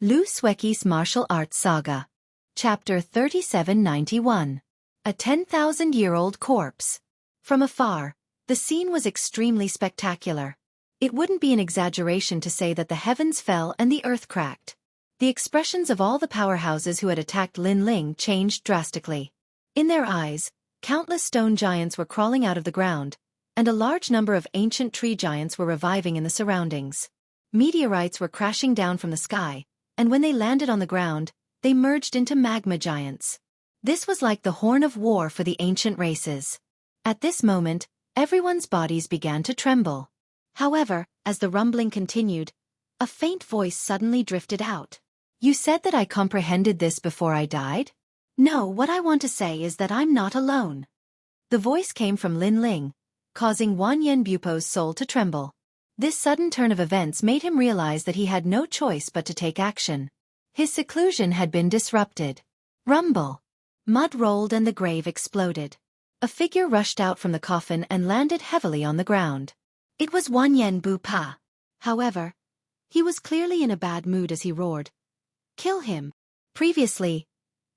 Xueqi's Martial Arts Saga. Chapter 3791. A 10,000-year-old corpse. From afar, the scene was extremely spectacular. It wouldn't be an exaggeration to say that the heavens fell and the earth cracked. The expressions of all the powerhouses who had attacked Lin Ling changed drastically. In their eyes, countless stone giants were crawling out of the ground, and a large number of ancient tree giants were reviving in the surroundings. Meteorites were crashing down from the sky, and when they landed on the ground, they merged into magma giants. This was like the horn of war for the ancient races. At this moment, everyone's bodies began to tremble. However, as the rumbling continued, a faint voice suddenly drifted out. "You said that I comprehended this before I died? No, what I want to say is that I'm not alone." The voice came from Lin Ling, causing Wanyan Bupo's soul to tremble. This sudden turn of events made him realize that he had no choice but to take action. His seclusion had been disrupted. Rumble. Mud rolled and the grave exploded. A figure rushed out from the coffin and landed heavily on the ground. It was Wanyan Bupa. However, he was clearly in a bad mood as he roared, "Kill him!" Previously,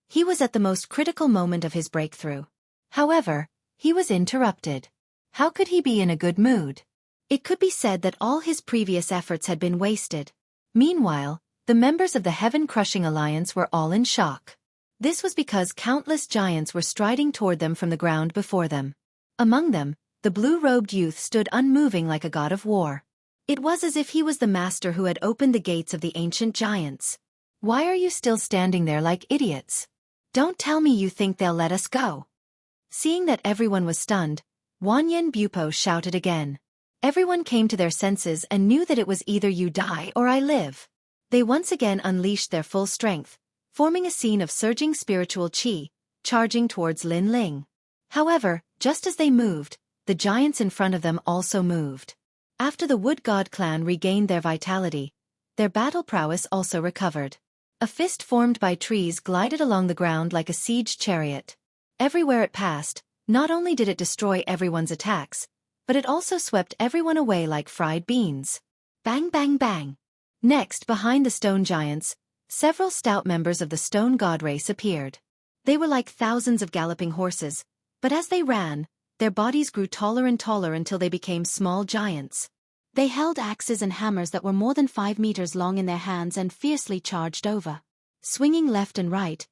he was at the most critical moment of his breakthrough. However, he was interrupted. How could he be in a good mood? It could be said that all his previous efforts had been wasted. Meanwhile, the members of the Heaven-Crushing Alliance were all in shock. This was because countless giants were striding toward them from the ground before them. Among them, the blue-robed youth stood unmoving like a god of war. It was as if he was the master who had opened the gates of the ancient giants. "Why are you still standing there like idiots? Don't tell me you think they'll let us go." Seeing that everyone was stunned, Wanyan Bupo shouted again. Everyone came to their senses and knew that it was either you die or I live. They once again unleashed their full strength, forming a scene of surging spiritual chi, charging towards Lin Ling. However, just as they moved, the giants in front of them also moved. After the Wood God clan regained their vitality, their battle prowess also recovered. A fist formed by trees glided along the ground like a siege chariot. Everywhere it passed, not only did it destroy everyone's attacks, but it also swept everyone away like fried beans. Bang bang bang. Next, behind the stone giants, several stout members of the stone god race appeared. They were like thousands of galloping horses, but as they ran, their bodies grew taller and taller until they became small giants. They held axes and hammers that were more than 5 meters long in their hands and fiercely charged over. Swinging left and right,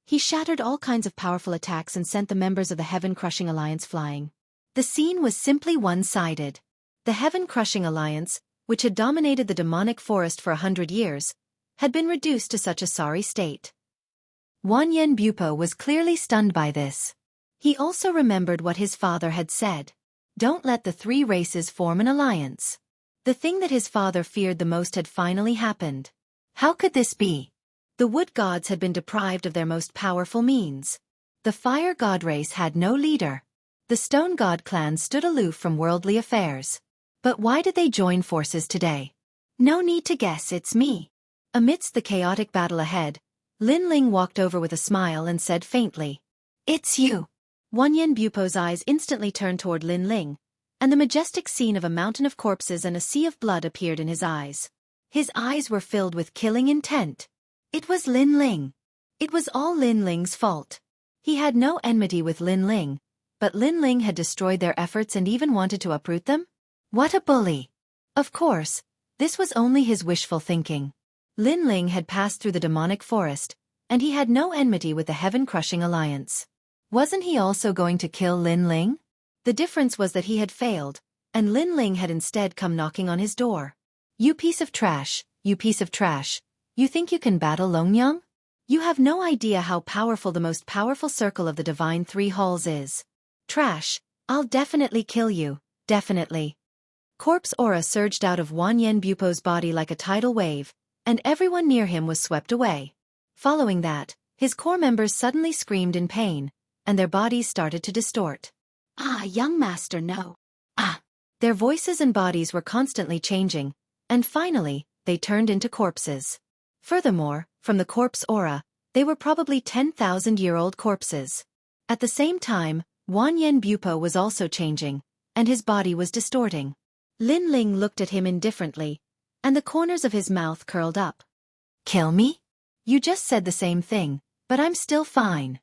he shattered all kinds of powerful attacks and sent the members of the Heaven-Crushing Alliance flying. The scene was simply one-sided. The Heaven-Crushing Alliance, which had dominated the demonic forest for 100 years, had been reduced to such a sorry state. Wanyan Bupo was clearly stunned by this. He also remembered what his father had said. Don't let the 3 races form an alliance. The thing that his father feared the most had finally happened. How could this be? The wood gods had been deprived of their most powerful means. The fire god race had no leader. The stone god clan stood aloof from worldly affairs. But why did they join forces today? No need to guess, it's me. Amidst the chaotic battle ahead, Lin Ling walked over with a smile and said faintly, "It's you." Wanyan Bupo's eyes instantly turned toward Lin Ling, and the majestic scene of a mountain of corpses and a sea of blood appeared in his eyes. His eyes were filled with killing intent. It was Lin Ling. It was all Lin Ling's fault. He had no enmity with Lin Ling, but Lin Ling had destroyed their efforts and even wanted to uproot them? What a bully! Of course, this was only his wishful thinking. Lin Ling had passed through the demonic forest, and he had no enmity with the Heaven-Crushing Alliance. Wasn't he also going to kill Lin Ling? The difference was that he had failed, and Lin Ling had instead come knocking on his door. "You piece of trash, you piece of trash. You think you can battle Longyang? You have no idea how powerful the most powerful circle of the Divine 3 Halls is. Trash, I'll definitely kill you, definitely." Corpse aura surged out of Wanyan Bupo's body like a tidal wave, and everyone near him was swept away. Following that, his core members suddenly screamed in pain, and their bodies started to distort. "Ah, young master, no. Ah." Their voices and bodies were constantly changing, and finally, they turned into corpses. Furthermore, from the corpse aura, they were probably 10,000-year-old corpses. At the same time, Wanyan Bupo was also changing, and his body was distorting. Lin Ling looked at him indifferently, and the corners of his mouth curled up. Kill me? You just said the same thing, but I'm still fine.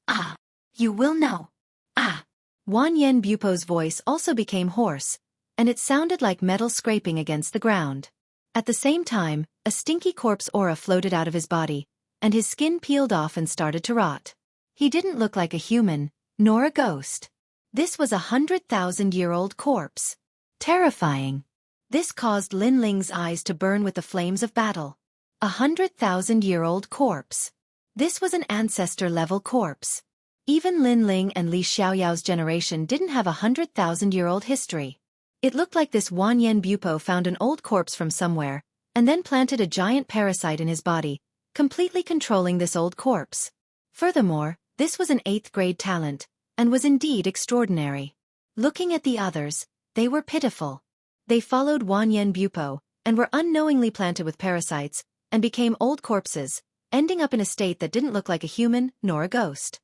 Ah. You will know. Ah. Wanyan Bupo's voice also became hoarse, and it sounded like metal scraping against the ground. At the same time, a stinky corpse aura floated out of his body, and his skin peeled off and started to rot. He didn't look like a human, nor a ghost. This was a 100,000-year-old corpse. Terrifying. This caused Lin Ling's eyes to burn with the flames of battle. A 100,000-year-old corpse. This was an ancestor-level corpse. Even Lin Ling and Li Xiaoyao's generation didn't have a 100,000-year-old history. It looked like this Wanyan Bupo found an old corpse from somewhere, and then planted a giant parasite in his body, completely controlling this old corpse. Furthermore, this was an 8th grade talent, and was indeed extraordinary. Looking at the others, they were pitiful. They followed Wanyan Bupo, and were unknowingly planted with parasites, and became old corpses, ending up in a state that didn't look like a human nor a ghost.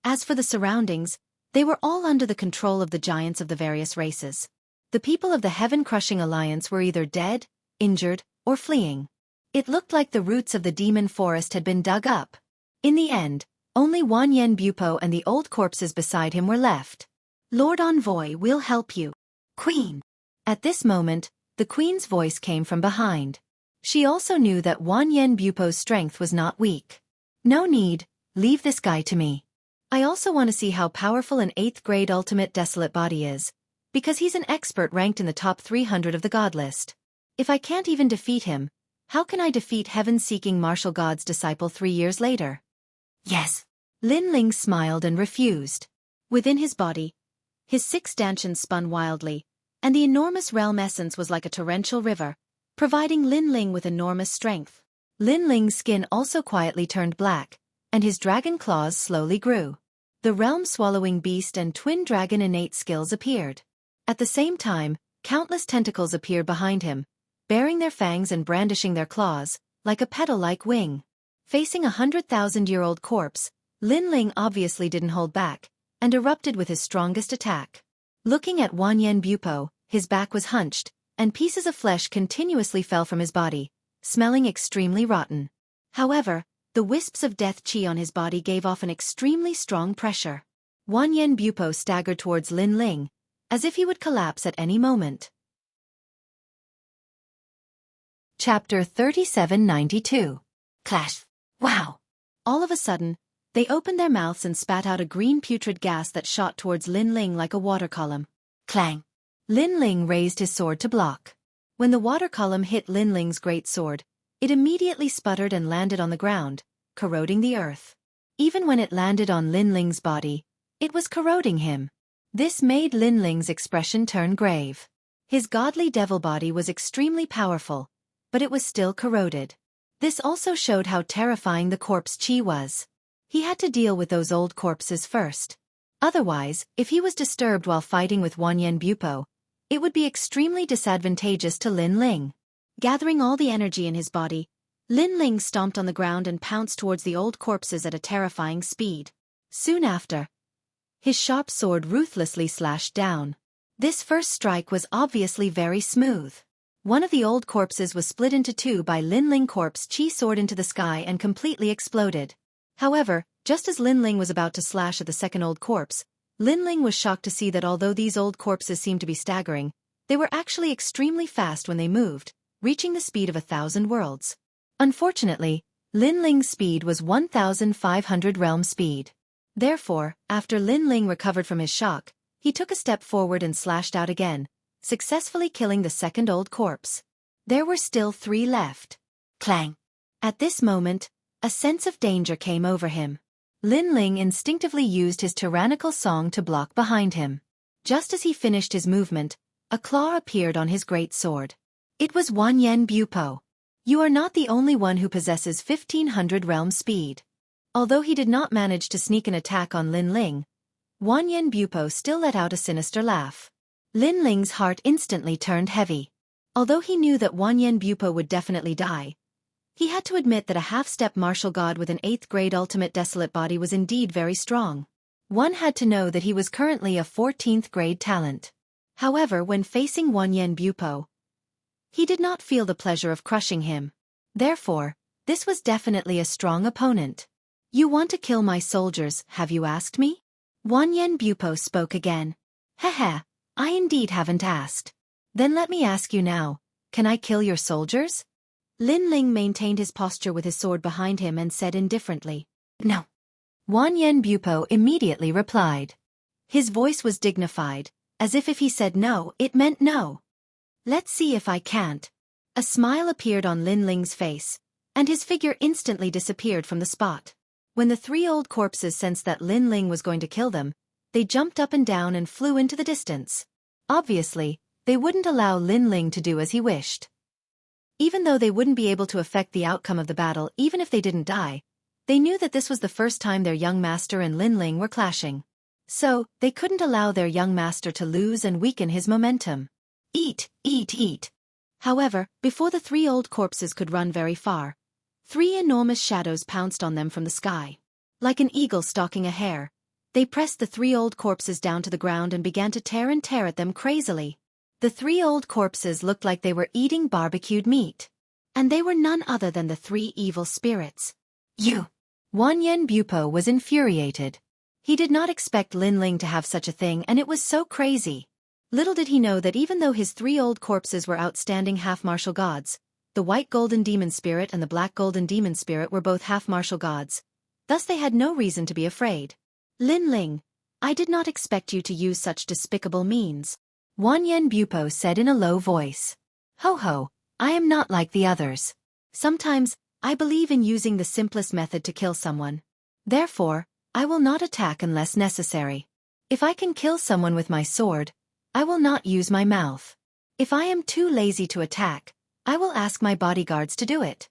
As for the surroundings, they were all under the control of the giants of the various races. The people of the Heaven-Crushing Alliance were either dead, injured, or fleeing. It looked like the roots of the demon forest had been dug up. In the end, only Wanyan Bupo and the old corpses beside him were left. Lord Envoy will help you. Queen. At this moment, the queen's voice came from behind. She also knew that Wanyan Bupo's strength was not weak. No need, leave this guy to me. I also want to see how powerful an 8th grade ultimate desolate body is, because he's an expert ranked in the top 300 of the god list. If I can't even defeat him, how can I defeat heaven-seeking martial god's disciple 3 years later? Yes. Lin Ling smiled and refused. Within his body, his 6 stanchions spun wildly, and the enormous realm essence was like a torrential river, providing Lin Ling with enormous strength. Lin Ling's skin also quietly turned black, and his dragon claws slowly grew. The realm-swallowing beast and twin dragon innate skills appeared. At the same time, countless tentacles appeared behind him, baring their fangs and brandishing their claws, like a petal-like wing. Facing a 100,000-year-old corpse, Lin Ling obviously didn't hold back, and erupted with his strongest attack. Looking at Wanyan Bupo, his back was hunched, and pieces of flesh continuously fell from his body, smelling extremely rotten. However, the wisps of death chi on his body gave off an extremely strong pressure. Wanyan Bupo staggered towards Lin Ling, as if he would collapse at any moment. Chapter 3792. Clash. Wow! All of a sudden, they opened their mouths and spat out a green putrid gas that shot towards Lin Ling like a water column. Clang! Lin Ling raised his sword to block. When the water column hit Lin Ling's great sword, it immediately sputtered and landed on the ground, corroding the earth. Even when it landed on Lin Ling's body, it was corroding him. This made Lin Ling's expression turn grave. His godly devil body was extremely powerful, but it was still corroded. This also showed how terrifying the corpse chi was. He had to deal with those old corpses first. Otherwise, if he was disturbed while fighting with Wanyan Bupo, it would be extremely disadvantageous to Lin Ling. Gathering all the energy in his body, Lin Ling stomped on the ground and pounced towards the old corpses at a terrifying speed. Soon after, his sharp sword ruthlessly slashed down. This first strike was obviously very smooth. One of the old corpses was split into 2 by Lin Ling corpse chi soared into the sky and completely exploded. However, just as Lin Ling was about to slash at the second old corpse, Lin Ling was shocked to see that although these old corpses seemed to be staggering, they were actually extremely fast when they moved, reaching the speed of 1,000 worlds. Unfortunately, Lin Ling's speed was 1,500 realm speed. Therefore, after Lin Ling recovered from his shock, he took a step forward and slashed out again, successfully killing the second old corpse. There were still 3 left. Clang! At this moment, a sense of danger came over him. Lin Ling instinctively used his tyrannical song to block behind him. Just as he finished his movement, a claw appeared on his great sword. It was Wanyan Bupo. You are not the only one who possesses 1,500 realm speed. Although he did not manage to sneak an attack on Lin Ling, Wanyan Bupo still let out a sinister laugh. Lin Ling's heart instantly turned heavy. Although he knew that Wanyan Bupo would definitely die, he had to admit that a half-step martial god with an 8th grade ultimate desolate body was indeed very strong. One had to know that he was currently a 14th grade talent. However, when facing Wanyan Bupo, he did not feel the pleasure of crushing him. Therefore, This was definitely a strong opponent. You want to kill my soldiers, have you asked me? Wanyan Bupo spoke again. Heh, I indeed haven't asked. Then let me ask you now, can I kill your soldiers? Lin Ling maintained his posture with his sword behind him and said indifferently, No. Wanyan Bupo immediately replied. His voice was dignified, as if he said no, it meant no. Let's see if I can't. A smile appeared on Lin Ling's face, and his figure instantly disappeared from the spot. When the three old corpses sensed that Lin Ling was going to kill them, they jumped up and down and flew into the distance. Obviously, they wouldn't allow Lin Ling to do as he wished. Even though they wouldn't be able to affect the outcome of the battle even if they didn't die, they knew that this was the first time their young master and Lin Ling were clashing. So, they couldn't allow their young master to lose and weaken his momentum. Eat, eat, eat. However, before the three old corpses could run very far, three enormous shadows pounced on them from the sky. Like an eagle stalking a hare, they pressed the three old corpses down to the ground and began to tear at them crazily. The three old corpses looked like they were eating barbecued meat. And they were none other than the three evil spirits. You! Wanyan Bupo was infuriated. He did not expect Lin Ling to have such a thing, and it was so crazy. Little did he know that even though his three old corpses were outstanding half-martial gods, the white golden demon spirit and the black golden demon spirit were both half-martial gods. Thus they had no reason to be afraid. Lin Ling, I did not expect you to use such despicable means. Wanyan Bupo said in a low voice. Ho ho, I am not like the others. Sometimes, I believe in using the simplest method to kill someone. Therefore, I will not attack unless necessary. If I can kill someone with my sword, I will not use my mouth. If I am too lazy to attack, I will ask my bodyguards to do it.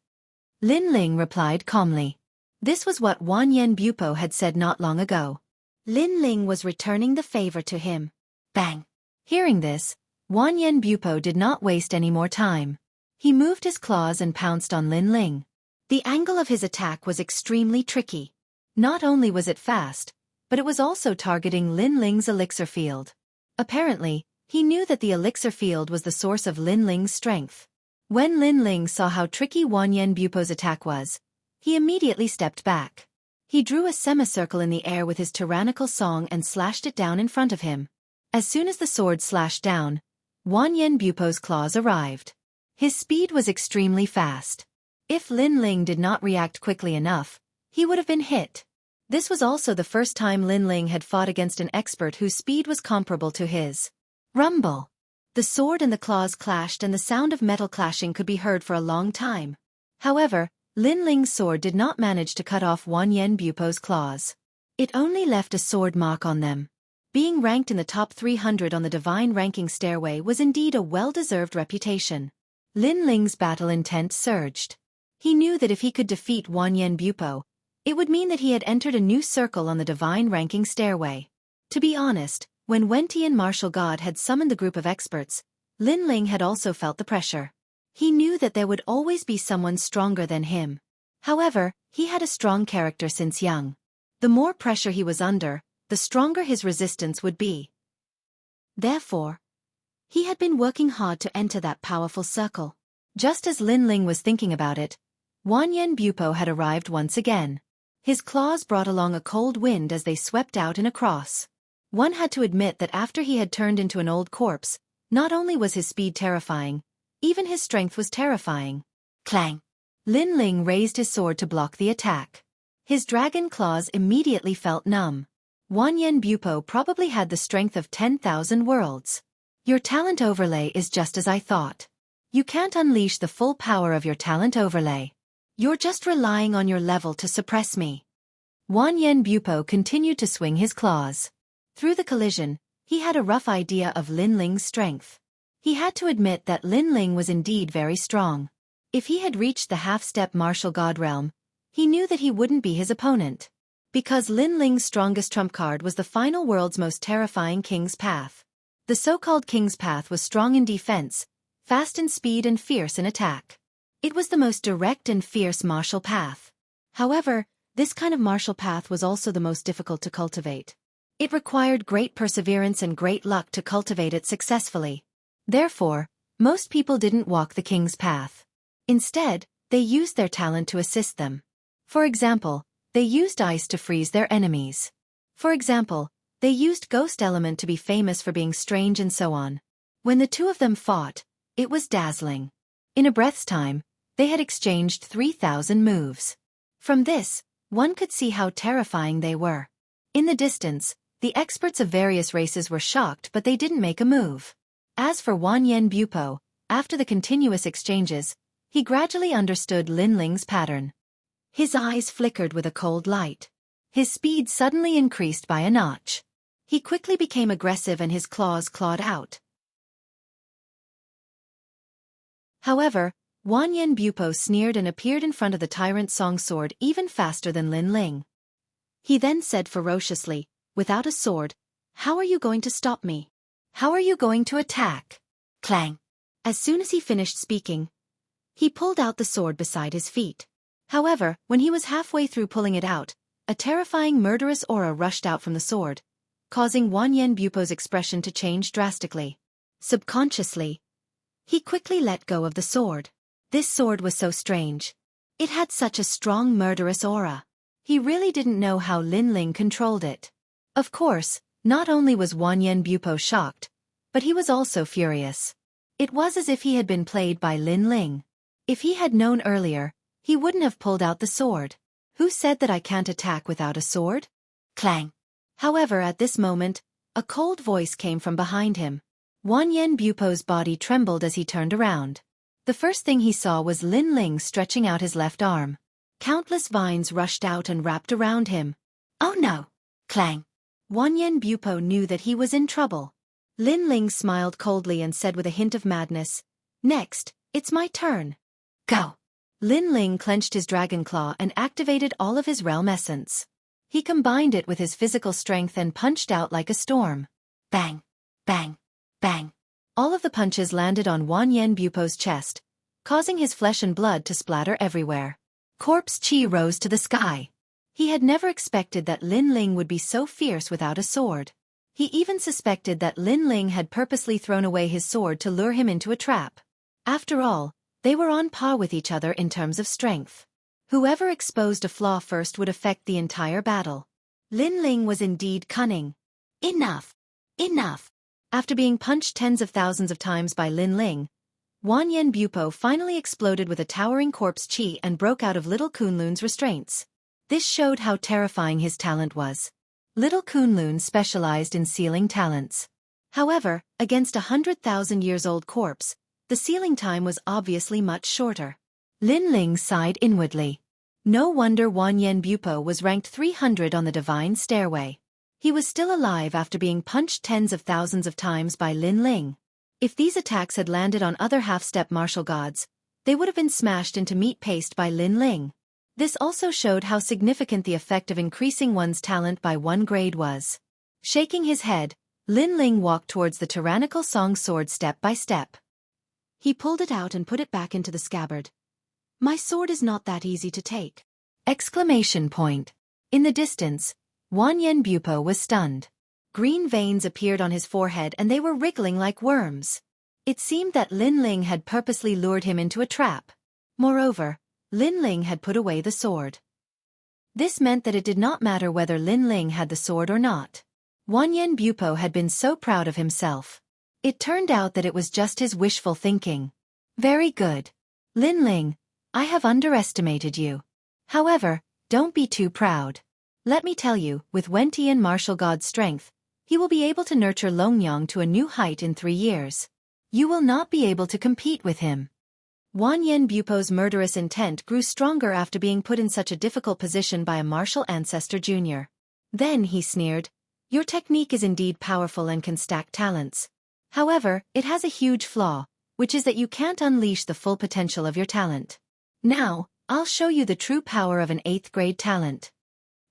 Lin Ling replied calmly. This was what Wanyan Bupo had said not long ago. Lin Ling was returning the favor to him. Bang! Hearing this, Wanyan Bupo did not waste any more time. He moved his claws and pounced on Lin Ling. The angle of his attack was extremely tricky. Not only was it fast, but it was also targeting Lin Ling's elixir field. Apparently, he knew that the elixir field was the source of Lin Ling's strength. When Lin Ling saw how tricky Wanyan Bupo's attack was, he immediately stepped back. He drew a semicircle in the air with his tyrannical song and slashed it down in front of him. As soon as the sword slashed down, Wanyan Bupo's claws arrived. His speed was extremely fast. If Lin Ling did not react quickly enough, he would have been hit. This was also the first time Lin Ling had fought against an expert whose speed was comparable to his. Rumble! The sword and the claws clashed and the sound of metal clashing could be heard for a long time. However, Lin Ling's sword did not manage to cut off Wanyan Bupo's claws. It only left a sword mark on them. Being ranked in the top 300 on the divine ranking stairway was indeed a well-deserved reputation. Lin Ling's battle intent surged. He knew that if he could defeat Wanyan Bupo, it would mean that he had entered a new circle on the divine ranking stairway. To be honest, when Wentian martial god had summoned the group of experts, Lin Ling had also felt the pressure. He knew that there would always be someone stronger than him. However, he had a strong character since young. The more pressure he was under, the stronger his resistance would be. Therefore, he had been working hard to enter that powerful circle. Just as Lin Ling was thinking about it, Wanyan Bupo had arrived once again. His claws brought along a cold wind as they swept out in a cross. One had to admit that after he had turned into an old corpse, not only was his speed terrifying, even his strength was terrifying. Clang! Lin Ling raised his sword to block the attack. His dragon claws immediately felt numb. Wanyan Bupo probably had the strength of 10,000 worlds. Your talent overlay is just as I thought. You can't unleash the full power of your talent overlay. You're just relying on your level to suppress me. Wanyan Bupo continued to swing his claws. Through the collision, he had a rough idea of Lin Ling's strength. He had to admit that Lin Ling was indeed very strong. If he had reached the half-step martial god realm, he knew that he wouldn't be his opponent. Because Lin Ling's strongest trump card was the final world's most terrifying King's Path. The so-called King's Path was strong in defense, fast in speed and fierce in attack. It was the most direct and fierce martial path. However, this kind of martial path was also the most difficult to cultivate. It required great perseverance and great luck to cultivate it successfully. Therefore, most people didn't walk the King's Path. Instead, they used their talent to assist them. For example, they used ice to freeze their enemies. For example, they used ghost element to be famous for being strange and so on. When the two of them fought, it was dazzling. In a breath's time, they had exchanged 3,000 moves. From this, one could see how terrifying they were. In the distance, the experts of various races were shocked, but they didn't make a move. As for Wanyan Bupo, after the continuous exchanges, he gradually understood Lin Ling's pattern. His eyes flickered with a cold light. His speed suddenly increased by a notch. He quickly became aggressive and his claws clawed out. However, Wanyan Bupo sneered and appeared in front of the tyrant Song sword even faster than Lin Ling. He then said ferociously, "Without a sword, how are you going to stop me? How are you going to attack?" Clang! As soon as he finished speaking, he pulled out the sword beside his feet. However, when he was halfway through pulling it out, a terrifying murderous aura rushed out from the sword, causing Wanyan Bupo's expression to change drastically. Subconsciously, he quickly let go of the sword. This sword was so strange. It had such a strong murderous aura. He really didn't know how Lin Ling controlled it. Of course, not only was Wanyan Bupo shocked, but he was also furious. It was as if he had been played by Lin Ling. If he had known earlier, he wouldn't have pulled out the sword. Who said that I can't attack without a sword? Clang! However, at this moment, a cold voice came from behind him. Wanyan Bupo's body trembled as he turned around. The first thing he saw was Lin Ling stretching out his left arm. Countless vines rushed out and wrapped around him. Oh no! Clang! Wanyan Bupo knew that he was in trouble. Lin Ling smiled coldly and said with a hint of madness, "Next, it's my turn. Go!" Lin Ling clenched his dragon claw and activated all of his realm essence. He combined it with his physical strength and punched out like a storm. Bang! Bang! Bang! All of the punches landed on Wanyan Bupo's chest, causing his flesh and blood to splatter everywhere. Corpse chi rose to the sky. He had never expected that Lin Ling would be so fierce without a sword. He even suspected that Lin Ling had purposely thrown away his sword to lure him into a trap. After all, they were on par with each other in terms of strength. Whoever exposed a flaw first would affect the entire battle. Lin Ling was indeed cunning. Enough! Enough! After being punched tens of thousands of times by Lin Ling, Wanyan Bupo finally exploded with a towering corpse chi and broke out of Little Kunlun's restraints. This showed how terrifying his talent was. Little Kunlun specialized in sealing talents. However, against 100,000-years-old corpse, the sealing time was obviously much shorter. Lin Ling sighed inwardly. No wonder Wanyan Bupo was ranked 300 on the divine stairway. He was still alive after being punched tens of thousands of times by Lin Ling. If these attacks had landed on other half-step martial gods, they would have been smashed into meat paste by Lin Ling. This also showed how significant the effect of increasing one's talent by one grade was. Shaking his head, Lin Ling walked towards the tyrannical Song sword step by step. He pulled it out and put it back into the scabbard. "My sword is not that easy to take!" Exclamation point. In the distance, Wanyan Bupo was stunned. Green veins appeared on his forehead and they were wriggling like worms. It seemed that Lin Ling had purposely lured him into a trap. Moreover, Lin Ling had put away the sword. This meant that it did not matter whether Lin Ling had the sword or not. Wanyan Bupo had been so proud of himself. It turned out that it was just his wishful thinking. Very good. Lin Ling, I have underestimated you. However, don't be too proud. Let me tell you, with Wentian martial god's strength, he will be able to nurture Longyang to a new height in 3 years. You will not be able to compete with him. Wanyan Bupo's murderous intent grew stronger after being put in such a difficult position by a martial ancestor junior. Then he sneered, "Your technique is indeed powerful and can stack talents. However, it has a huge flaw, which is that you can't unleash the full potential of your talent. Now, I'll show you the true power of an 8th grade talent."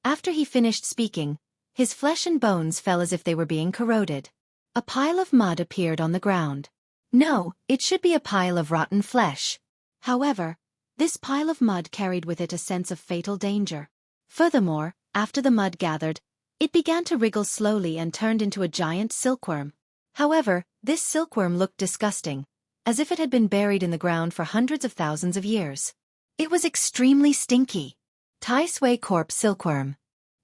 After he finished speaking, his flesh and bones fell as if they were being corroded. A pile of mud appeared on the ground. No, it should be a pile of rotten flesh. However, this pile of mud carried with it a sense of fatal danger. Furthermore, after the mud gathered, it began to wriggle slowly and turned into a giant silkworm. However, this silkworm looked disgusting, as if it had been buried in the ground for hundreds of thousands of years. It was extremely stinky. Tai Sui corpse silkworm.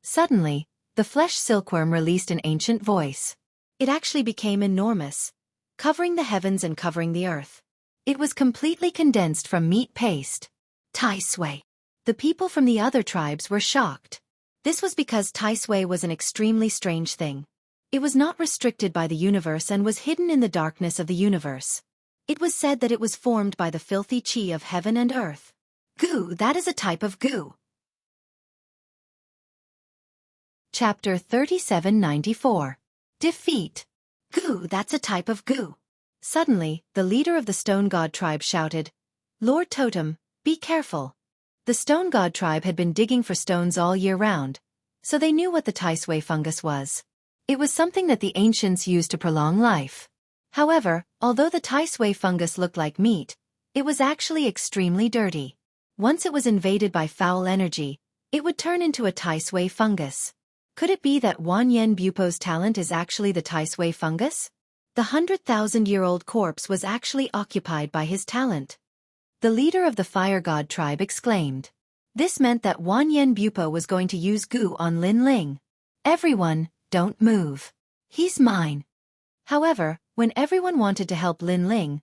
Suddenly, the flesh silkworm released an ancient voice. It actually became enormous, covering the heavens and covering the earth. It was completely condensed from meat paste. Tai Sui. The people from the other tribes were shocked. This was because Tai Sui was an extremely strange thing. It was not restricted by the universe and was hidden in the darkness of the universe. It was said that it was formed by the filthy chi of heaven and earth. Goo, that is a type of goo. Chapter 3794. Defeat. Goo, that's a type of goo. Suddenly, the leader of the Stone God tribe shouted, "Lord Totem, be careful." The Stone God tribe had been digging for stones all year round, so they knew what the Tai Sui fungus was. It was something that the ancients used to prolong life. However, although the Tai Sui fungus looked like meat, it was actually extremely dirty. Once it was invaded by foul energy, it would turn into a Tai Sui fungus. Could it be that Wan Yen Bupo's talent is actually the Tai Sui fungus? The 100,000-year-old corpse was actually occupied by his talent. The leader of the Fire God tribe exclaimed. This meant that Wan Yen Bupo was going to use goo on Lin Ling. Everyone, don't move. He's mine. However, when everyone wanted to help Lin Ling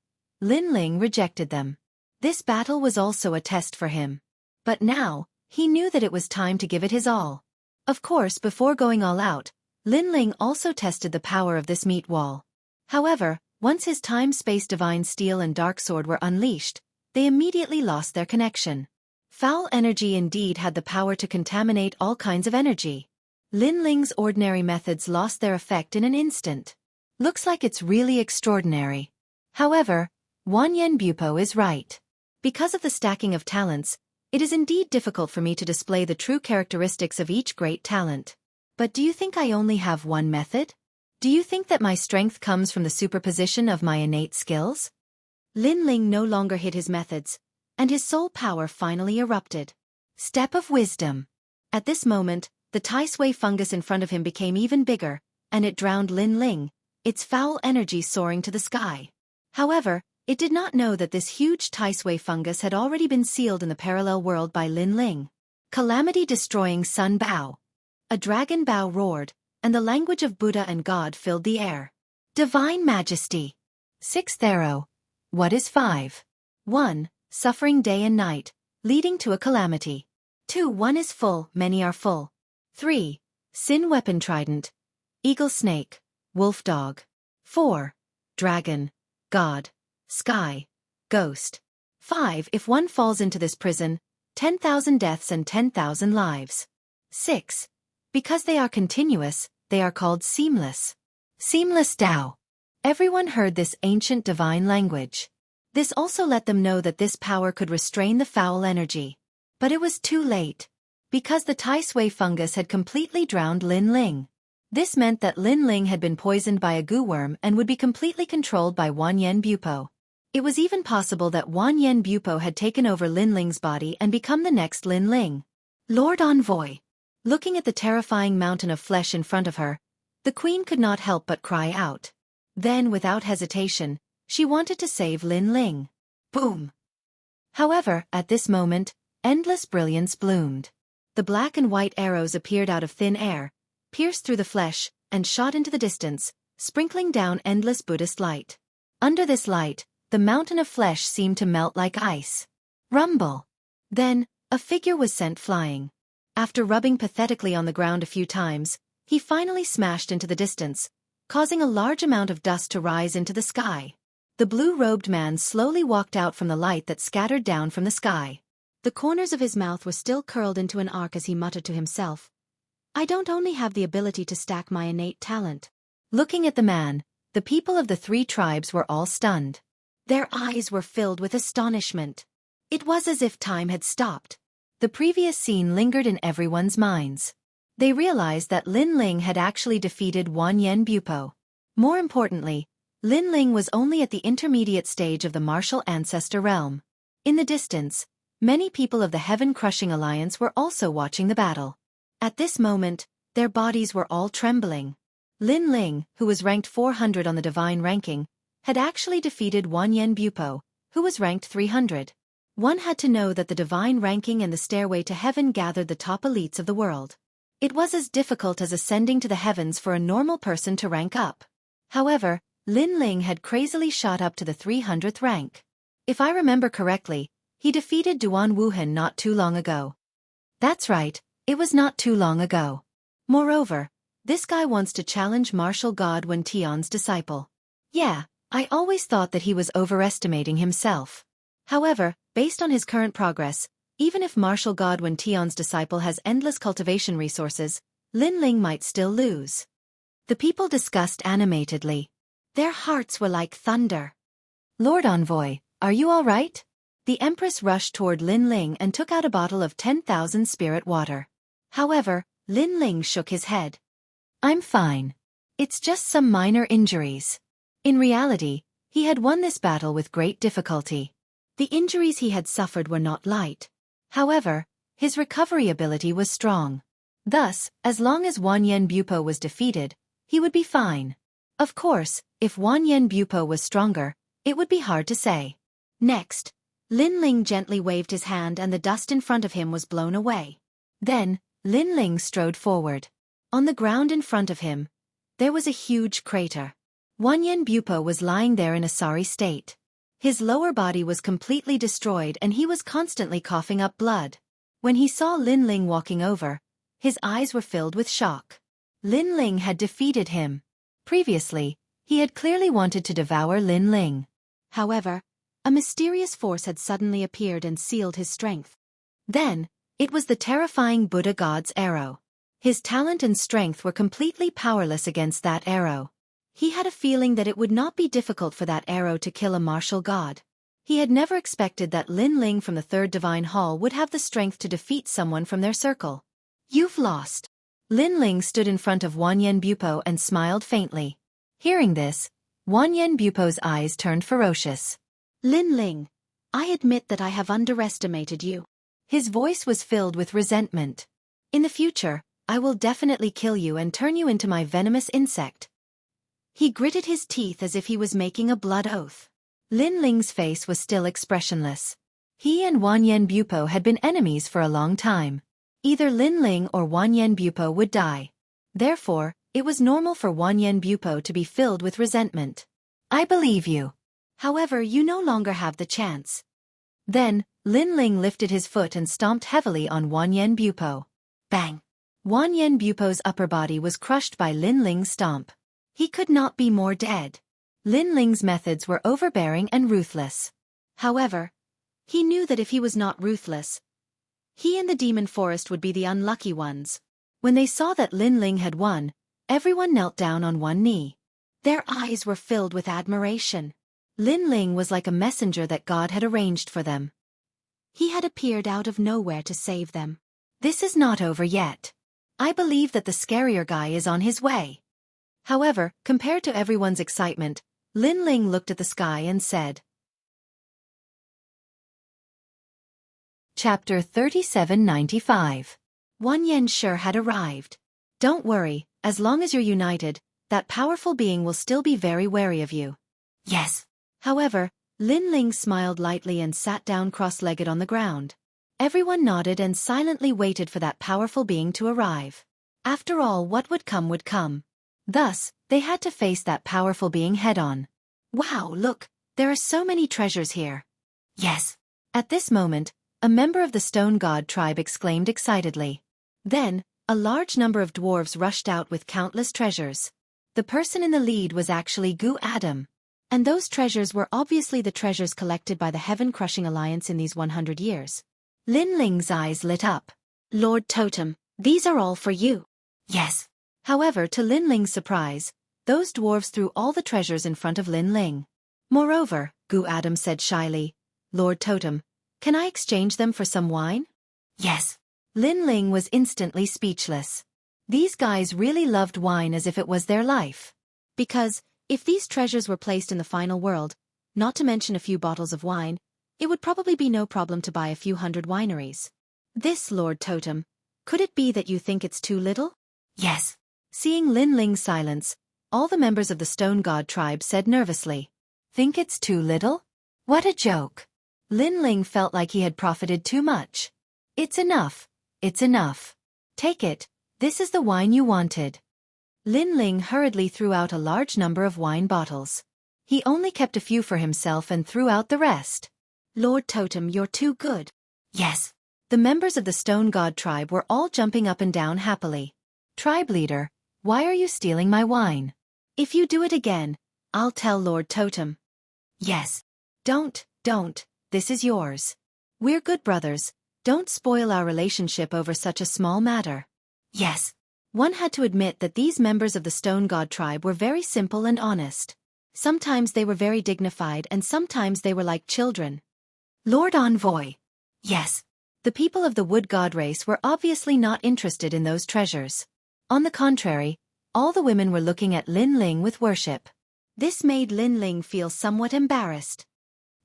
rejected them. This battle was also a test for him. But now, he knew that it was time to give it his all. Of course, before going all out, Lin Ling also tested the power of this meat wall. However, once his time-space divine steel and dark sword were unleashed, they immediately lost their connection. Foul energy indeed had the power to contaminate all kinds of energy. Lin Ling's ordinary methods lost their effect in an instant. Looks like it's really extraordinary. However, Wan Yen Bupo is right. Because of the stacking of talents, it is indeed difficult for me to display the true characteristics of each great talent. But do you think I only have one method? Do you think that my strength comes from the superposition of my innate skills? Lin Ling no longer hid his methods, and his soul power finally erupted. Step of wisdom. At this moment, the Tai Sui fungus in front of him became even bigger, and it drowned Lin Ling, its foul energy soaring to the sky. However, it did not know that this huge Tai Sui fungus had already been sealed in the parallel world by Lin Ling. Calamity-destroying Sun Bao. A dragon Bao roared, and the language of Buddha and God filled the air. Divine Majesty. Sixth arrow. What is 5? 1. Suffering day and night, leading to a calamity. 2. 1 is full, many are full. 3. Sin weapon trident. Eagle snake, wolf dog. 4. Dragon, God, sky, ghost. 5. If one falls into this prison, 10,000 deaths and 10,000 lives. 6. Because they are continuous, they are called seamless. Seamless Tao. Everyone heard this ancient divine language. This also let them know that this power could restrain the foul energy. But it was too late. Because the Tai Sui fungus had completely drowned Lin Ling. This meant that Lin Ling had been poisoned by a goo worm and would be completely controlled by Wan Yen Bupo. It was even possible that Wan Yen Bupo had taken over Lin Ling's body and become the next Lin Ling. Lord Envoy. Looking at the terrifying mountain of flesh in front of her, the queen could not help but cry out. Then, without hesitation, she wanted to save Lin Ling. Boom! However, at this moment, endless brilliance bloomed. The black and white arrows appeared out of thin air, pierced through the flesh, and shot into the distance, sprinkling down endless Buddhist light. Under this light, the mountain of flesh seemed to melt like ice. Rumble! Then, a figure was sent flying. After rubbing pathetically on the ground a few times, he finally smashed into the distance, causing a large amount of dust to rise into the sky. The blue-robed man slowly walked out from the light that scattered down from the sky. The corners of his mouth were still curled into an arc as he muttered to himself, "I don't only have the ability to stack my innate talent." Looking at the man, the people of the 3 tribes were all stunned. Their eyes were filled with astonishment. It was as if time had stopped. The previous scene lingered in everyone's minds. They realized that Lin Ling had actually defeated Wan Yen Bupo. More importantly, Lin Ling was only at the intermediate stage of the martial ancestor realm. In the distance, many people of the Heaven-Crushing Alliance were also watching the battle. At this moment, their bodies were all trembling. Lin Ling, who was ranked 400 on the divine ranking, had actually defeated Wan Yen Bupo, who was ranked 300. One had to know that the divine ranking and the stairway to heaven gathered the top elites of the world. It was as difficult as ascending to the heavens for a normal person to rank up. However, Lin Ling had crazily shot up to the 300th rank. If I remember correctly, he defeated Duan Wuhan not too long ago. That's right, it was not too long ago. Moreover, this guy wants to challenge martial god Wen Tian's disciple. Yeah, I always thought that he was overestimating himself. However, based on his current progress, even if martial god Wen Tian's disciple has endless cultivation resources, Lin Ling might still lose. The people discussed animatedly. Their hearts were like thunder. Lord Envoy, are you all right? The Empress rushed toward Lin Ling and took out a bottle of 10,000 spirit water. However, Lin Ling shook his head. I'm fine. It's just some minor injuries. In reality, he had won this battle with great difficulty. The injuries he had suffered were not light. However, his recovery ability was strong. Thus, as long as Wan Yen Bupo was defeated, he would be fine. Of course, if Wan Yen Bupo was stronger, it would be hard to say. Next, Lin Ling gently waved his hand and the dust in front of him was blown away. Then, Lin Ling strode forward. On the ground in front of him, there was a huge crater. Wan Yen Bupo was lying there in a sorry state. His lower body was completely destroyed and he was constantly coughing up blood. When he saw Lin Ling walking over, his eyes were filled with shock. Lin Ling had defeated him. Previously, he had clearly wanted to devour Lin Ling. However, a mysterious force had suddenly appeared and sealed his strength. Then, it was the terrifying Buddha god's arrow. His talent and strength were completely powerless against that arrow. He had a feeling that it would not be difficult for that arrow to kill a martial god. He had never expected that Lin Ling from the Third Divine Hall would have the strength to defeat someone from their circle. You've lost. Lin Ling stood in front of Wan Yen Bupo and smiled faintly. Hearing this, Wan Yen Bupo's eyes turned ferocious. Lin Ling, I admit that I have underestimated you. His voice was filled with resentment. In the future, I will definitely kill you and turn you into my venomous insect. He gritted his teeth as if he was making a blood oath. Lin Ling's face was still expressionless. He and Wan Yen Bupo had been enemies for a long time. Either Lin Ling or Wan Yen Bupo would die. Therefore, it was normal for Wan Yen Bupo to be filled with resentment. I believe you. However, you no longer have the chance. Then, Lin Ling lifted his foot and stomped heavily on Wan Yen Bupo. Bang! Wan Yen Bupo's upper body was crushed by Lin Ling's stomp. He could not be more dead. Lin Ling's methods were overbearing and ruthless. However, he knew that if he was not ruthless, he and the demon forest would be the unlucky ones. When they saw that Lin Ling had won, everyone knelt down on one knee. Their eyes were filled with admiration. Lin Ling was like a messenger that God had arranged for them. He had appeared out of nowhere to save them. This is not over yet. I believe that the scarier guy is on his way. However, compared to everyone's excitement, Lin Ling looked at the sky and said, Chapter 3795. Wan Yen sure had arrived. Don't worry, as long as you're united, that powerful being will still be very wary of you. Yes. However, Lin Ling smiled lightly and sat down cross-legged on the ground. Everyone nodded and silently waited for that powerful being to arrive. After all, what would come would come. Thus, they had to face that powerful being head-on. Wow, look, there are so many treasures here. Yes. At this moment, a member of the Stone God tribe exclaimed excitedly. Then, a large number of dwarves rushed out with countless treasures. The person in the lead was actually Gu Adam. And those treasures were obviously the treasures collected by the Heaven-Crushing Alliance in these 100 years. Lin Ling's eyes lit up. Lord Totem, these are all for you. Yes. However, to Lin Ling's surprise, those dwarves threw all the treasures in front of Lin Ling. Moreover, Gu Adam said shyly, Lord Totem, can I exchange them for some wine? Yes. Lin Ling was instantly speechless. These guys really loved wine as if it was their life. Because, if these treasures were placed in the final world, not to mention a few bottles of wine, it would probably be no problem to buy a few hundred wineries. This, Lord Totem, could it be that you think it's too little? Yes. Seeing Lin Ling's silence, all the members of the Stone God tribe said nervously, Think it's too little? What a joke. Lin Ling felt like he had profited too much. It's enough. It's enough. Take it, this is the wine you wanted. Lin Ling hurriedly threw out a large number of wine bottles. He only kept a few for himself and threw out the rest. Lord Totem, you're too good. Yes. The members of the Stone God tribe were all jumping up and down happily. Tribe leader, why are you stealing my wine? If you do it again, I'll tell Lord Totem. Yes. Don't, this is yours. We're good brothers, don't spoil our relationship over such a small matter. Yes. One had to admit that these members of the Stone God tribe were very simple and honest. Sometimes they were very dignified and sometimes they were like children. Lord Envoy. Yes. The people of the Wood God race were obviously not interested in those treasures. On the contrary, all the women were looking at Lin Ling with worship. This made Lin Ling feel somewhat embarrassed.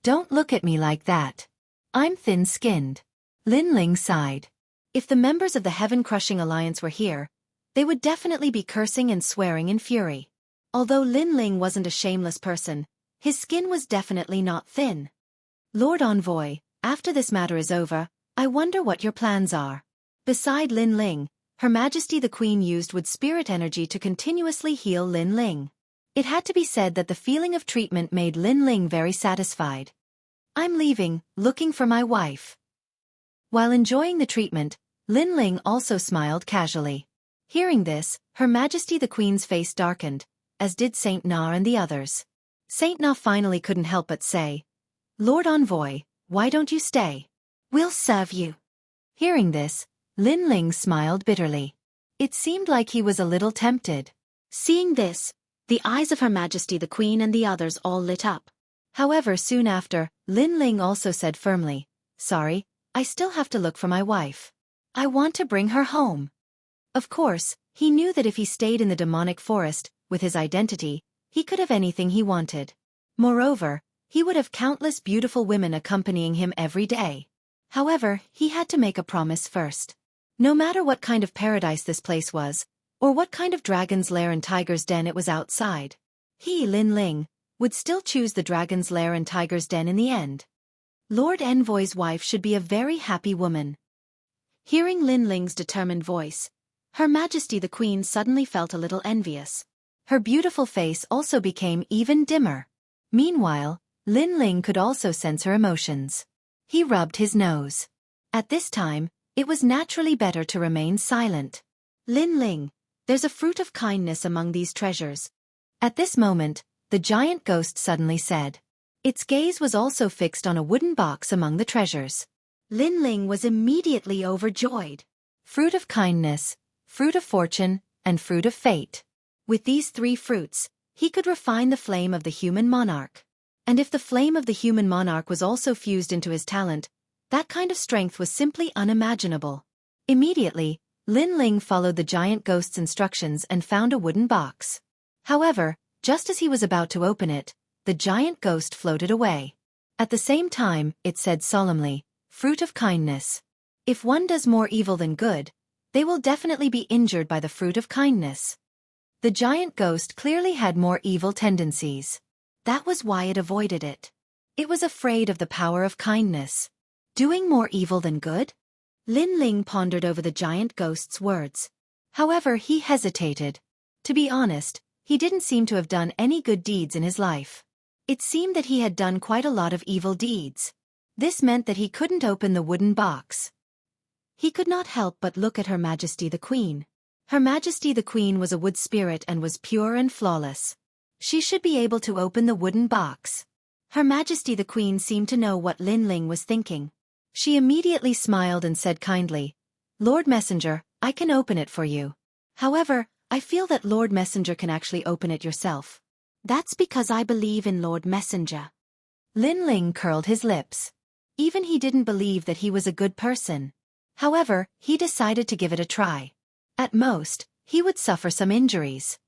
Don't look at me like that. I'm thin-skinned. Lin Ling sighed. If the members of the Heaven-Crushing Alliance were here, they would definitely be cursing and swearing in fury. Although Lin Ling wasn't a shameless person, his skin was definitely not thin. Lord Envoy, after this matter is over, I wonder what your plans are. Beside Lin Ling, Her Majesty the Queen used wood spirit energy to continuously heal Lin Ling. It had to be said that the feeling of treatment made Lin Ling very satisfied. I'm leaving, looking for my wife. While enjoying the treatment, Lin Ling also smiled casually. Hearing this, Her Majesty the Queen's face darkened, as did Saint Na and the others. Saint Na finally couldn't help but say, Lord Envoy, why don't you stay? We'll serve you. Hearing this, Lin Ling smiled bitterly. It seemed like he was a little tempted. Seeing this, the eyes of Her Majesty the Queen and the others all lit up. However, soon after, Lin Ling also said firmly, Sorry, I still have to look for my wife. I want to bring her home. Of course, he knew that if he stayed in the demonic forest, with his identity, he could have anything he wanted. Moreover, he would have countless beautiful women accompanying him every day. However, he had to make a promise first. No matter what kind of paradise this place was, or what kind of dragon's lair and tiger's den it was outside, he, Lin Ling, would still choose the dragon's lair and tiger's den in the end. Lord Envoy's wife should be a very happy woman. Hearing Lin Ling's determined voice, Her Majesty the Queen suddenly felt a little envious. Her beautiful face also became even dimmer. Meanwhile, Lin Ling could also sense her emotions. He rubbed his nose. At this time, it was naturally better to remain silent. Lin Ling, there's a fruit of kindness among these treasures. At this moment, the giant ghost suddenly said. Its gaze was also fixed on a wooden box among the treasures. Lin Ling was immediately overjoyed. Fruit of kindness, fruit of fortune, and fruit of fate. With these three fruits, he could refine the flame of the human monarch. And if the flame of the human monarch was also fused into his talent, that kind of strength was simply unimaginable. Immediately, Lin Ling followed the giant ghost's instructions and found a wooden box. However, just as he was about to open it, the giant ghost floated away. At the same time, it said solemnly, Fruit of kindness. If one does more evil than good, they will definitely be injured by the fruit of kindness. The giant ghost clearly had more evil tendencies. That was why it avoided it. It was afraid of the power of kindness. Doing more evil than good? Lin Ling pondered over the giant ghost's words. However, he hesitated. To be honest, he didn't seem to have done any good deeds in his life. It seemed that he had done quite a lot of evil deeds. This meant that he couldn't open the wooden box. He could not help but look at Her Majesty the Queen. Her Majesty the Queen was a wood spirit and was pure and flawless. She should be able to open the wooden box. Her Majesty the Queen seemed to know what Lin Ling was thinking. She immediately smiled and said kindly, Lord Messenger, I can open it for you. However, I feel that Lord Messenger can actually open it yourself. That's because I believe in Lord Messenger. Lin Ling curled his lips. Even he didn't believe that he was a good person. However, he decided to give it a try. At most, he would suffer some injuries.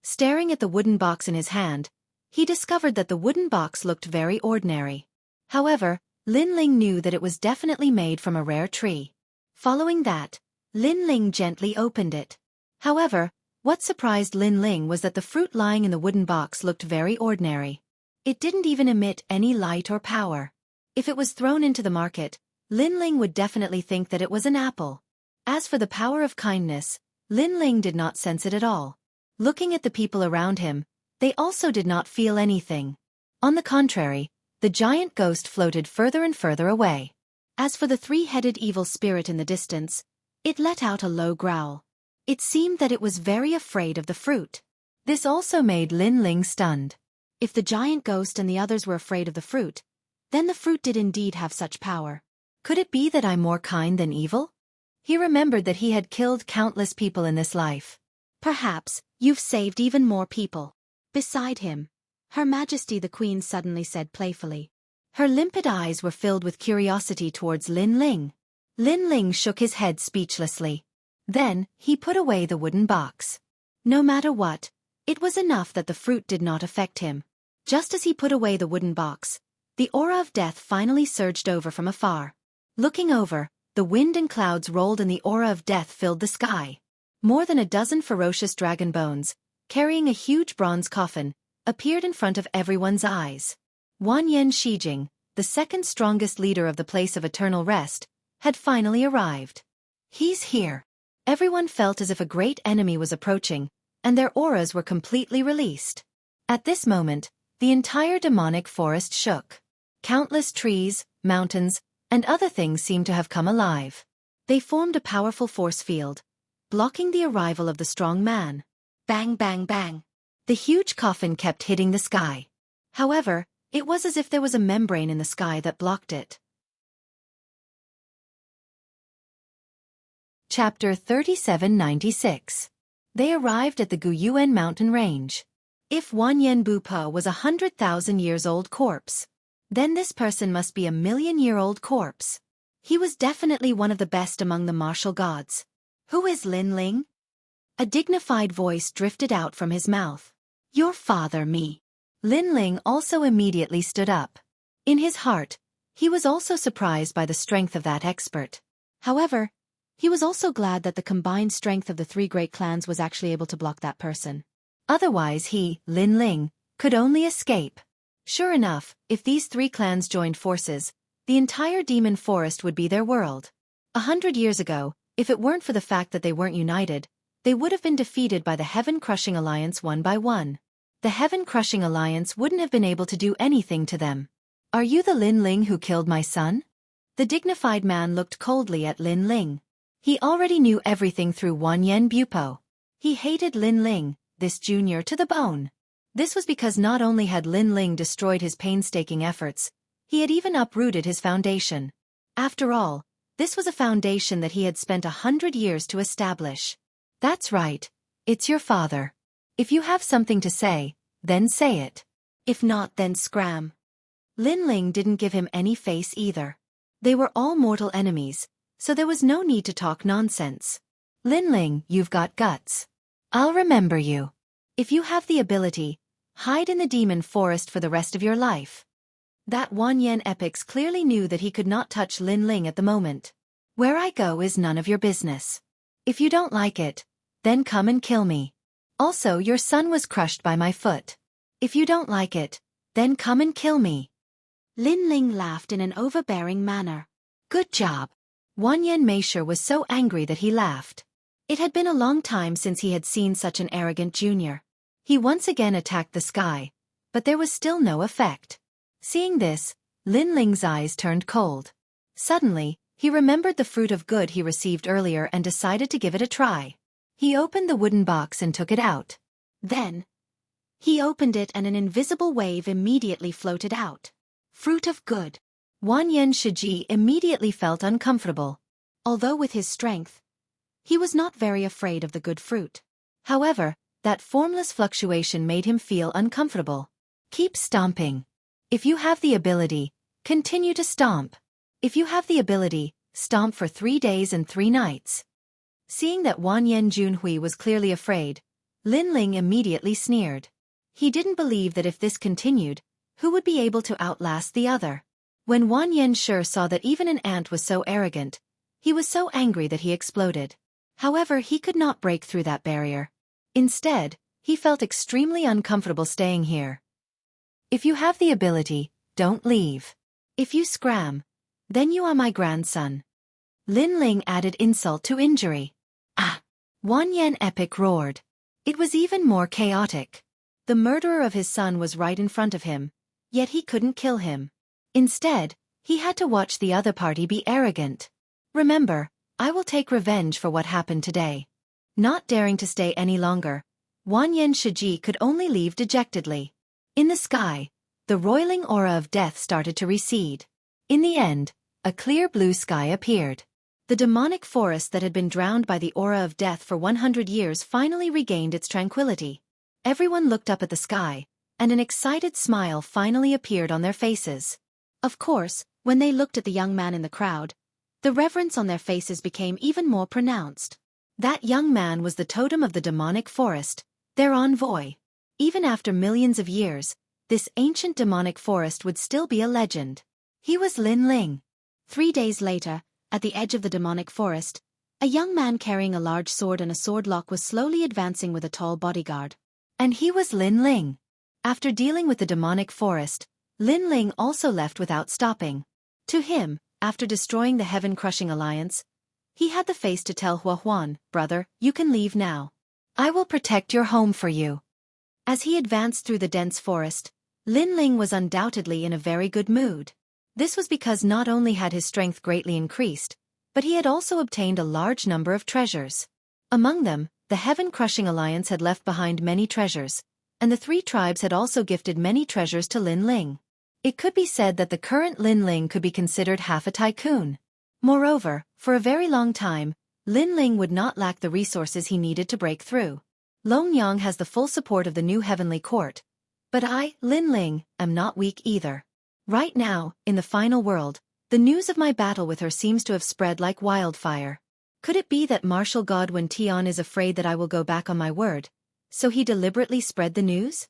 Staring at the wooden box in his hand, he discovered that the wooden box looked very ordinary. However, Lin Ling knew that it was definitely made from a rare tree. Following that, Lin Ling gently opened it. However, what surprised Lin Ling was that the fruit lying in the wooden box looked very ordinary. It didn't even emit any light or power. If it was thrown into the market, Lin Ling would definitely think that it was an apple. As for the power of kindness, Lin Ling did not sense it at all. Looking at the people around him, they also did not feel anything. On the contrary, the giant ghost floated further and further away. As for the three-headed evil spirit in the distance, it let out a low growl. It seemed that it was very afraid of the fruit. This also made Lin Ling stunned. If the giant ghost and the others were afraid of the fruit, then the fruit did indeed have such power. Could it be that I'm more kind than evil? He remembered that he had killed countless people in this life. Perhaps you've saved even more people. Beside him, Her Majesty the Queen suddenly said playfully. Her limpid eyes were filled with curiosity towards Lin Ling. Lin Ling shook his head speechlessly. Then, he put away the wooden box. No matter what, it was enough that the fruit did not affect him. Just as he put away the wooden box, the aura of death finally surged over from afar. Looking over, the wind and clouds rolled and the aura of death filled the sky. More than a dozen ferocious dragon bones, carrying a huge bronze coffin, appeared in front of everyone's eyes. Wanyan Shijing, the second strongest leader of the Place of Eternal Rest, had finally arrived. He's here. Everyone felt as if a great enemy was approaching, and their auras were completely released. At this moment, the entire demonic forest shook. Countless trees, mountains, and other things seemed to have come alive. They formed a powerful force field, blocking the arrival of the strong man. Bang, bang, bang. The huge coffin kept hitting the sky. However, it was as if there was a membrane in the sky that blocked it. Chapter 3796. They arrived at the Guyuan mountain range. If Wanyan Bupa was 100,000 years old corpse, then this person must be a million-year-old corpse. He was definitely one of the best among the martial gods. Who is Lin Ling? A dignified voice drifted out from his mouth. Your father, me. Lin Ling also immediately stood up. In his heart, he was also surprised by the strength of that expert. However, he was also glad that the combined strength of the three great clans was actually able to block that person. Otherwise he, Lin Ling, could only escape. Sure enough, if these three clans joined forces, the entire demon forest would be their world. 100 years ago, if it weren't for the fact that they weren't united, they would have been defeated by the Heaven-Crushing Alliance one by one. The Heaven-Crushing Alliance wouldn't have been able to do anything to them. Are you the Lin Ling who killed my son? The dignified man looked coldly at Lin Ling. He already knew everything through Wanyan Bupo. He hated Lin Ling, this junior, to the bone. This was because not only had Lin Ling destroyed his painstaking efforts, he had even uprooted his foundation. After all, this was a foundation that he had spent 100 years to establish. That's right, it's your father. If you have something to say, then say it. If not, then scram. Lin Ling didn't give him any face either. They were all mortal enemies, so there was no need to talk nonsense. Lin Ling, you've got guts. I'll remember you. If you have the ability, hide in the demon forest for the rest of your life. That Wanyan Epics clearly knew that he could not touch Lin Ling at the moment. Where I go is none of your business. If you don't like it, then come and kill me. Also, your son was crushed by my foot. If you don't like it, then come and kill me. Lin Ling laughed in an overbearing manner. Good job. Wanyan Meisher was so angry that he laughed. It had been a long time since he had seen such an arrogant junior. He once again attacked the sky, but there was still no effect. Seeing this, Lin Ling's eyes turned cold. Suddenly, he remembered the fruit of good he received earlier and decided to give it a try. He opened the wooden box and took it out. Then, he opened it and an invisible wave immediately floated out. Fruit of good. Wanyan Shiji immediately felt uncomfortable. Although with his strength, he was not very afraid of the good fruit. However, that formless fluctuation made him feel uncomfortable. Keep stomping. If you have the ability, continue to stomp. If you have the ability, stomp for 3 days and 3 nights. Seeing that Wanyan Junhui was clearly afraid, Lin Ling immediately sneered. He didn't believe that if this continued, who would be able to outlast the other? When Wanyan Shi saw that even an ant was so arrogant, he was so angry that he exploded. However, he could not break through that barrier. Instead, he felt extremely uncomfortable staying here. If you have the ability, don't leave. If you scram, then you are my grandson. Lin Ling added insult to injury. Ah! Wan Yan Epic roared. It was even more chaotic. The murderer of his son was right in front of him, yet he couldn't kill him. Instead, he had to watch the other party be arrogant. Remember, I will take revenge for what happened today. Not daring to stay any longer, Wan Yan Shiji could only leave dejectedly. In the sky, the roiling aura of death started to recede. In the end, a clear blue sky appeared. The demonic forest that had been drowned by the aura of death for 100 years finally regained its tranquility. Everyone looked up at the sky, and an excited smile finally appeared on their faces. Of course, when they looked at the young man in the crowd, the reverence on their faces became even more pronounced. That young man was the totem of the demonic forest, their envoy. Even after millions of years, this ancient demonic forest would still be a legend. He was Lin Ling. 3 days later, at the edge of the demonic forest, a young man carrying a large sword and a swordlock was slowly advancing with a tall bodyguard. And he was Lin Ling. After dealing with the demonic forest, Lin Ling also left without stopping. To him, after destroying the heaven-crushing alliance, he had the face to tell Hua Huan, "Brother, you can leave now. I will protect your home for you." As he advanced through the dense forest, Lin Ling was undoubtedly in a very good mood. This was because not only had his strength greatly increased, but he had also obtained a large number of treasures. Among them, the heaven-crushing alliance had left behind many treasures, and the 3 tribes had also gifted many treasures to Lin Ling. It could be said that the current Lin Ling could be considered half a tycoon. Moreover, for a very long time, Lin Ling would not lack the resources he needed to break through. Long Yang has the full support of the new heavenly court. But I, Lin Ling, am not weak either. Right now, in the final world, the news of my battle with her seems to have spread like wildfire. Could it be that martial god Wen Tian is afraid that I will go back on my word, so he deliberately spread the news?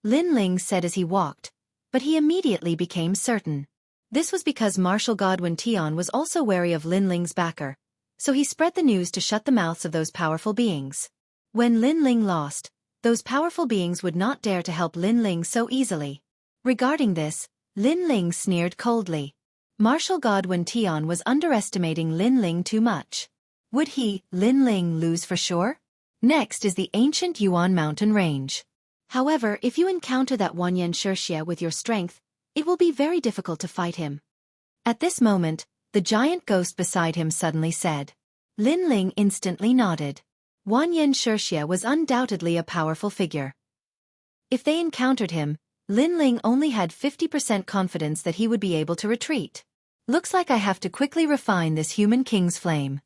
Lin Ling said as he walked, but he immediately became certain. This was because martial god Wen Tian was also wary of Lin Ling's backer, so he spread the news to shut the mouths of those powerful beings. When Lin Ling lost, those powerful beings would not dare to help Lin Ling so easily. Regarding this, Lin Ling sneered coldly. Martial god Wen Tian was underestimating Lin Ling too much. Would he, Lin Ling, lose for sure? Next is the ancient Yuan mountain range. However, if you encounter that Wan Yan Xueqi with your strength, it will be very difficult to fight him. At this moment, the giant ghost beside him suddenly said. Lin Ling instantly nodded. Wan Yan Xueqi was undoubtedly a powerful figure. If they encountered him, Lin Ling only had 50% confidence that he would be able to retreat. Looks like I have to quickly refine this human king's flame.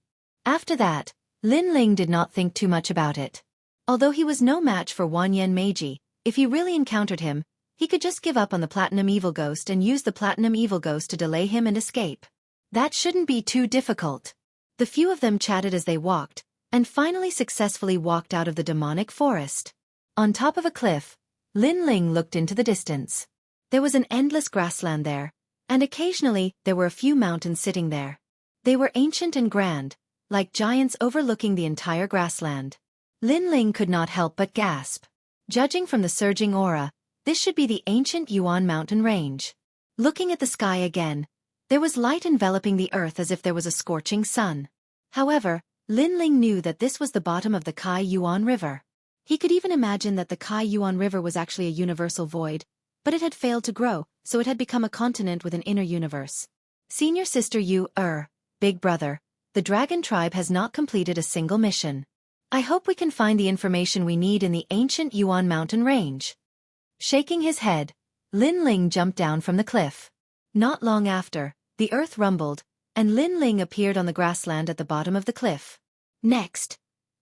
After that, Lin Ling did not think too much about it. Although he was no match for Wan Yan Meiji, if he really encountered him, he could just give up on the Platinum Evil Ghost and use the Platinum Evil Ghost to delay him and escape. That shouldn't be too difficult. The few of them chatted as they walked, and finally successfully walked out of the demonic forest. On top of a cliff, Lin Ling looked into the distance. There was an endless grassland there, and occasionally there were a few mountains sitting there. They were ancient and grand, like giants overlooking the entire grassland. Lin Ling could not help but gasp. Judging from the surging aura, this should be the ancient Yuan mountain range. Looking at the sky again, there was light enveloping the earth as if there was a scorching sun. However, Lin Ling knew that this was the bottom of the Kai Yuan River. He could even imagine that the Kai Yuan River was actually a universal void, but it had failed to grow, so it had become a continent with an inner universe. Senior Sister Yu, Big Brother, the Dragon Tribe has not completed a single mission. I hope we can find the information we need in the ancient Yuan mountain range. Shaking his head, Lin Ling jumped down from the cliff. Not long after, the earth rumbled, and Lin Ling appeared on the grassland at the bottom of the cliff. Next,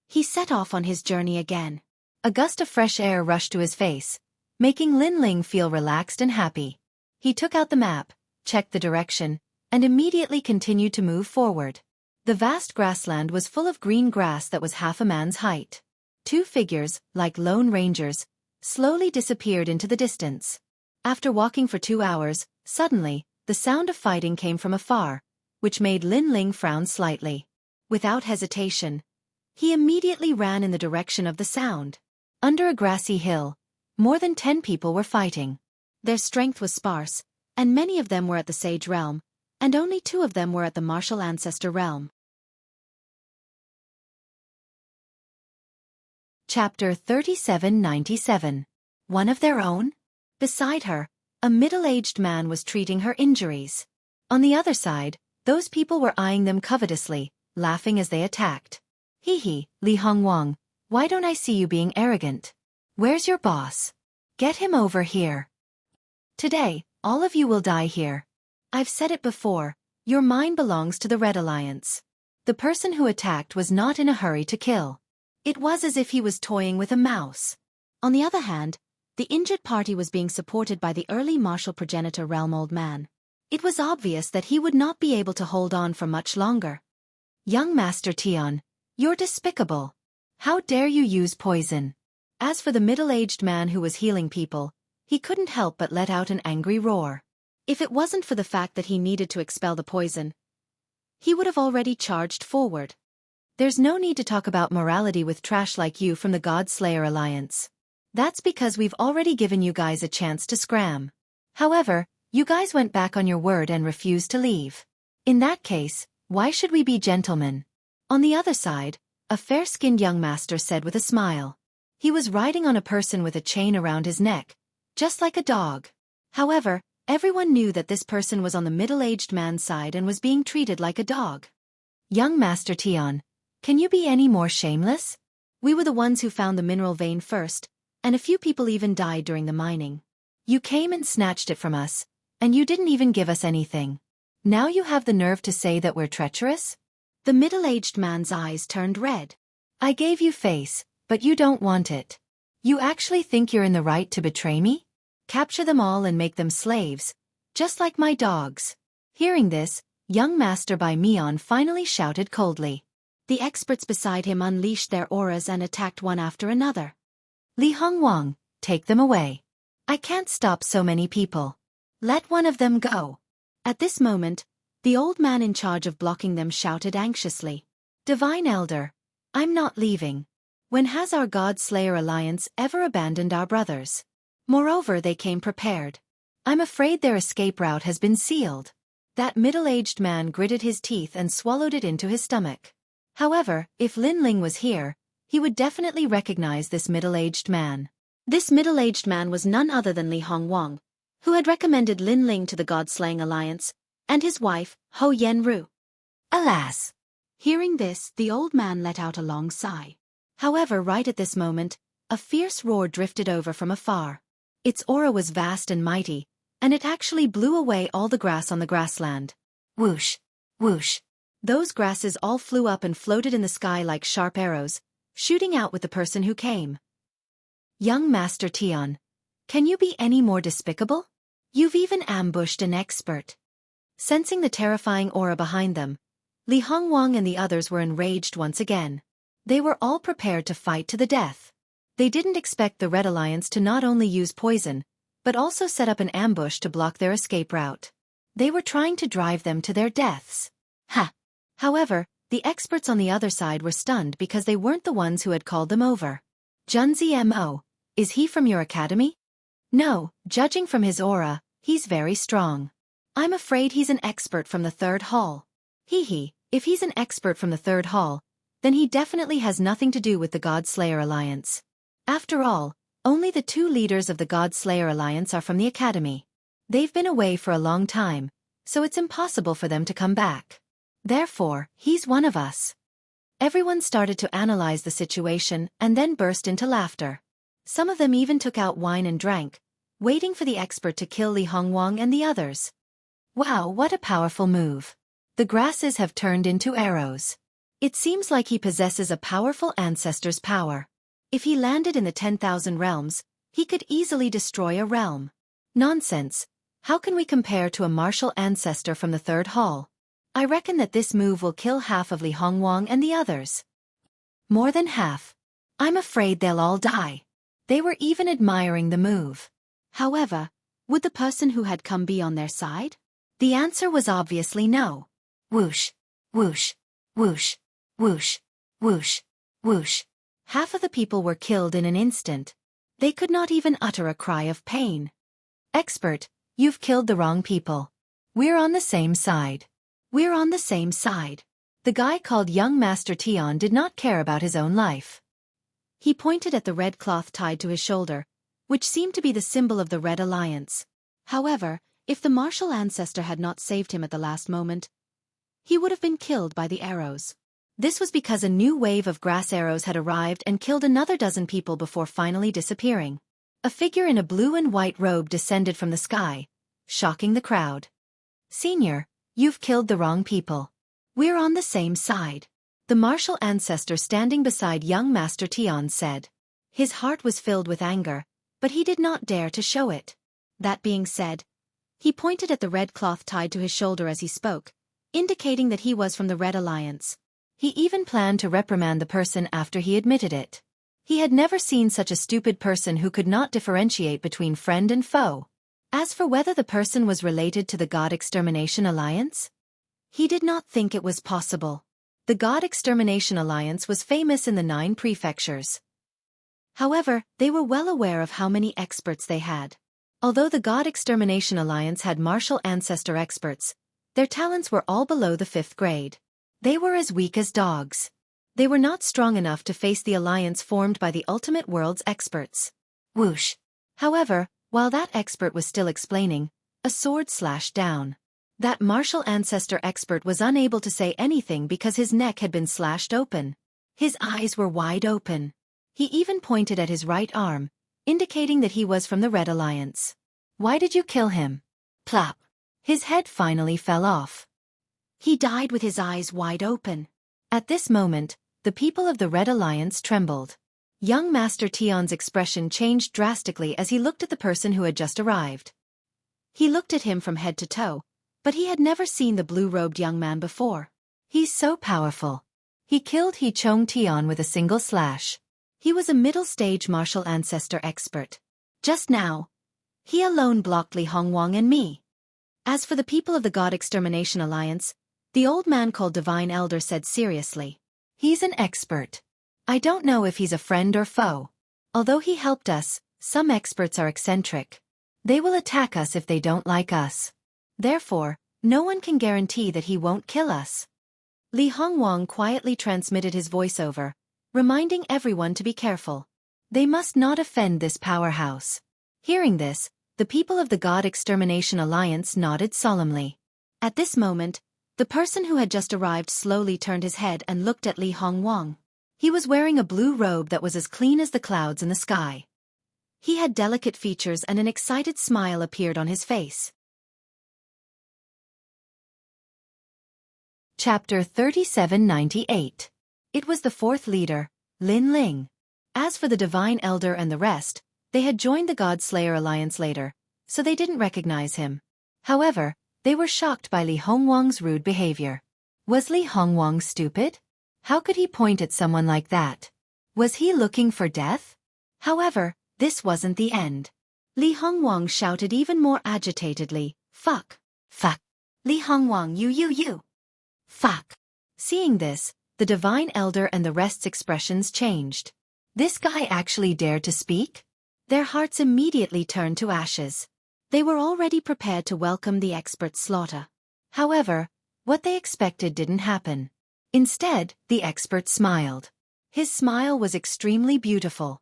he set off on his journey again. A gust of fresh air rushed to his face, making Lin Ling feel relaxed and happy. He took out the map, checked the direction, and immediately continued to move forward. The vast grassland was full of green grass that was half a man's height. 2 figures, like lone rangers, slowly disappeared into the distance. After walking for 2 hours, suddenly, the sound of fighting came from afar, which made Lin Ling frown slightly. Without hesitation, he immediately ran in the direction of the sound. Under a grassy hill, more than 10 people were fighting. Their strength was sparse, and many of them were at the Sage realm, and only 2 of them were at the Martial Ancestor realm. Chapter 3797. One of their own? Beside her, a middle-aged man was treating her injuries. On the other side, those people were eyeing them covetously, laughing as they attacked. Hee hee, Li Hongwang, why don't I see you being arrogant? Where's your boss? Get him over here. Today, all of you will die here. I've said it before, your mind belongs to the Red Alliance. The person who attacked was not in a hurry to kill. It was as if he was toying with a mouse. On the other hand, the injured party was being supported by the early martial progenitor realm old man. It was obvious that he would not be able to hold on for much longer. Young Master Tian, you're despicable. How dare you use poison? As for the middle-aged man who was healing people, he couldn't help but let out an angry roar. If it wasn't for the fact that he needed to expel the poison, he would have already charged forward. There's no need to talk about morality with trash like you from the God Slayer Alliance. That's because we've already given you guys a chance to scram. However, you guys went back on your word and refused to leave. In that case, why should we be gentlemen? On the other side, a fair-skinned young master said with a smile. He was riding on a person with a chain around his neck, just like a dog. However, everyone knew that this person was on the middle-aged man's side and was being treated like a dog. Young Master Tian, can you be any more shameless? We were the ones who found the mineral vein first, and a few people even died during the mining. You came and snatched it from us, and you didn't even give us anything. Now you have the nerve to say that we're treacherous? The middle-aged man's eyes turned red. I gave you face, but you don't want it. You actually think you're in the right to betray me? Capture them all and make them slaves, just like my dogs. Hearing this, young Master Bai Mian finally shouted coldly. The experts beside him unleashed their auras and attacked one after another. Li Hongwang, take them away. I can't stop so many people. Let one of them go. At this moment, the old man in charge of blocking them shouted anxiously. Divine Elder, I'm not leaving. When has our God Slayer Alliance ever abandoned our brothers? Moreover, they came prepared. I'm afraid their escape route has been sealed. That middle-aged man gritted his teeth and swallowed it into his stomach. However, if Lin Ling was here, he would definitely recognize this middle-aged man. This middle-aged man was none other than Li Hongwang, who had recommended Lin Ling to the God-Slaying Alliance, and his wife, Ho Yenru. Alas! Hearing this, the old man let out a long sigh. However, right at this moment, a fierce roar drifted over from afar. Its aura was vast and mighty, and it actually blew away all the grass on the grassland. Whoosh! Whoosh! Those grasses all flew up and floated in the sky like sharp arrows, shooting out with the person who came. Young Master Tian, can you be any more despicable? You've even ambushed an expert. Sensing the terrifying aura behind them, Li Hongwang and the others were enraged once again. They were all prepared to fight to the death. They didn't expect the Red Alliance to not only use poison, but also set up an ambush to block their escape route. They were trying to drive them to their deaths. Ha! However, the experts on the other side were stunned because they weren't the ones who had called them over. Junzi Mo, is he from your academy? No, judging from his aura, he's very strong. I'm afraid he's an expert from the third hall. Hee hee, if he's an expert from the third hall, then he definitely has nothing to do with the God Slayer Alliance. After all, only the 2 leaders of the God Slayer Alliance are from the academy. They've been away for a long time, so it's impossible for them to come back. Therefore, he's one of us. Everyone started to analyze the situation and then burst into laughter. Some of them even took out wine and drank, waiting for the expert to kill Li Hongwang and the others. Wow, what a powerful move. The grasses have turned into arrows. It seems like he possesses a powerful ancestor's power. If he landed in the 10,000 realms, he could easily destroy a realm. Nonsense. How can we compare to a martial ancestor from the third hall? I reckon that this move will kill half of Li Hongwang and the others. More than half. I'm afraid they'll all die. They were even admiring the move. However, would the person who had come be on their side? The answer was obviously no. Whoosh, whoosh, whoosh, whoosh, whoosh, whoosh. Half of the people were killed in an instant. They could not even utter a cry of pain. Expert, You've killed the wrong people. We're on the same side. We're on the same side. The guy called young Master Tian did not care about his own life. He pointed at the red cloth tied to his shoulder, which seemed to be the symbol of the Red Alliance. However, if the martial ancestor had not saved him at the last moment, he would have been killed by the arrows. This was because a new wave of grass arrows had arrived and killed another dozen people before finally disappearing. A figure in a blue and white robe descended from the sky, shocking the crowd. Senior, you've killed the wrong people. We're on the same side. The martial ancestor standing beside young Master Tian said. His heart was filled with anger, but he did not dare to show it. That being said, he pointed at the red cloth tied to his shoulder as he spoke, indicating that he was from the Red Alliance. He even planned to reprimand the person after he admitted it. He had never seen such a stupid person who could not differentiate between friend and foe. As for whether the person was related to the God Extermination Alliance, he did not think it was possible. The God Extermination Alliance was famous in the 9 prefectures. However, they were well aware of how many experts they had. Although the God Extermination Alliance had martial ancestor experts, their talents were all below the 5th grade. They were as weak as dogs. They were not strong enough to face the alliance formed by the Ultimate World's experts. Whoosh! However, while that expert was still explaining, a sword slashed down. That martial ancestor expert was unable to say anything because his neck had been slashed open. His eyes were wide open. He even pointed at his right arm, indicating that he was from the Red Alliance. Why did you kill him? Plop! His head finally fell off. He died with his eyes wide open. At this moment, the people of the Red Alliance trembled. Young Master Tian's expression changed drastically as he looked at the person who had just arrived. He looked at him from head to toe, but he had never seen the blue-robed young man before. He's so powerful. He killed He Chong Tian with a single slash. He was a middle-stage martial ancestor expert. Just now, he alone blocked Li Hongwang and me. As for the people of the God Extermination Alliance, the old man called Divine Elder said seriously. He's an expert. I don't know if he's a friend or foe. Although he helped us, some experts are eccentric. They will attack us if they don't like us. Therefore, no one can guarantee that he won't kill us. Li Hongwang quietly transmitted his voiceover, reminding everyone to be careful. They must not offend this powerhouse. Hearing this, the people of the God Extermination Alliance nodded solemnly. At this moment, the person who had just arrived slowly turned his head and looked at Li Hongwang. He was wearing a blue robe that was as clean as the clouds in the sky. He had delicate features and an excited smile appeared on his face. Chapter 3798. It was the 4th leader, Lin Ling. As for the Divine Elder and the rest, they had joined the God Slayer Alliance later, so they didn't recognize him. However, they were shocked by Li Hongwang's rude behavior. Was Li Hongwang stupid? How could he point at someone like that? Was he looking for death? However, this wasn't the end. Li Hongwang shouted even more agitatedly, "Fuck! Fuck! Li Hongwang, you! Fuck!" Seeing this, the Divine Elder and the rest's expressions changed. This guy actually dared to speak? Their hearts immediately turned to ashes. They were already prepared to welcome the expert's slaughter. However, what they expected didn't happen. Instead, the expert smiled. His smile was extremely beautiful.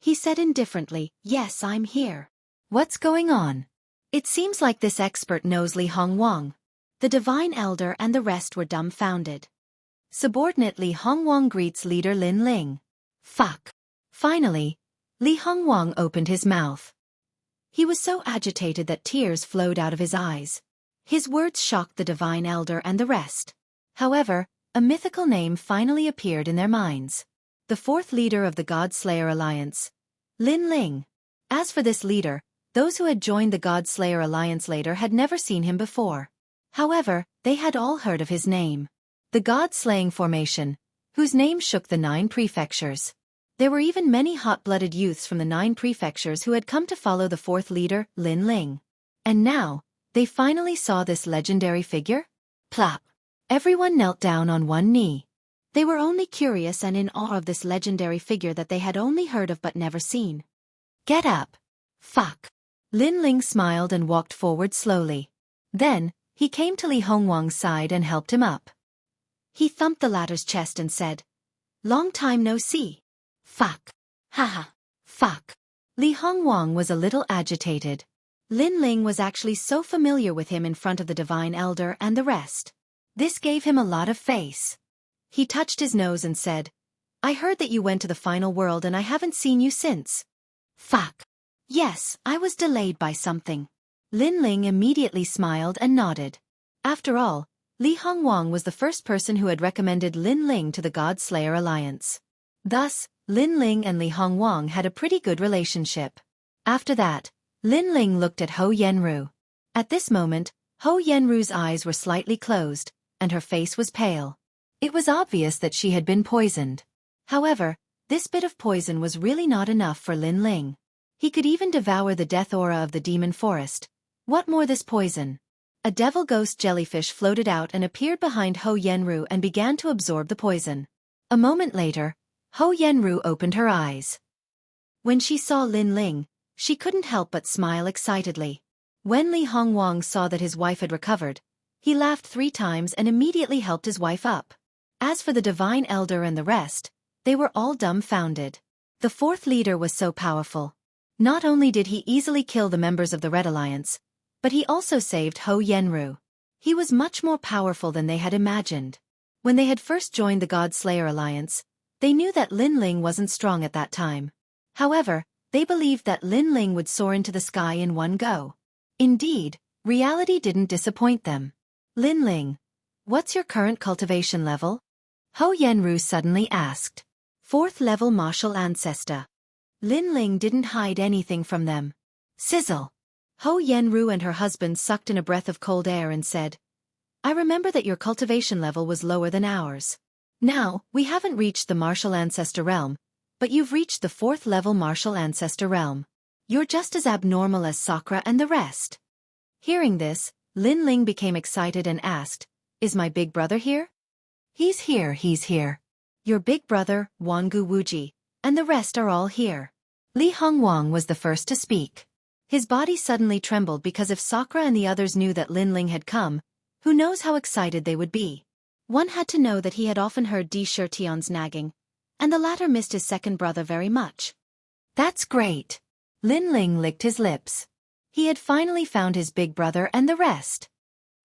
He said indifferently, "Yes, I'm here." What's going on? It seems like this expert knows Li Hongwang. The Divine Elder and the rest were dumbfounded. Subordinate Li Hongwang greets leader Lin Ling. Fuck. Finally, Li Hongwang opened his mouth. He was so agitated that tears flowed out of his eyes. His words shocked the Divine Elder and the rest. However, a mythical name finally appeared in their minds. The 4th leader of the God Slayer Alliance, Lin Ling. As for this leader, those who had joined the God Slayer Alliance later had never seen him before. However, they had all heard of his name. The God-slaying formation, whose name shook the 9 prefectures. There were even many hot-blooded youths from the 9 prefectures who had come to follow the 4th leader, Lin Ling. And now, they finally saw this legendary figure? Plop! Everyone knelt down on one knee. They were only curious and in awe of this legendary figure that they had only heard of but never seen. Get up! Fuck! Lin Ling smiled and walked forward slowly. Then, he came to Li Hongwang's side and helped him up. He thumped the latter's chest and said, "Long time no see." "Fuck. Haha. Fuck." Li Hongwang was a little agitated. Lin Ling was actually so familiar with him in front of the Divine Elder and the rest. This gave him a lot of face. He touched his nose and said, "I heard that you went to the final world and I haven't seen you since." "Fuck. Yes, I was delayed by something." Lin Ling immediately smiled and nodded. After all, Li Hongwang was the first person who had recommended Lin Ling to the God Slayer Alliance. Thus, Lin Ling and Li Hongwang had a pretty good relationship. After that, Lin Ling looked at Ho Yenru. At this moment, Ho Yenru's eyes were slightly closed, and her face was pale. It was obvious that she had been poisoned. However, this bit of poison was really not enough for Lin Ling. He could even devour the death aura of the demon forest. What more this poison? A devil ghost jellyfish floated out and appeared behind Ho Yenru and began to absorb the poison. A moment later, Ho Yenru opened her eyes. When she saw Lin Ling, she couldn't help but smile excitedly. When Li Hongwang saw that his wife had recovered, he laughed 3 times and immediately helped his wife up. As for the Divine Elder and the rest, they were all dumbfounded. The 4th leader was so powerful. Not only did he easily kill the members of the Red Alliance, but he also saved Ho Yenru. He was much more powerful than they had imagined. When they had first joined the God Slayer Alliance, they knew that Lin Ling wasn't strong at that time. However, they believed that Lin Ling would soar into the sky in one go. Indeed, reality didn't disappoint them. "Lin Ling, what's your current cultivation level?" Ho Yenru suddenly asked. 4th level martial ancestor. Lin Ling didn't hide anything from them. Sizzle. Ho Yenru and her husband sucked in a breath of cold air and said, "I remember that your cultivation level was lower than ours. Now, we haven't reached the martial ancestor realm, but you've reached the 4th level martial ancestor realm. You're just as abnormal as Sakura and the rest." Hearing this, Lin Ling became excited and asked, "Is my big brother here?" He's here. Your big brother, Wangu Wuji, and the rest are all here." Li Hongwang was the first to speak. His body suddenly trembled because if Sakura and the others knew that Lin Ling had come, who knows how excited they would be. One had to know that he had often heard Di Shirtion's nagging, and the latter missed his second brother very much. "That's great." Lin Ling licked his lips. He had finally found his big brother and the rest.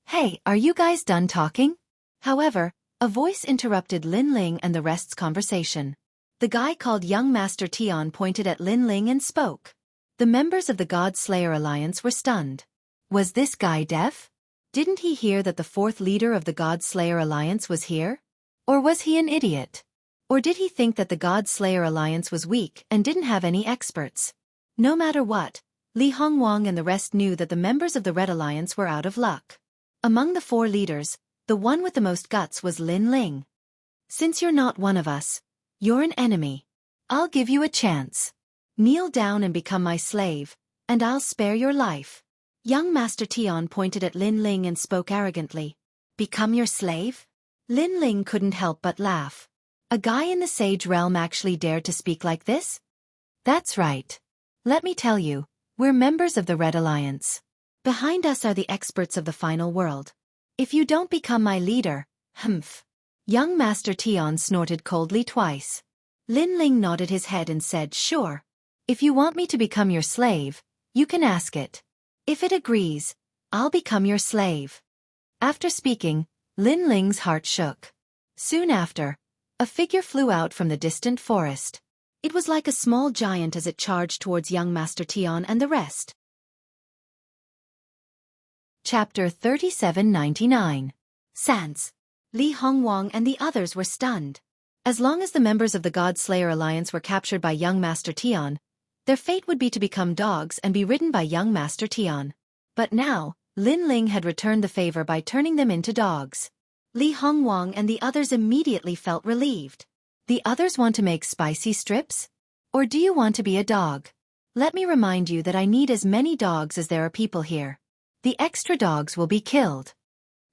"Hey, are you guys done talking?" However, a voice interrupted Lin Ling and the rest's conversation. The guy called Young Master Tian pointed at Lin Ling and spoke. The members of the God Slayer Alliance were stunned. Was this guy deaf? Didn't he hear that the 4th leader of the God Slayer Alliance was here? Or was he an idiot? Or did he think that the God Slayer Alliance was weak and didn't have any experts? No matter what, Li Hongwang and the rest knew that the members of the Red Alliance were out of luck. Among the 4 leaders, the one with the most guts was Lin Ling. "Since you're not one of us, you're an enemy. I'll give you a chance. Kneel down and become my slave, and I'll spare your life." Young Master Tian pointed at Lin Ling and spoke arrogantly. "Become your slave?" Lin Ling couldn't help but laugh. A guy in the Sage realm actually dared to speak like this? That's right. Let me tell you, we're members of the Red Alliance. Behind us are the experts of the final world. If you don't become my leader, humph. Young Master Tian snorted coldly twice. Lin Ling nodded his head and said, "Sure. If you want me to become your slave, you can ask it. If it agrees, I'll become your slave." After speaking, Lin Ling's heart shook. Soon after, a figure flew out from the distant forest. It was like a small giant as it charged towards young Master Tian and the rest. Chapter 3799. Sans. Li Hongwang and the others were stunned. As long as the members of the God Slayer Alliance were captured by young Master Tian, their fate would be to become dogs and be ridden by young Master Tian. But now, Lin Ling had returned the favor by turning them into dogs. Li Hongwang and the others immediately felt relieved. The others want to make spicy strips? Or do you want to be a dog? Let me remind you that I need as many dogs as there are people here. The extra dogs will be killed.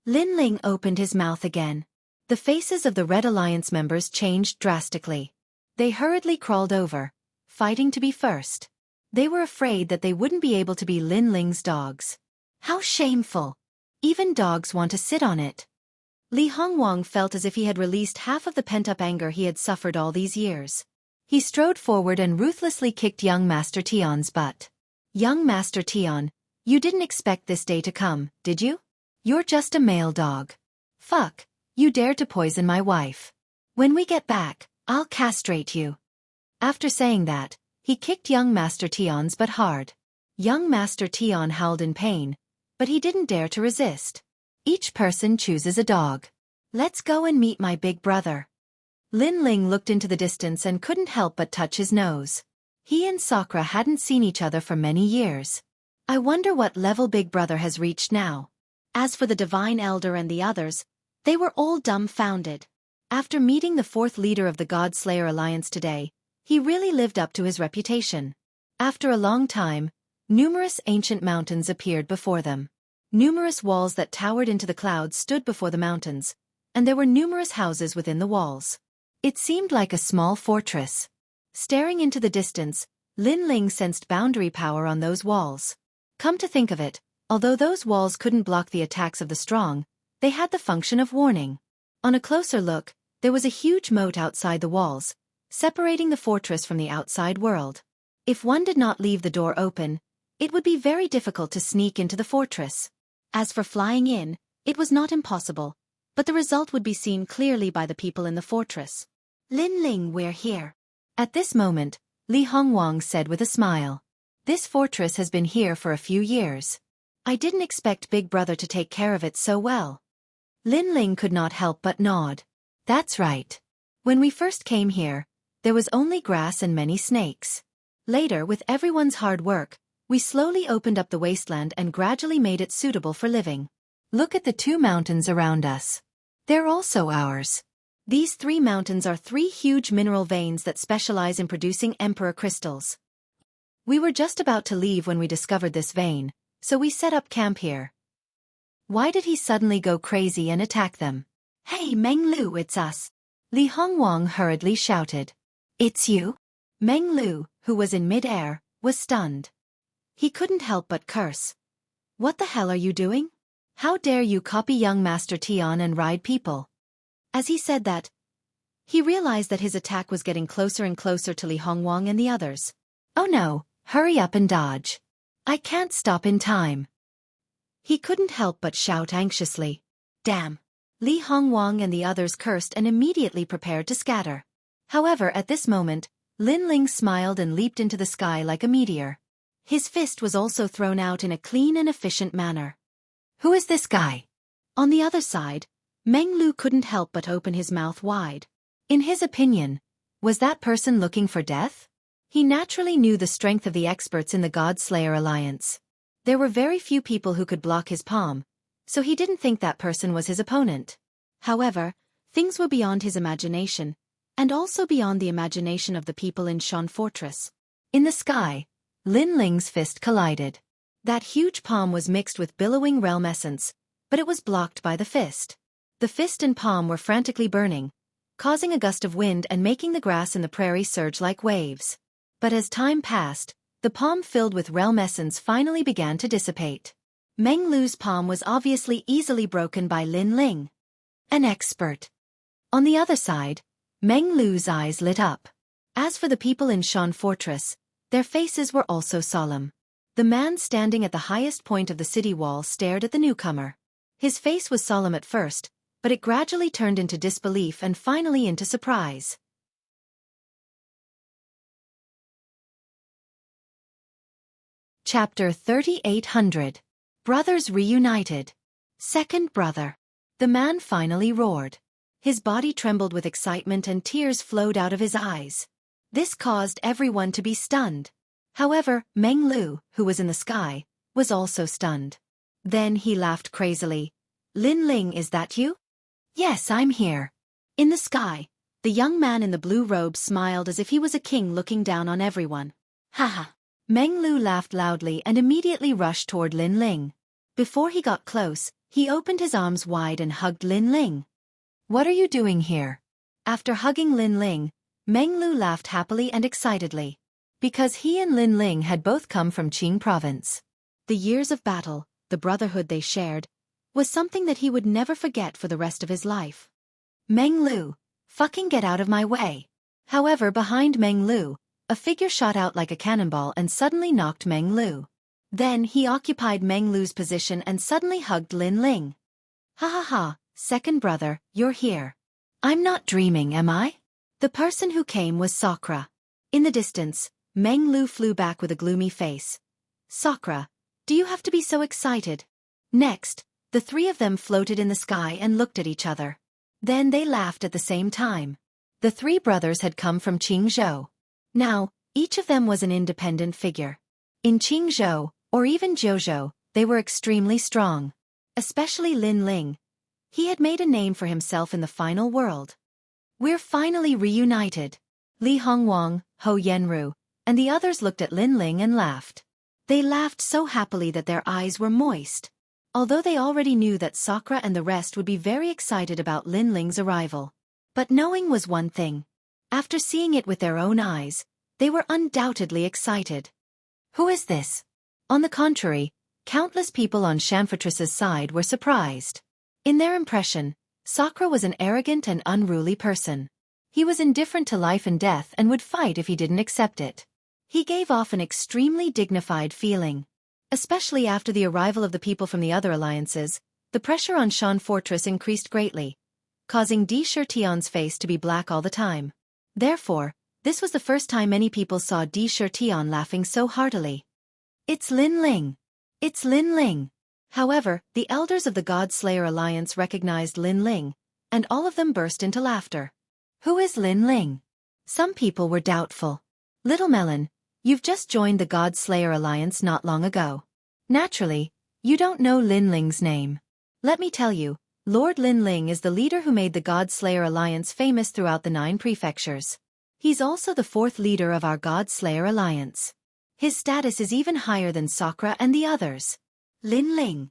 Lin Ling opened his mouth again. The faces of the Red Alliance members changed drastically. They hurriedly crawled over, fighting to be first. They were afraid that they wouldn't be able to be Lin Ling's dogs. How shameful! Even dogs want to sit on it. Li Hongwang felt as if he had released half of the pent-up anger he had suffered all these years. He strode forward and ruthlessly kicked young Master Tion's butt. Young Master Tion, you didn't expect this day to come, did you? You're just a male dog. Fuck, you dared to poison my wife. When we get back, I'll castrate you. After saying that, he kicked young Master Tion's butt hard. Young Master Tion howled in pain, but he didn't dare to resist. Each person chooses a dog. Let's go and meet my big brother. Lin Ling looked into the distance and couldn't help but touch his nose. He and Sakura hadn't seen each other for many years. I wonder what level Big Brother has reached now. As for the Divine Elder and the others, they were all dumbfounded. After meeting the fourth leader of the God-Slayer Alliance today, he really lived up to his reputation. After a long time, numerous ancient mountains appeared before them. Numerous walls that towered into the clouds stood before the mountains, and there were numerous houses within the walls. It seemed like a small fortress. Staring into the distance, Lin Ling sensed boundary power on those walls. Come to think of it, although those walls couldn't block the attacks of the strong, they had the function of warning. On a closer look, there was a huge moat outside the walls, separating the fortress from the outside world. If one did not leave the door open, it would be very difficult to sneak into the fortress. As for flying in, it was not impossible, but the result would be seen clearly by the people in the fortress. Lin Ling, we're here. At this moment, Li Hongwang said with a smile. This fortress has been here for a few years. I didn't expect Big Brother to take care of it so well. Lin Ling could not help but nod. That's right. When we first came here, there was only grass and many snakes. Later, with everyone's hard work, we slowly opened up the wasteland and gradually made it suitable for living. Look at the 2 mountains around us. They're also ours. These 3 mountains are 3 huge mineral veins that specialize in producing emperor crystals. We were just about to leave when we discovered this vein, so we set up camp here. Why did he suddenly go crazy and attack them? Hey Meng Lu, it's us! Li Hongwang hurriedly shouted. It's you? Meng Lu, who was in mid-air, was stunned. He couldn't help but curse. What the hell are you doing? How dare you copy young Master Tion and ride people? As he said that, he realized that his attack was getting closer and closer to Li Hongwang and the others. Oh no, hurry up and dodge. I can't stop in time. He couldn't help but shout anxiously. Damn. Li Hongwang and the others cursed and immediately prepared to scatter. However, at this moment, Lin Ling smiled and leaped into the sky like a meteor. His fist was also thrown out in a clean and efficient manner. Who is this guy? On the other side, Meng Lu couldn't help but open his mouth wide. In his opinion, was that person looking for death? He naturally knew the strength of the experts in the God-Slayer Alliance. There were very few people who could block his palm, so he didn't think that person was his opponent. However, things were beyond his imagination, and also beyond the imagination of the people in Shan Fortress. In the sky, Lin Ling's fist collided. That huge palm was mixed with billowing realm essence, but it was blocked by the fist. The fist and palm were frantically burning, causing a gust of wind and making the grass in the prairie surge like waves. But as time passed, the palm filled with realm essence finally began to dissipate. Meng Lu's palm was obviously easily broken by Lin Ling. An expert. On the other side, Meng Lu's eyes lit up. As for the people in Shan Fortress, their faces were also solemn. The man standing at the highest point of the city wall stared at the newcomer. His face was solemn at first, but it gradually turned into disbelief and finally into surprise. Chapter 3800. Brothers Reunited. Second brother. The man finally roared. His body trembled with excitement and tears flowed out of his eyes. This caused everyone to be stunned. However, Meng Lu, who was in the sky, was also stunned. Then he laughed crazily. Lin Ling, is that you? Yes, I'm here. In the sky, the young man in the blue robe smiled as if he was a king looking down on everyone. Haha. Meng Lu laughed loudly and immediately rushed toward Lin Ling. Before he got close, he opened his arms wide and hugged Lin Ling. What are you doing here? After hugging Lin Ling, Meng Lu laughed happily and excitedly. because he and Lin Ling had both come from Qing province. The years of battle, the brotherhood they shared, was something that he would never forget for the rest of his life. Meng Lu, fucking get out of my way. However, behind Meng Lu, a figure shot out like a cannonball and suddenly knocked Meng Lu. Then he occupied Meng Lu's position and suddenly hugged Lin Ling. Ha ha ha, second brother, you're here. I'm not dreaming, am I? The person who came was Sakura. In the distance, Meng Lu flew back with a gloomy face. Sakura, do you have to be so excited? Next, the three of them floated in the sky and looked at each other. Then they laughed at the same time. The three brothers had come from Qingzhou. Now, each of them was an independent figure. In Qingzhou, or even Jiuzhou, they were extremely strong. Especially Lin Ling. He had made a name for himself in the final world. We're finally reunited. Li Hongwang, Ho Yenru, and the others looked at Lin Ling and laughed. They laughed so happily that their eyes were moist. Although they already knew that Sakura and the rest would be very excited about Lin Ling's arrival. But knowing was one thing. After seeing it with their own eyes, they were undoubtedly excited. Who is this? On the contrary, countless people on Shamfortress's side were surprised. In their impression, Sakura was an arrogant and unruly person. He was indifferent to life and death and would fight if he didn't accept it. He gave off an extremely dignified feeling. Especially after the arrival of the people from the other alliances, the pressure on Shan Fortress increased greatly, causing Di Shirtion's face to be black all the time. Therefore, this was the first time many people saw Di Shirtion laughing so heartily. It's Lin Ling. It's Lin Ling. However, the elders of the God Slayer Alliance recognized Lin Ling, and all of them burst into laughter. Who is Lin Ling? Some people were doubtful. Little Melon, you've just joined the God Slayer Alliance not long ago. Naturally, you don't know Lin Ling's name. Let me tell you, Lord Lin Ling is the leader who made the God Slayer Alliance famous throughout the 9 prefectures. He's also the 4th leader of our God Slayer Alliance. His status is even higher than Sakura and the others. Lin Ling.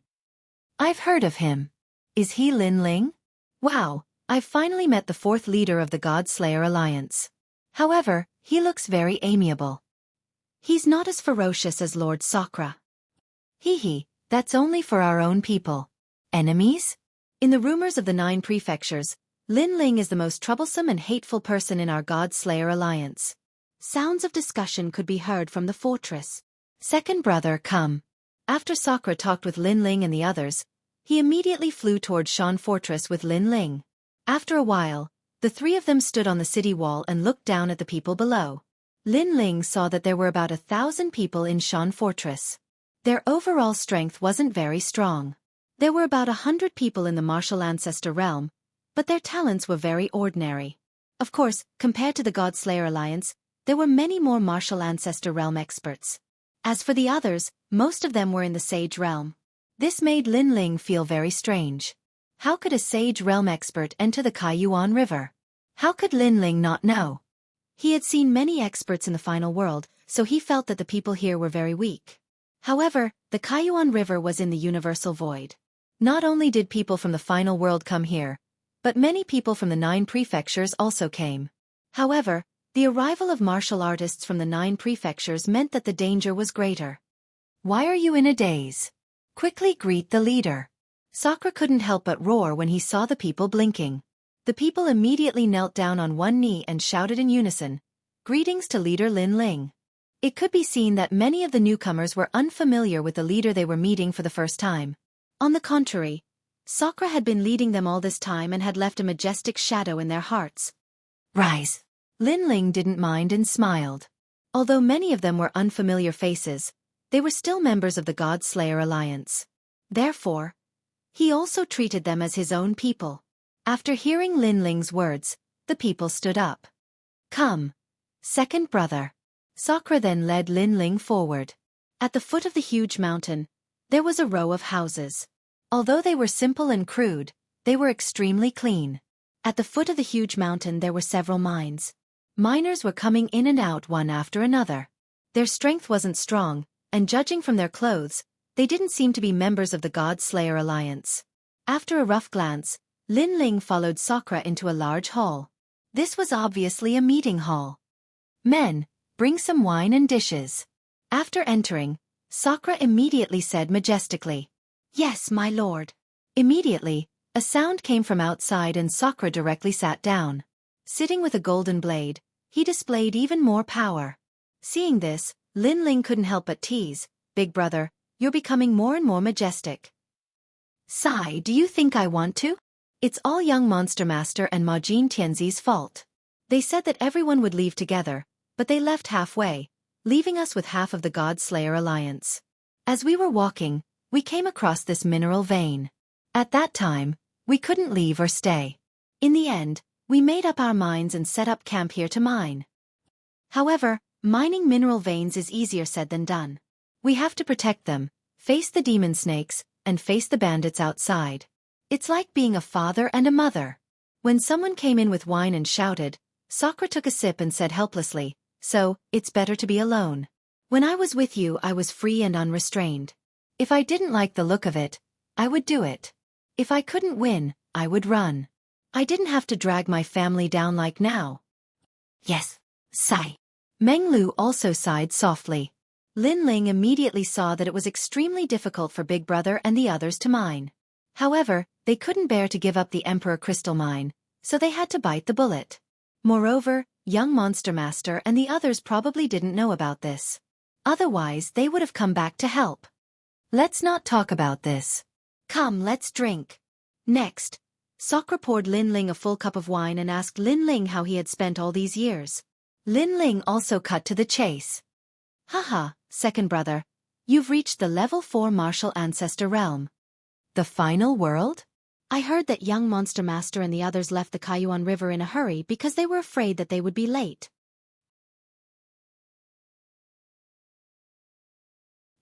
I've heard of him. Is he Lin Ling? Wow, I've finally met the 4th leader of the God Slayer Alliance. However, he looks very amiable. He's not as ferocious as Lord Sakura. Hee, that's only for our own people. Enemies? In the rumors of the 9 prefectures, Lin Ling is the most troublesome and hateful person in our God Slayer Alliance. Sounds of discussion could be heard from the fortress. Second brother, come. After Sakura talked with Lin Ling and the others, he immediately flew toward Shan Fortress with Lin Ling. After a while, the 3 of them stood on the city wall and looked down at the people below. Lin Ling saw that there were about 1,000 people in Shan Fortress. Their overall strength wasn't very strong. There were about 100 people in the martial ancestor realm, but their talents were very ordinary. Of course, compared to the God Slayer Alliance, there were many more martial ancestor realm experts. As for the others, most of them were in the sage realm. This made Lin Ling feel very strange. How could a sage realm expert enter the Kaiyuan River? How could Lin Ling not know? He had seen many experts in the final world, so he felt that the people here were very weak. However, the Kaiyuan River was in the universal void. Not only did people from the final world come here, but many people from the 9 prefectures also came. However, the arrival of martial artists from the 9 prefectures meant that the danger was greater. Why are you in a daze? Quickly greet the leader. Sakura couldn't help but roar when he saw the people blinking. The people immediately knelt down on one knee and shouted in unison, "Greetings to leader Lin Ling." It could be seen that many of the newcomers were unfamiliar with the leader they were meeting for the first time. On the contrary, Sakura had been leading them all this time and had left a majestic shadow in their hearts. Rise. Lin Ling didn't mind and smiled. Although many of them were unfamiliar faces, they were still members of the God Slayer Alliance. Therefore, he also treated them as his own people. After hearing Lin Ling's words, the people stood up. Come, second brother. Sakura then led Lin Ling forward. At the foot of the huge mountain, there was a row of houses. Although they were simple and crude, they were extremely clean. At the foot of the huge mountain there were several mines. Miners were coming in and out one after another. Their strength wasn't strong, and judging from their clothes, they didn't seem to be members of the God Slayer Alliance. After a rough glance, Lin Ling followed Sakura into a large hall. This was obviously a meeting hall. Men, bring some wine and dishes." After entering, Sakura immediately said majestically, "Yes, my lord." Immediately, a sound came from outside and Sakura directly sat down. Sitting with a golden blade, he displayed even more power. Seeing this, Ling couldn't help but tease, "Big brother, you're becoming more and more majestic." "Sai, do you think I want to?" "It's all young Monster Master and Majin Tianzi's fault. They said that everyone would leave together, but they left halfway, leaving us with half of the God Slayer Alliance. As we were walking, we came across this mineral vein. At that time, we couldn't leave or stay. In the end, we made up our minds and set up camp here to mine. However, mining mineral veins is easier said than done. We have to protect them, face the demon snakes, and face the bandits outside. It's like being a father and a mother." When someone came in with wine and shouted, Sakura took a sip and said helplessly, "So, it's better to be alone. When I was with you I was free and unrestrained. If I didn't like the look of it, I would do it. If I couldn't win, I would run. I didn't have to drag my family down like now." "Yes, sigh." Menglu also sighed softly. Ling immediately saw that it was extremely difficult for Big Brother and the others to mine. However, they couldn't bear to give up the Emperor Crystal Mine, so they had to bite the bullet. Moreover, young Monster Master and the others probably didn't know about this. Otherwise, they would have come back to help. "Let's not talk about this. Come, let's drink." Next, Sakura poured Ling a full cup of wine and asked Ling how he had spent all these years. Ling also cut to the chase. "Haha, second brother, you've reached the level 4 martial ancestor realm. The final world? I heard that young Monster Master and the others left the Kaiyuan River in a hurry because they were afraid that they would be late."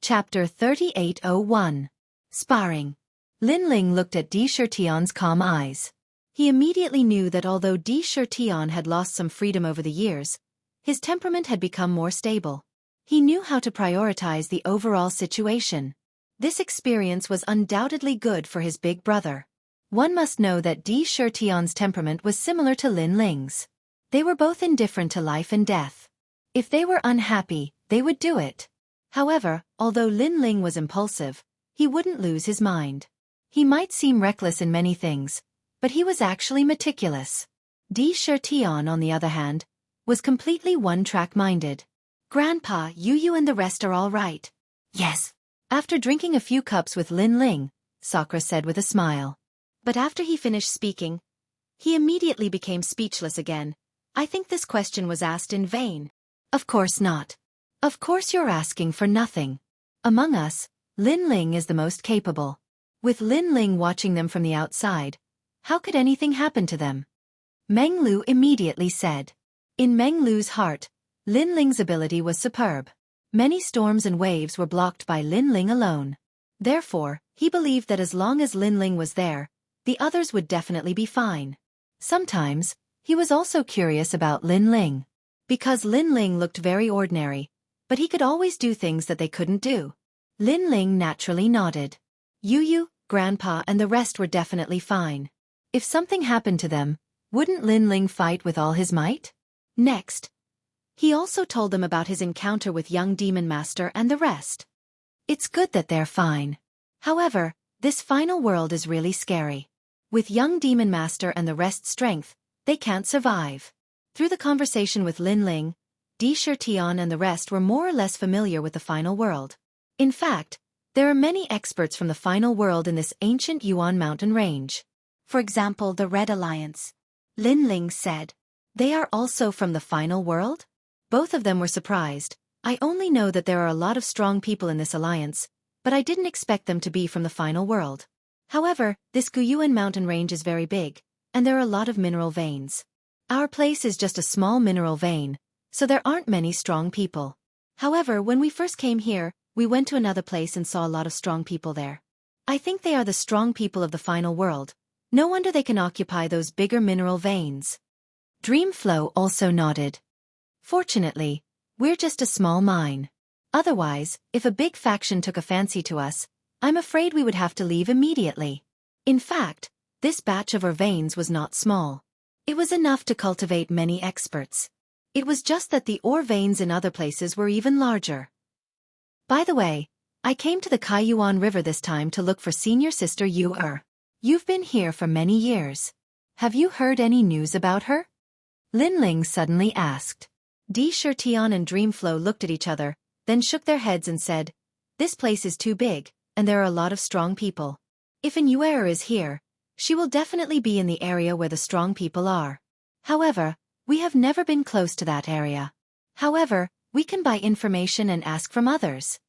Chapter 3801. Sparring. Ling looked at Di Shirtion's calm eyes. He immediately knew that although Di Shirtion had lost some freedom over the years, his temperament had become more stable. He knew how to prioritize the overall situation. This experience was undoubtedly good for his big brother. One must know that Di Shirtion's temperament was similar to Ling's. They were both indifferent to life and death. If they were unhappy, they would do it. However, although Ling was impulsive, he wouldn't lose his mind. He might seem reckless in many things, but he was actually meticulous. Di Shirtion, on the other hand, was completely one-track-minded. "Grandpa, you and the rest are all right." "Yes." After drinking a few cups with Ling, Sakura said with a smile. But after he finished speaking, he immediately became speechless again. "I think this question was asked in vain." "Of course not. Of course you're asking for nothing. Among us, Ling is the most capable. With Ling watching them from the outside, how could anything happen to them?" Menglu immediately said. In Menglu's heart, Ling's ability was superb. Many storms and waves were blocked by Ling alone. Therefore, he believed that as long as Ling was there, the others would definitely be fine. Sometimes, he was also curious about Ling. Because Ling looked very ordinary, but he could always do things that they couldn't do. Ling naturally nodded. Yu, Grandpa and the rest were definitely fine. If something happened to them, wouldn't Ling fight with all his might? Next, he also told them about his encounter with young Demon Master and the rest. It's good that they're fine. However, this final world is really scary. With young Demon Master and the rest's strength, they can't survive. Through the conversation with Ling, Di Shirtion and the rest were more or less familiar with the final world. In fact, there are many experts from the final world in this ancient Yuan mountain range. For example, the Red Alliance. Ling said. They are also from the final world? Both of them were surprised. I only know that there are a lot of strong people in this alliance, but I didn't expect them to be from the final world. However, this Guyuan mountain range is very big, and there are a lot of mineral veins. Our place is just a small mineral vein, so there aren't many strong people. However, when we first came here, we went to another place and saw a lot of strong people there. I think they are the strong people of the final world. No wonder they can occupy those bigger mineral veins. Dreamflow also nodded. Fortunately, we're just a small mine. Otherwise, if a big faction took a fancy to us, I'm afraid we would have to leave immediately. In fact, this batch of our veins was not small. It was enough to cultivate many experts. It was just that the ore veins in other places were even larger. By the way, I came to the Kaiyuan River this time to look for senior sister Yu. You've been here for many years. Have you heard any news about her? Linling suddenly asked. Xueqi and Dreamflow looked at each other, then shook their heads and said, "This place is too big, and there are a lot of strong people. If an Yuer is here, she will definitely be in the area where the strong people are. However, we have never been close to that area. However, we can buy information and ask from others."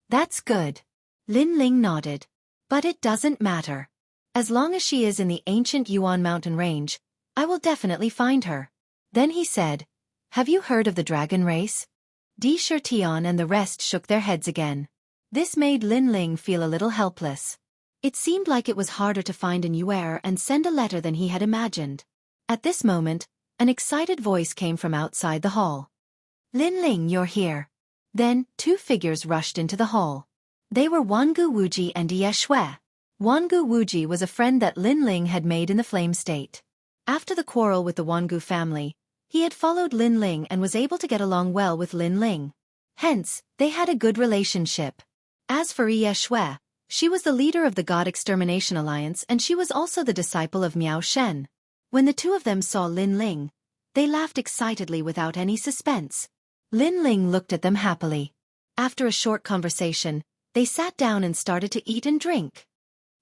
That's good. Linling nodded. But it doesn't matter. As long as she is in the ancient Yuan mountain range, I will definitely find her. Then he said, "Have you heard of the dragon race?" Xueqi and the rest shook their heads again. This made Linling feel a little helpless. It seemed like it was harder to find an Yuer and send a letter than he had imagined. At this moment, an excited voice came from outside the hall. "Linling, you're here." Then, two figures rushed into the hall. They were Wangu Wuji and Xue. Wangu Wuji was a friend that Linling had made in the Flame State. After the quarrel with the Wangu family, he had followed Linling and was able to get along well with Linling. Hence, they had a good relationship. As for Xue, she was the leader of the God Extermination Alliance and she was also the disciple of Miao Shen. When the two of them saw Linling, they laughed excitedly without any suspense. Linling looked at them happily. After a short conversation, they sat down and started to eat and drink.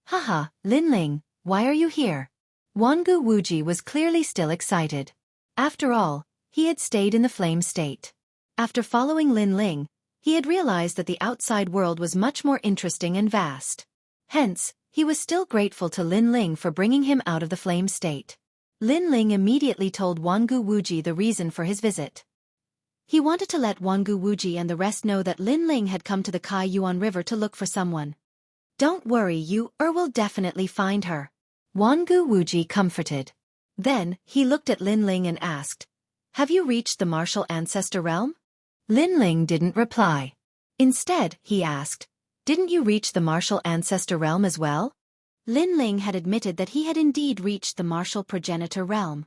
"Haha, Linling, why are you here?" Wangu Wuji was clearly still excited. After all, he had stayed in the Flame State. After following Linling, he had realized that the outside world was much more interesting and vast. Hence, he was still grateful to Linling for bringing him out of the Flame State. Linling immediately told Wangu Wuji the reason for his visit. He wanted to let Wangu Wuji and the rest know that Linling had come to the Kaiyuan River to look for someone. "Don't worry, you will definitely find her," Wangu Wuji comforted. Then, he looked at Linling and asked, "Have you reached the martial ancestor realm?" Linling didn't reply. Instead, he asked, "Didn't you reach the martial ancestor realm as well?" Linling had admitted that he had indeed reached the martial progenitor realm.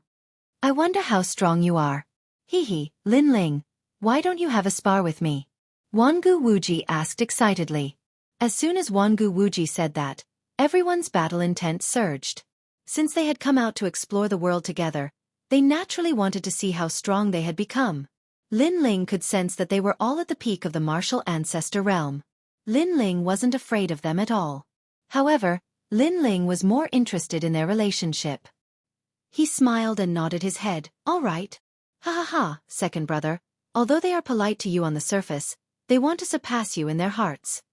"I wonder how strong you are." "Hehe, Linling. Why don't you have a spar with me?" Wangu Wuji asked excitedly. As soon as Wangu Wuji said that, everyone's battle intent surged. Since they had come out to explore the world together, they naturally wanted to see how strong they had become. Linling could sense that they were all at the peak of the martial ancestor realm. Linling wasn't afraid of them at all. However, Linling was more interested in their relationship. He smiled and nodded his head. "All right. Ha ha ha, second brother. Although they are polite to you on the surface, they want to surpass you in their hearts.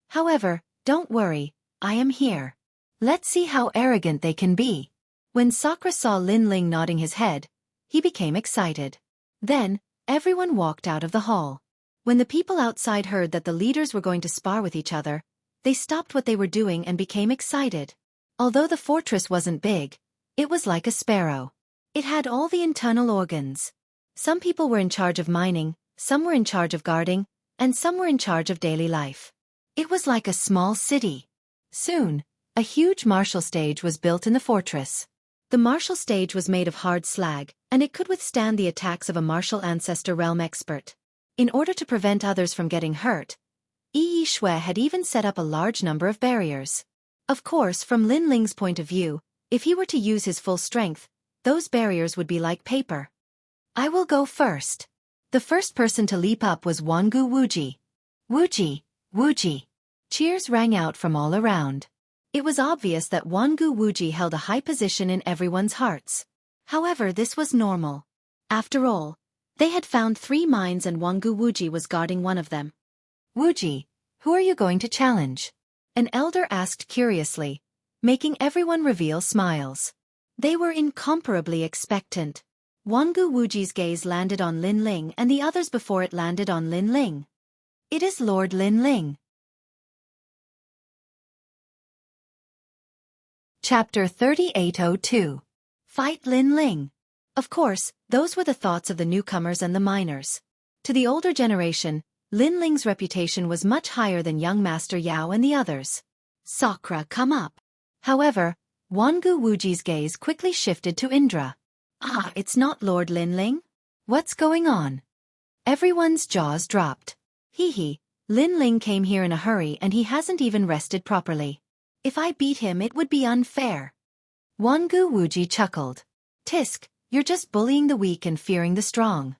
However, don't worry, I am here. Let's see how arrogant they can be." When Sakura saw Linling nodding his head, he became excited. Then, everyone walked out of the hall. When the people outside heard that the leaders were going to spar with each other, they stopped what they were doing and became excited. Although the fortress wasn't big, it was like a sparrow. It had all the internal organs. Some people were in charge of mining, some were in charge of guarding, and some were in charge of daily life. It was like a small city. Soon, a huge martial stage was built in the fortress. The martial stage was made of hard slag, and it could withstand the attacks of a martial ancestor realm expert. In order to prevent others from getting hurt, Xue had even set up a large number of barriers. Of course, from Linling's point of view, if he were to use his full strength, those barriers would be like paper. "I will go first." The first person to leap up was Wangu Wuji. "Wuji, Wuji." Cheers rang out from all around. It was obvious that Wangu Wuji held a high position in everyone's hearts. However, this was normal. After all, they had found 3 mines and Wangu Wuji was guarding one of them. "Wuji, who are you going to challenge?" an elder asked curiously, making everyone reveal smiles. They were incomparably expectant. Wangu Wuji's gaze landed on Linling and the others before it landed on Linling. "It is Lord Linling." Chapter 3802. Fight Linling. Of course, those were the thoughts of the newcomers and the miners. To the older generation, Linling's reputation was much higher than young Master Yao and the others. "Sakura, come up." However, Wangu Wuji's gaze quickly shifted to Indra. "Ah, it's not Lord Linling? What's going on? Everyone's jaws dropped. Hee. Lin Ling came here in a hurry and he hasn't even rested properly. If I beat him it would be unfair. Wangu Wuji chuckled. Tisk, you're just bullying the weak and fearing the strong.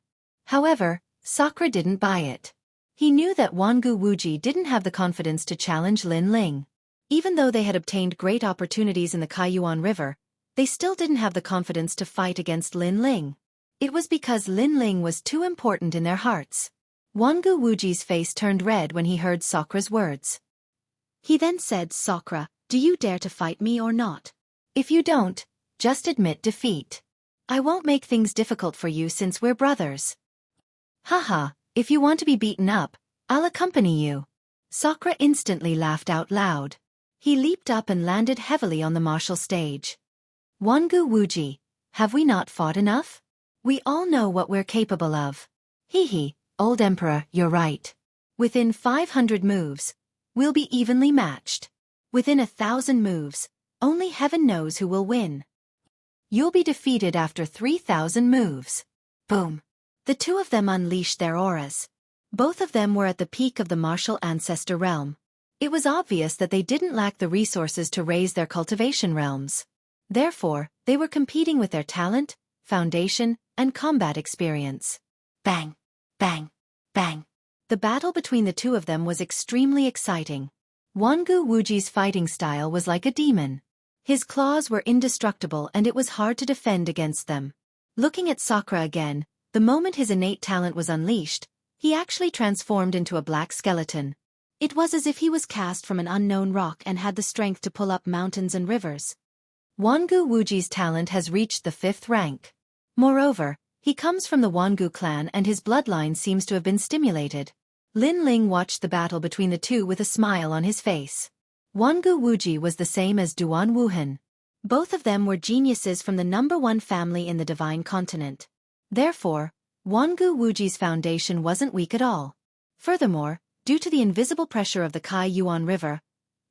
However, Sakura didn't buy it. He knew that Wangu Wuji didn't have the confidence to challenge Lin Ling. Even though they had obtained great opportunities in the Kaiyuan River, they still didn't have the confidence to fight against Lin Ling. It was because Lin Ling was too important in their hearts. Wangu Wuji's face turned red when he heard Sakura's words. He then said, Sakura, do you dare to fight me or not? If you don't, just admit defeat. I won't make things difficult for you since we're brothers. Haha, if you want to be beaten up, I'll accompany you. Sakura instantly laughed out loud. He leaped up and landed heavily on the martial stage. Wangu Wuji, have we not fought enough? We all know what we're capable of. Hee, old emperor, you're right. Within 500 moves, we'll be evenly matched. Within 1,000 moves, only heaven knows who will win. You'll be defeated after 3,000 moves. Boom. The two of them unleashed their auras. Both of them were at the peak of the martial ancestor realm. It was obvious that they didn't lack the resources to raise their cultivation realms. Therefore, they were competing with their talent, foundation, and combat experience. Bang! Bang! Bang! The battle between the two of them was extremely exciting. Wangu Wuji's fighting style was like a demon. His claws were indestructible and it was hard to defend against them. Looking at Sakura again, the moment his innate talent was unleashed, he actually transformed into a black skeleton. It was as if he was cast from an unknown rock and had the strength to pull up mountains and rivers. Wangu Wuji's talent has reached the 5th rank. Moreover, he comes from the Wangu clan and his bloodline seems to have been stimulated. Lin Ling watched the battle between the two with a smile on his face. Wangu Wuji was the same as Duan Wuhan. Both of them were geniuses from the #1 family in the Divine Continent. Therefore, Wangu Wuji's foundation wasn't weak at all. Furthermore, due to the invisible pressure of the Kaiyuan River,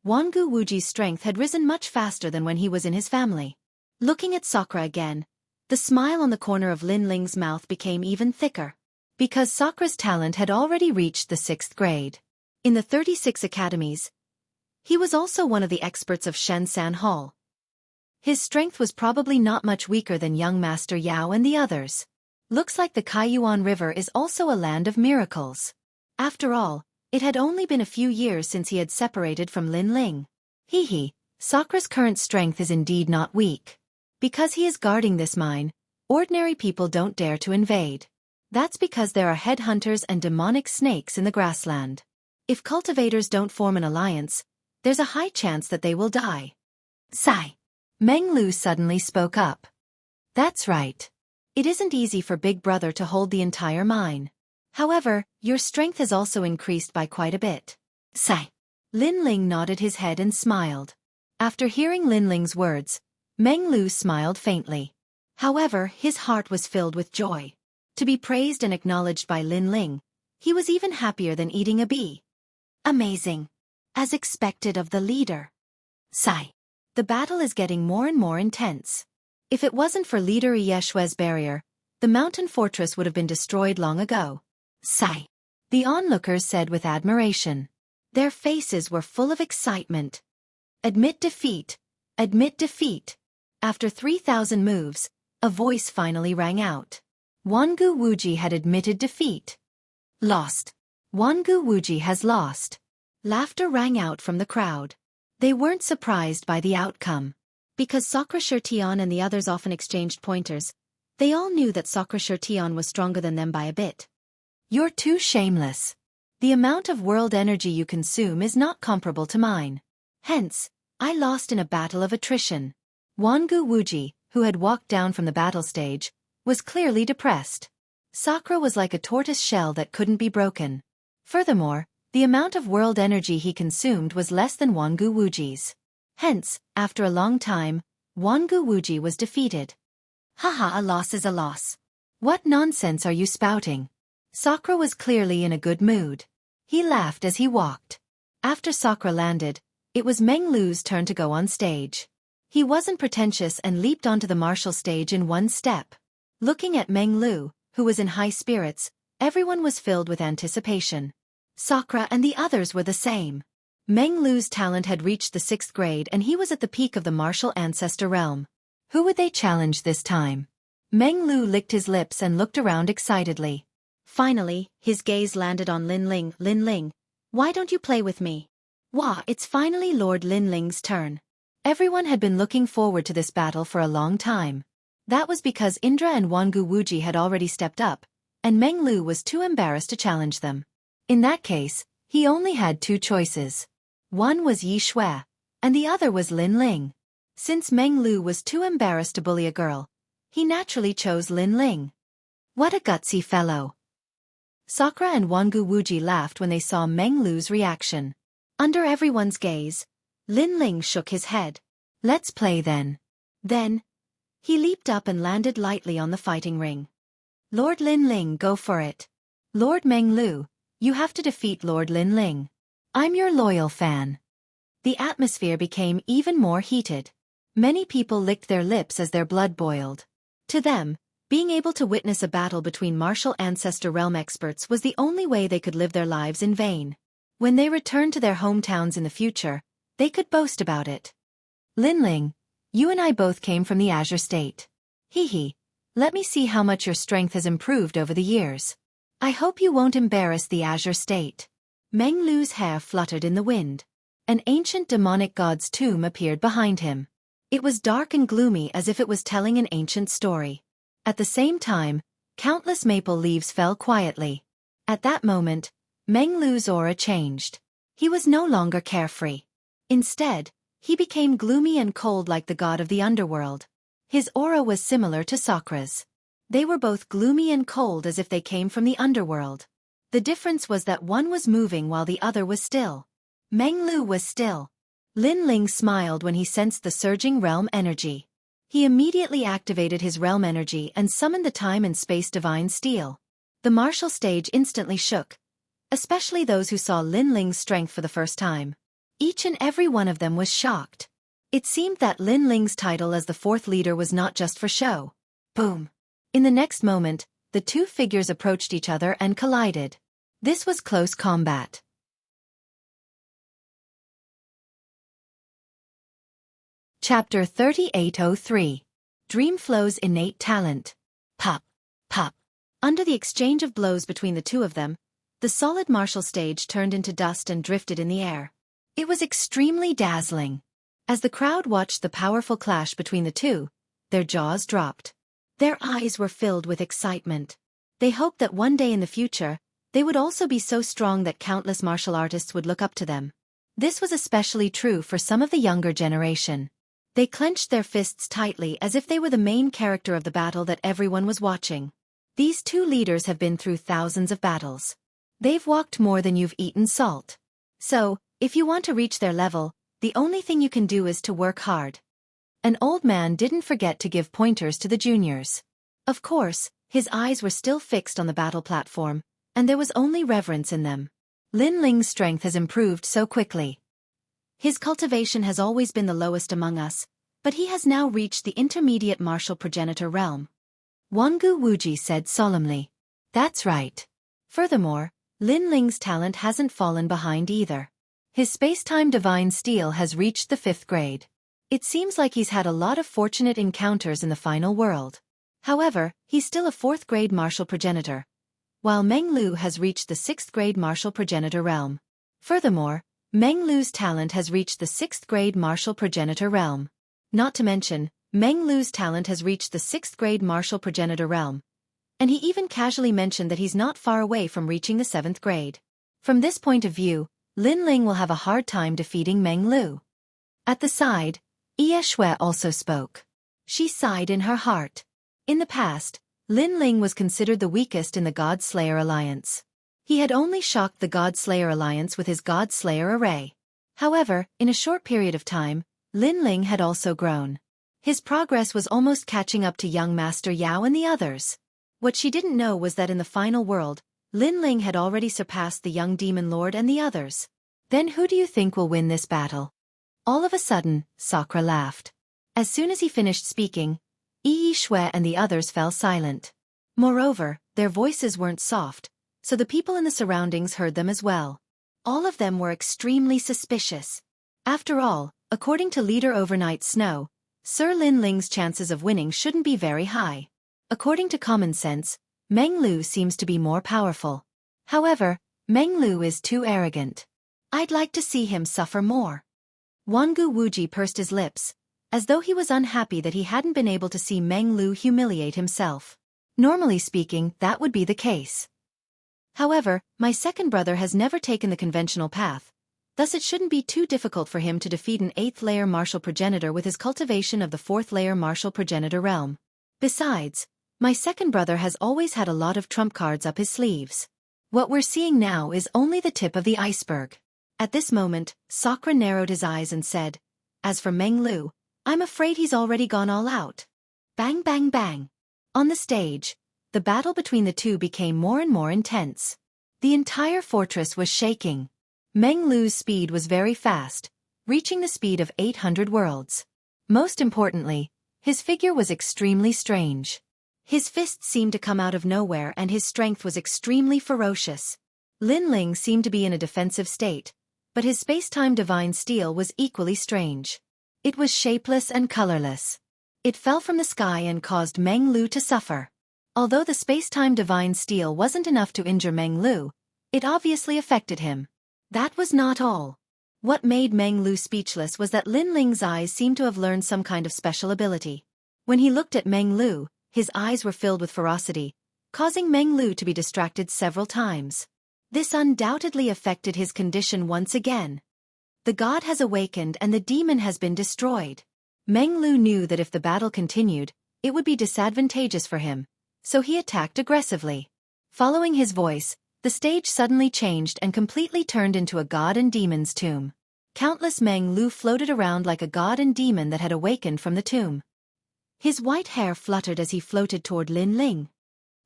Wangu Wuji's strength had risen much faster than when he was in his family. Looking at Sakura again, the smile on the corner of Lin Ling's mouth became even thicker. Because Sakura's talent had already reached the 6th grade. In the 36 academies, he was also one of the experts of Shensan Hall. His strength was probably not much weaker than young Master Yao and the others. Looks like the Kaiyuan River is also a land of miracles. After all, it had only been a few years since he had separated from Lin Ling. Hee, Sakura's current strength is indeed not weak. Because he is guarding this mine, ordinary people don't dare to invade. That's because there are headhunters and demonic snakes in the grassland. If cultivators don't form an alliance, there's a high chance that they will die. Sigh. Meng Lu suddenly spoke up. That's right. It isn't easy for Big Brother to hold the entire mine. However, your strength has also increased by quite a bit. Sigh. Lin Ling nodded his head and smiled. After hearing Lin Ling's words, Meng Lu smiled faintly. However, his heart was filled with joy. To be praised and acknowledged by Lin Ling, he was even happier than eating a bee. Amazing. As expected of the leader. Sigh. The battle is getting more and more intense. If it wasn't for leader Yeshua's barrier, the mountain fortress would have been destroyed long ago. Sigh. The onlookers said with admiration. Their faces were full of excitement. Admit defeat. Admit defeat. After 3,000 moves, a voice finally rang out. Wangu Wuji had admitted defeat. Lost. Wangu Wuji has lost. Laughter rang out from the crowd. They weren't surprised by the outcome. Because Sakura Shirtian and the others often exchanged pointers, they all knew that Sakura Shirtian was stronger than them by a bit. You're too shameless. The amount of world energy you consume is not comparable to mine. Hence, I lost in a battle of attrition. Wangu Wuji, who had walked down from the battle stage, was clearly depressed. Sakura was like a tortoise shell that couldn't be broken. Furthermore, the amount of world energy he consumed was less than Wangu Wuji's. Hence, after a long time, Wangu Wuji was defeated. Haha, a loss is a loss. What nonsense are you spouting? Sakura was clearly in a good mood. He laughed as he walked. After Sakura landed, it was Meng Lu's turn to go on stage. He wasn't pretentious and leaped onto the martial stage in one step. Looking at Meng Lu, who was in high spirits. Everyone was filled with anticipation. Sakura and the others were the same. Meng Lu's talent had reached the 6th grade and he was at the peak of the martial ancestor realm. Who would they challenge this time? Meng Lu licked his lips and looked around excitedly. Finally, his gaze landed on Lin Ling. Lin Ling, why don't you play with me? Wah, it's finally Lord Lin Ling's turn. Everyone had been looking forward to this battle for a long time. That was because Indra and Wangu Wuji had already stepped up, and Meng Lu was too embarrassed to challenge them. In that case, he only had 2 choices. One was Yi Xue, and the other was Lin Ling. Since Meng Lu was too embarrassed to bully a girl, he naturally chose Lin Ling. What a gutsy fellow. Sakura and Wangu Wuji laughed when they saw Meng Lu's reaction. Under everyone's gaze, Lin Ling shook his head. Let's play then. Then, he leaped up and landed lightly on the fighting ring. Lord Lin Ling, go for it. Lord Meng Lu, you have to defeat Lord Lin Ling. I'm your loyal fan. The atmosphere became even more heated. Many people licked their lips as their blood boiled. To them, being able to witness a battle between martial ancestor realm experts was the only way they could live their lives in vain. When they returned to their hometowns in the future, they could boast about it. Lin Ling, you and I both came from the Azure State. Hee, let me see how much your strength has improved over the years. I hope you won't embarrass the Azure State. Meng Lu's hair fluttered in the wind. An ancient demonic god's tomb appeared behind him. It was dark and gloomy as if it was telling an ancient story. At the same time, countless maple leaves fell quietly. At that moment, Meng Lu's aura changed. He was no longer carefree. Instead, he became gloomy and cold like the god of the underworld. His aura was similar to Sakura's. They were both gloomy and cold as if they came from the underworld. The difference was that one was moving while the other was still. Meng Lu was still. Lin Ling smiled when he sensed the surging realm energy. He immediately activated his realm energy and summoned the time and space divine steel. The martial stage instantly shook, especially those who saw Lin Ling's strength for the first time. Each and every one of them was shocked. It seemed that Lin Ling's title as the 4th leader was not just for show. Boom! In the next moment, the 2 figures approached each other and collided. This was close combat. Chapter 3803. Dreamflow's Innate Talent. Pop, pop. Under the exchange of blows between the 2 of them, the solid martial stage turned into dust and drifted in the air. It was extremely dazzling. As the crowd watched the powerful clash between the 2, their jaws dropped. Their eyes were filled with excitement. They hoped that one day in the future, they would also be so strong that countless martial artists would look up to them. This was especially true for some of the younger generation. They clenched their fists tightly as if they were the main character of the battle that everyone was watching. These 2 leaders have been through thousands of battles. They've walked more than you've eaten salt. So, if you want to reach their level, the only thing you can do is to work hard. An old man didn't forget to give pointers to the juniors. Of course, his eyes were still fixed on the battle platform, and there was only reverence in them. Lin Ling's strength has improved so quickly. His cultivation has always been the lowest among us, but he has now reached the intermediate martial progenitor realm. Wangu Wuji said solemnly. That's right. Furthermore, Lin Ling's talent hasn't fallen behind either. His space-time divine steel has reached the 5th grade. It seems like he's had a lot of fortunate encounters in the final world. However, he's still a 4th grade martial progenitor, while Meng Lu has reached the 6th grade martial progenitor realm. Furthermore, Meng Lu's talent has reached the 6th grade martial progenitor realm. Not to mention, Meng Lu's talent has reached the 6th grade martial progenitor realm. And he even casually mentioned that he's not far away from reaching the 7th grade. From this point of view, Lin Ling will have a hard time defeating Meng Lu. At the side, Yi Xue also spoke. She sighed in her heart. In the past, Lin Ling was considered the weakest in the God Slayer Alliance. He had only shocked the God Slayer Alliance with his God Slayer array. However, in a short period of time, Lin Ling had also grown. His progress was almost catching up to young Master Yao and the others. What she didn't know was that in the final world, Lin Ling had already surpassed the young Demon Lord and the others. Then who do you think will win this battle? All of a sudden, Sakura laughed. As soon as he finished speaking, Yi Xue and the others fell silent. Moreover, their voices weren't soft, so the people in the surroundings heard them as well. All of them were extremely suspicious. After all, according to Leader Overnight Snow, Sir Lin Ling's chances of winning shouldn't be very high. According to common sense, Meng Lu seems to be more powerful. However, Meng Lu is too arrogant. I'd like to see him suffer more. Wangu Wuji pursed his lips, as though he was unhappy that he hadn't been able to see Meng Lu humiliate himself. Normally speaking, that would be the case. However, my second brother has never taken the conventional path, thus it shouldn't be too difficult for him to defeat an 8th-layer martial progenitor with his cultivation of the 4th-layer martial progenitor realm. Besides, my second brother has always had a lot of trump cards up his sleeves. What we're seeing now is only the tip of the iceberg. At this moment, Sakura narrowed his eyes and said, "As for Meng Lu, I'm afraid he's already gone all out." Bang bang bang. On the stage, the battle between the two became more and more intense. The entire fortress was shaking. Meng Lu's speed was very fast, reaching the speed of 800 worlds. Most importantly, his figure was extremely strange. His fists seemed to come out of nowhere and his strength was extremely ferocious. Lin Ling seemed to be in a defensive state, but his space-time divine steel was equally strange. It was shapeless and colorless. It fell from the sky and caused Meng Lu to suffer. Although the space-time divine steel wasn't enough to injure Meng Lu, it obviously affected him. That was not all. What made Meng Lu speechless was that Lin Ling's eyes seemed to have learned some kind of special ability. When he looked at Meng Lu, his eyes were filled with ferocity, causing Meng Lu to be distracted several times. This undoubtedly affected his condition once again. The god has awakened and the demon has been destroyed. Meng Lu knew that if the battle continued, it would be disadvantageous for him, so he attacked aggressively. Following his voice, the stage suddenly changed and completely turned into a god and demon's tomb. Countless Meng Lu floated around like a god and demon that had awakened from the tomb. His white hair fluttered as he floated toward Lin Ling.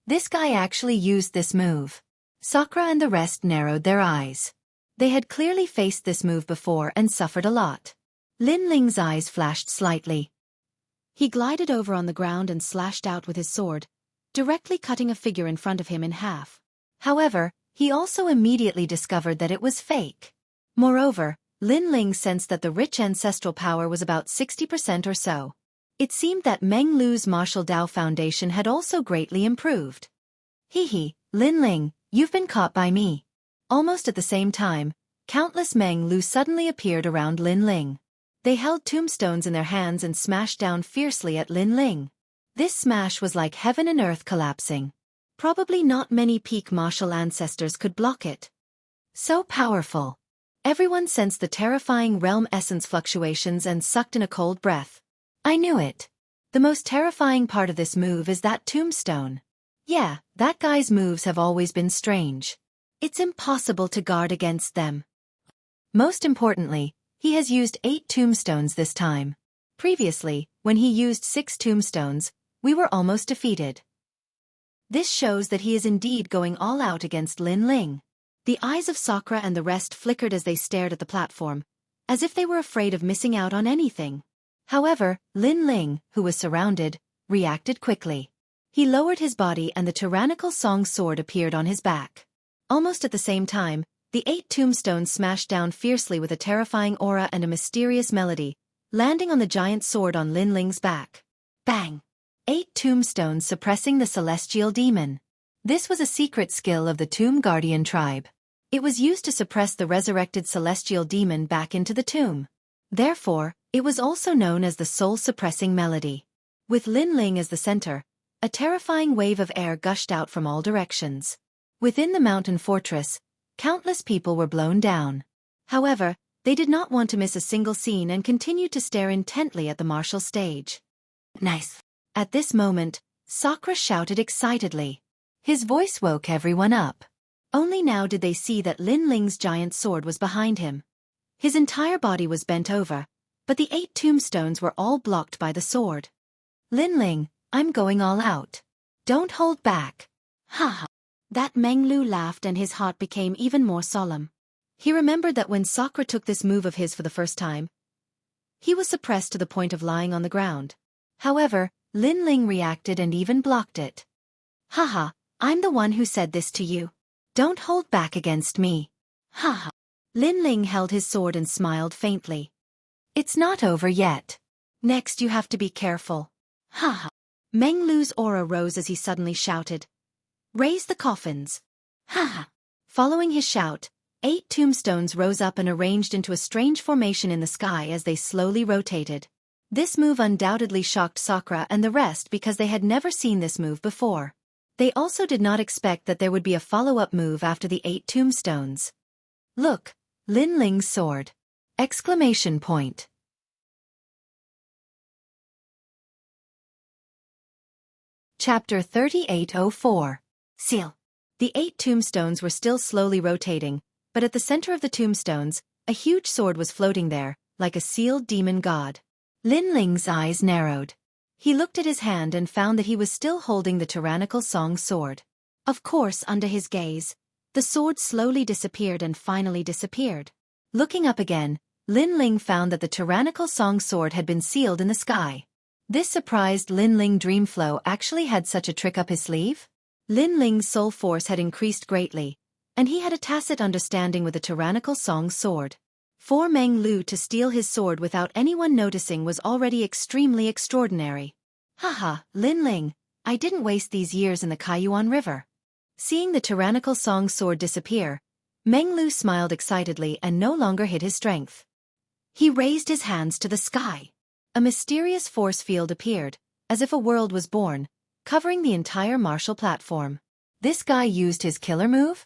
This guy actually used this move. Sakura and the rest narrowed their eyes. They had clearly faced this move before and suffered a lot. Lin Ling's eyes flashed slightly. He glided over on the ground and slashed out with his sword, directly cutting a figure in front of him in half. However, he also immediately discovered that it was fake. Moreover, Lin Ling sensed that the rich ancestral power was about 60% or so. It seemed that Meng Lu's martial Dao foundation had also greatly improved. Hee, Lin Ling, you've been caught by me. Almost at the same time, countless Meng Lu suddenly appeared around Lin Ling. They held tombstones in their hands and smashed down fiercely at Lin Ling. This smash was like heaven and earth collapsing. Probably not many peak martial ancestors could block it. So powerful. Everyone sensed the terrifying realm essence fluctuations and sucked in a cold breath. I knew it. The most terrifying part of this move is that tombstone. Yeah, that guy's moves have always been strange. It's impossible to guard against them. Most importantly, he has used 8 tombstones this time. Previously, when he used 6 tombstones, we were almost defeated. This shows that he is indeed going all out against Lin Ling. The eyes of Sakura and the rest flickered as they stared at the platform, as if they were afraid of missing out on anything. However, Lin Ling, who was surrounded, reacted quickly. He lowered his body and the tyrannical song sword appeared on his back. Almost at the same time, the 8 tombstones smashed down fiercely with a terrifying aura and a mysterious melody, landing on the giant sword on Lin Ling's back. Bang! 8 tombstones suppressing the celestial demon. This was a secret skill of the Tomb Guardian tribe. It was used to suppress the resurrected celestial demon back into the tomb. Therefore, it was also known as the soul-suppressing melody. With Lin Ling as the center, a terrifying wave of air gushed out from all directions. Within the mountain fortress, countless people were blown down. However, they did not want to miss a single scene and continued to stare intently at the martial stage. Nice. At this moment, Sakura shouted excitedly. His voice woke everyone up. Only now did they see that Lin Ling's giant sword was behind him. His entire body was bent over, but the 8 tombstones were all blocked by the sword. Lin Ling, I'm going all out. Don't hold back. Ha. That Meng Lu laughed and his heart became even more solemn. He remembered that when Sakura took this move of his for the first time, he was suppressed to the point of lying on the ground. However, Lin Ling reacted and even blocked it. Haha, I'm the one who said this to you. Don't hold back against me. Ha ha. Lin Ling held his sword and smiled faintly. It's not over yet. Next you have to be careful. Ha ha. Meng Lu's aura rose as he suddenly shouted. Raise the coffins. Ha ha. Following his shout, 8 tombstones rose up and arranged into a strange formation in the sky as they slowly rotated. This move undoubtedly shocked Sakura and the rest because they had never seen this move before. They also did not expect that there would be a follow-up move after the 8 tombstones. Look, Lin Ling's sword! Exclamation point. Chapter 3804. Seal. The 8 tombstones were still slowly rotating, but at the center of the tombstones, a huge sword was floating there, like a sealed demon god. Lin Ling's eyes narrowed. He looked at his hand and found that he was still holding the tyrannical Song sword. Of course, under his gaze, the sword slowly disappeared and finally disappeared. Looking up again, Lin Ling found that the tyrannical Song sword had been sealed in the sky. This surprised Lin Ling. Dreamflow actually had such a trick up his sleeve? Lin Ling's soul force had increased greatly, and he had a tacit understanding with the tyrannical Song sword. For Meng Lu to steal his sword without anyone noticing was already extremely extraordinary. Haha, Lin Ling, I didn't waste these years in the Kaiyuan River. Seeing the tyrannical Song sword disappear, Meng Lu smiled excitedly and no longer hid his strength. He raised his hands to the sky. A mysterious force field appeared, as if a world was born, covering the entire martial platform. This guy used his killer move?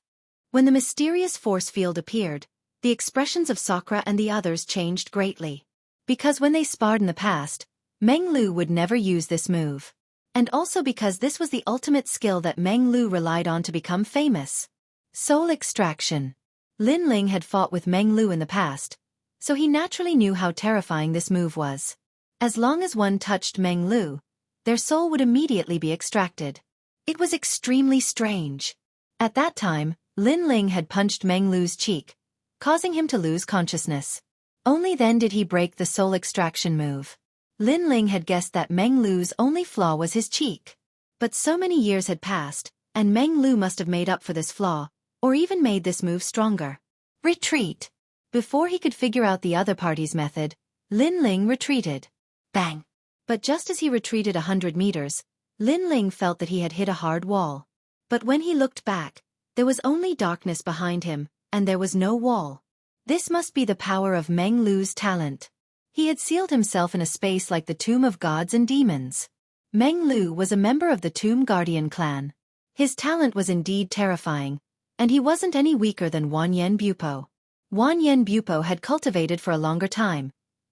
When the mysterious force field appeared, the expressions of Sakura and the others changed greatly. Because when they sparred in the past, Meng Lu would never use this move. And also because this was the ultimate skill that Meng Lu relied on to become famous. Soul extraction. Lin Ling had fought with Meng Lu in the past, so he naturally knew how terrifying this move was. As long as one touched Meng Lu, their soul would immediately be extracted. It was extremely strange. At that time, Lin Ling had punched Meng Lu's cheek, causing him to lose consciousness. Only then did he break the soul extraction move. Lin Ling had guessed that Meng Lu's only flaw was his cheek. But so many years had passed, and Meng Lu must have made up for this flaw, or even made this move stronger. Retreat. Before he could figure out the other party's method, Lin Ling retreated. Bang! But just as he retreated 100 meters, Lin Ling felt that he had hit a hard wall. But when he looked back, there was only darkness behind him, and there was no wall. This must be the power of Meng Lu's talent. He had sealed himself in a space like the Tomb of Gods and Demons. Meng Lu was a member of the Tomb Guardian clan. His talent was indeed terrifying, and he wasn't any weaker than Wanyan Bupo. Wanyan Bupo had cultivated for a longer time,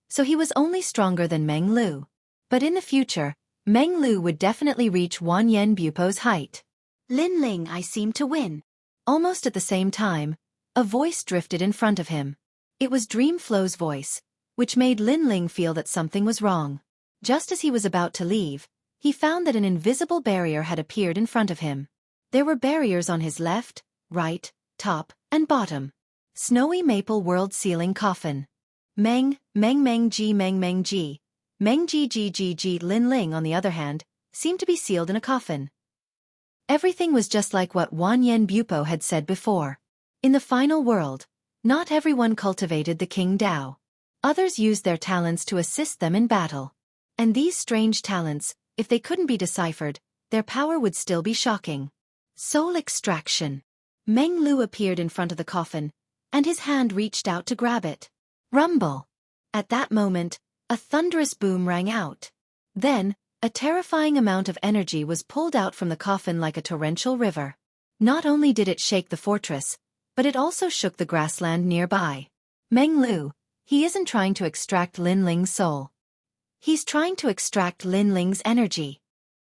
so he was only stronger than Meng Lu. But in the future, Meng Lu would definitely reach Wanyan Bupo's height. Lin Ling, I seem to win. Almost at the same time, a voice drifted in front of him. It was Dreamflow's voice, which made Lin Ling feel that something was wrong. Just as he was about to leave, he found that an invisible barrier had appeared in front of him. There were barriers on his left, right, top, and bottom. Snowy Maple World Ceiling Coffin. Meng Ji. Lin Ling, on the other hand, seemed to be sealed in a coffin. Everything was just like what Wanyan Bupo had said before. In the final world, not everyone cultivated the King Dao. Others used their talents to assist them in battle. And these strange talents, if they couldn't be deciphered, their power would still be shocking. Soul extraction. Meng Lu appeared in front of the coffin, and his hand reached out to grab it. Rumble. At that moment, a thunderous boom rang out. Then, a terrifying amount of energy was pulled out from the coffin like a torrential river. Not only did it shake the fortress, but it also shook the grassland nearby. Meng Lu, he isn't trying to extract Lin Ling's soul. He's trying to extract Lin Ling's energy.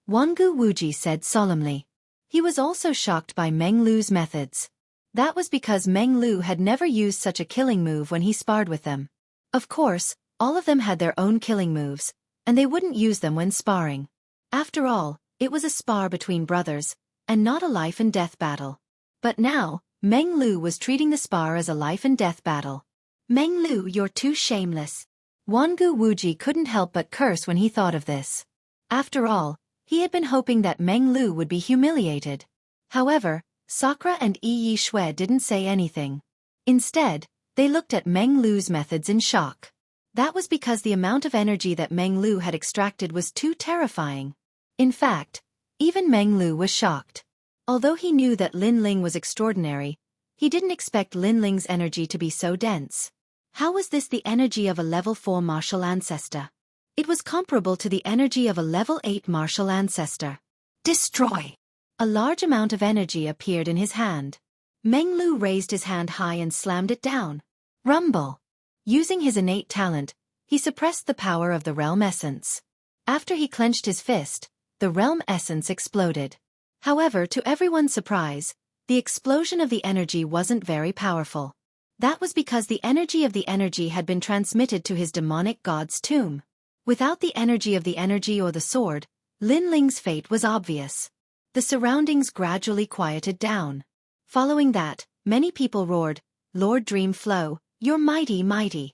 Wangu Wuji said solemnly. He was also shocked by Meng Lu's methods. That was because Meng Lu had never used such a killing move when he sparred with them. Of course, all of them had their own killing moves, and they wouldn't use them when sparring. After all, it was a spar between brothers, and not a life-and-death battle. But now, Meng Lu was treating the spar as a life-and-death battle. Meng Lu, you're too shameless. Wangu Wuji couldn't help but curse when he thought of this. After all, he had been hoping that Meng Lu would be humiliated. However, Sakura and Yi Shui didn't say anything. Instead, they looked at Meng Lu's methods in shock. That was because the amount of energy that Meng Lu had extracted was too terrifying. In fact, even Meng Lu was shocked. Although he knew that Lin Ling was extraordinary, he didn't expect Lin Ling's energy to be so dense. How was this the energy of a level 4 martial ancestor? It was comparable to the energy of a level 8 martial ancestor. Destroy! A large amount of energy appeared in his hand. Meng Lu raised his hand high and slammed it down. Rumble! Using his innate talent, he suppressed the power of the realm essence. After he clenched his fist, the realm essence exploded. However, to everyone's surprise, the explosion of the energy wasn't very powerful. That was because the energy of the energy had been transmitted to his demonic god's tomb. Without the energy of the energy or the sword, Lin Ling's fate was obvious. The surroundings gradually quieted down. Following that, many people roared, "Lord Dream Flow, you're mighty, mighty."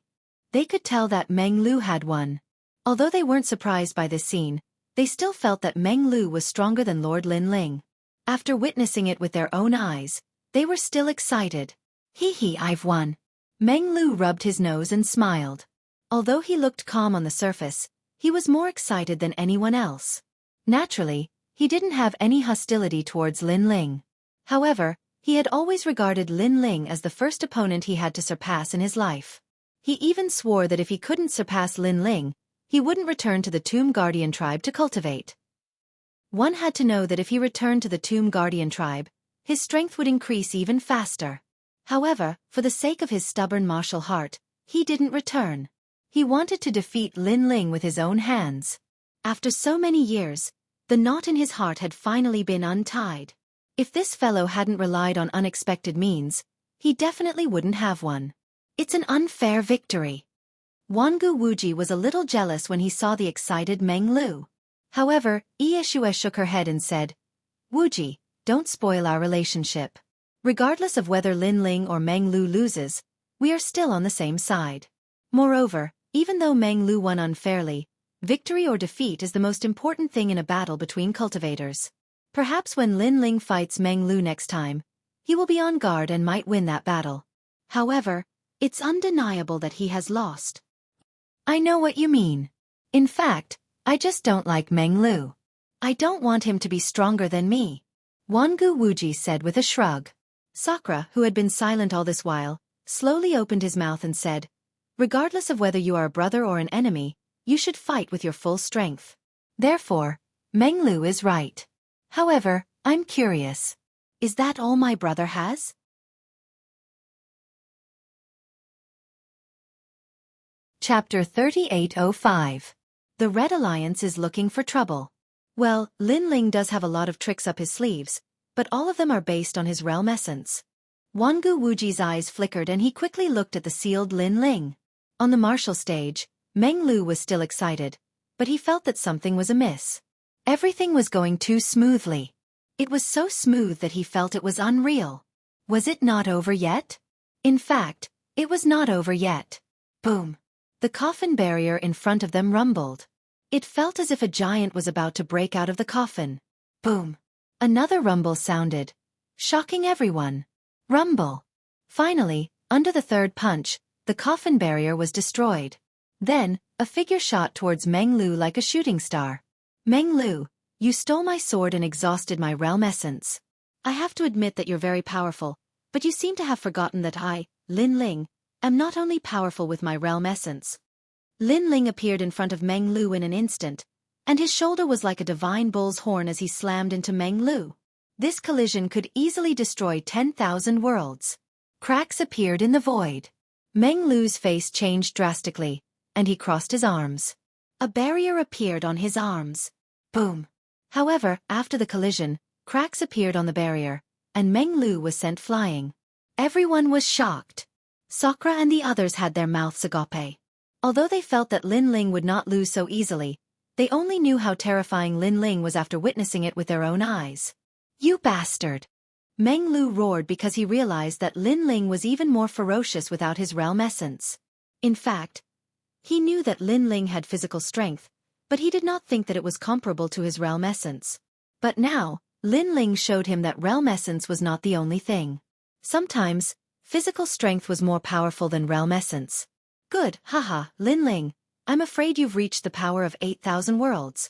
They could tell that Meng Lu had won. Although they weren't surprised by this scene, they still felt that Meng Lu was stronger than Lord Lin Ling. After witnessing it with their own eyes, they were still excited. Hee, I've won. Meng Lu rubbed his nose and smiled. Although he looked calm on the surface, he was more excited than anyone else. Naturally, he didn't have any hostility towards Lin Ling. However, he had always regarded Lin Ling as the first opponent he had to surpass in his life. He even swore that if he couldn't surpass Lin Ling, he wouldn't return to the Tomb Guardian tribe to cultivate. One had to know that if he returned to the Tomb Guardian tribe, his strength would increase even faster. However, for the sake of his stubborn martial heart, he didn't return. He wanted to defeat Lin Ling with his own hands. After so many years, the knot in his heart had finally been untied. If this fellow hadn't relied on unexpected means, he definitely wouldn't have won. It's an unfair victory. Wangu Wuji was a little jealous when he saw the excited Meng Lu. However, Yi Shui shook her head and said, "Wuji, don't spoil our relationship. Regardless of whether Lin Ling or Meng Lu loses, we are still on the same side. Moreover, even though Meng Lu won unfairly, victory or defeat is the most important thing in a battle between cultivators. Perhaps when Lin Ling fights Meng Lu next time, he will be on guard and might win that battle. However, it's undeniable that he has lost." "I know what you mean. In fact, I just don't like Meng Lu. I don't want him to be stronger than me," Wangu Wuji said with a shrug. Sakura, who had been silent all this while, slowly opened his mouth and said, "Regardless of whether you are a brother or an enemy, you should fight with your full strength. Therefore, Meng Lu is right. However, I'm curious. Is that all my brother has?" Chapter 3805. The Red Alliance is looking for trouble. Well, Lin Ling does have a lot of tricks up his sleeves, but all of them are based on his realm essence. Wangu Wuji's eyes flickered and he quickly looked at the sealed Lin Ling. On the martial stage, Meng Lu was still excited, but he felt that something was amiss. Everything was going too smoothly. It was so smooth that he felt it was unreal. Was it not over yet? In fact, it was not over yet. Boom. The coffin barrier in front of them rumbled. It felt as if a giant was about to break out of the coffin. Boom. Another rumble sounded, shocking everyone. Rumble. Finally, under the third punch, the coffin barrier was destroyed. Then, a figure shot towards Meng Lu like a shooting star. "Meng Lu, you stole my sword and exhausted my realm essence. I have to admit that you're very powerful, but you seem to have forgotten that I, Lin Ling, am not only powerful with my realm essence." Lin Ling appeared in front of Meng Lu in an instant, and his shoulder was like a divine bull's horn as he slammed into Meng Lu. This collision could easily destroy 10,000 worlds. Cracks appeared in the void. Meng Lu's face changed drastically, and he crossed his arms. A barrier appeared on his arms. Boom. However, after the collision, cracks appeared on the barrier, and Meng Lu was sent flying. Everyone was shocked. Sakura and the others had their mouths agape. Although they felt that Lin Ling would not lose so easily, they only knew how terrifying Lin Ling was after witnessing it with their own eyes. "You bastard!" Meng Lu roared because he realized that Lin Ling was even more ferocious without his realm essence. In fact, he knew that Lin Ling had physical strength, but he did not think that it was comparable to his realm essence. But now, Lin Ling showed him that realm essence was not the only thing. Sometimes, physical strength was more powerful than realm essence. Good, haha, Lin Ling, I'm afraid you've reached the power of 8,000 worlds.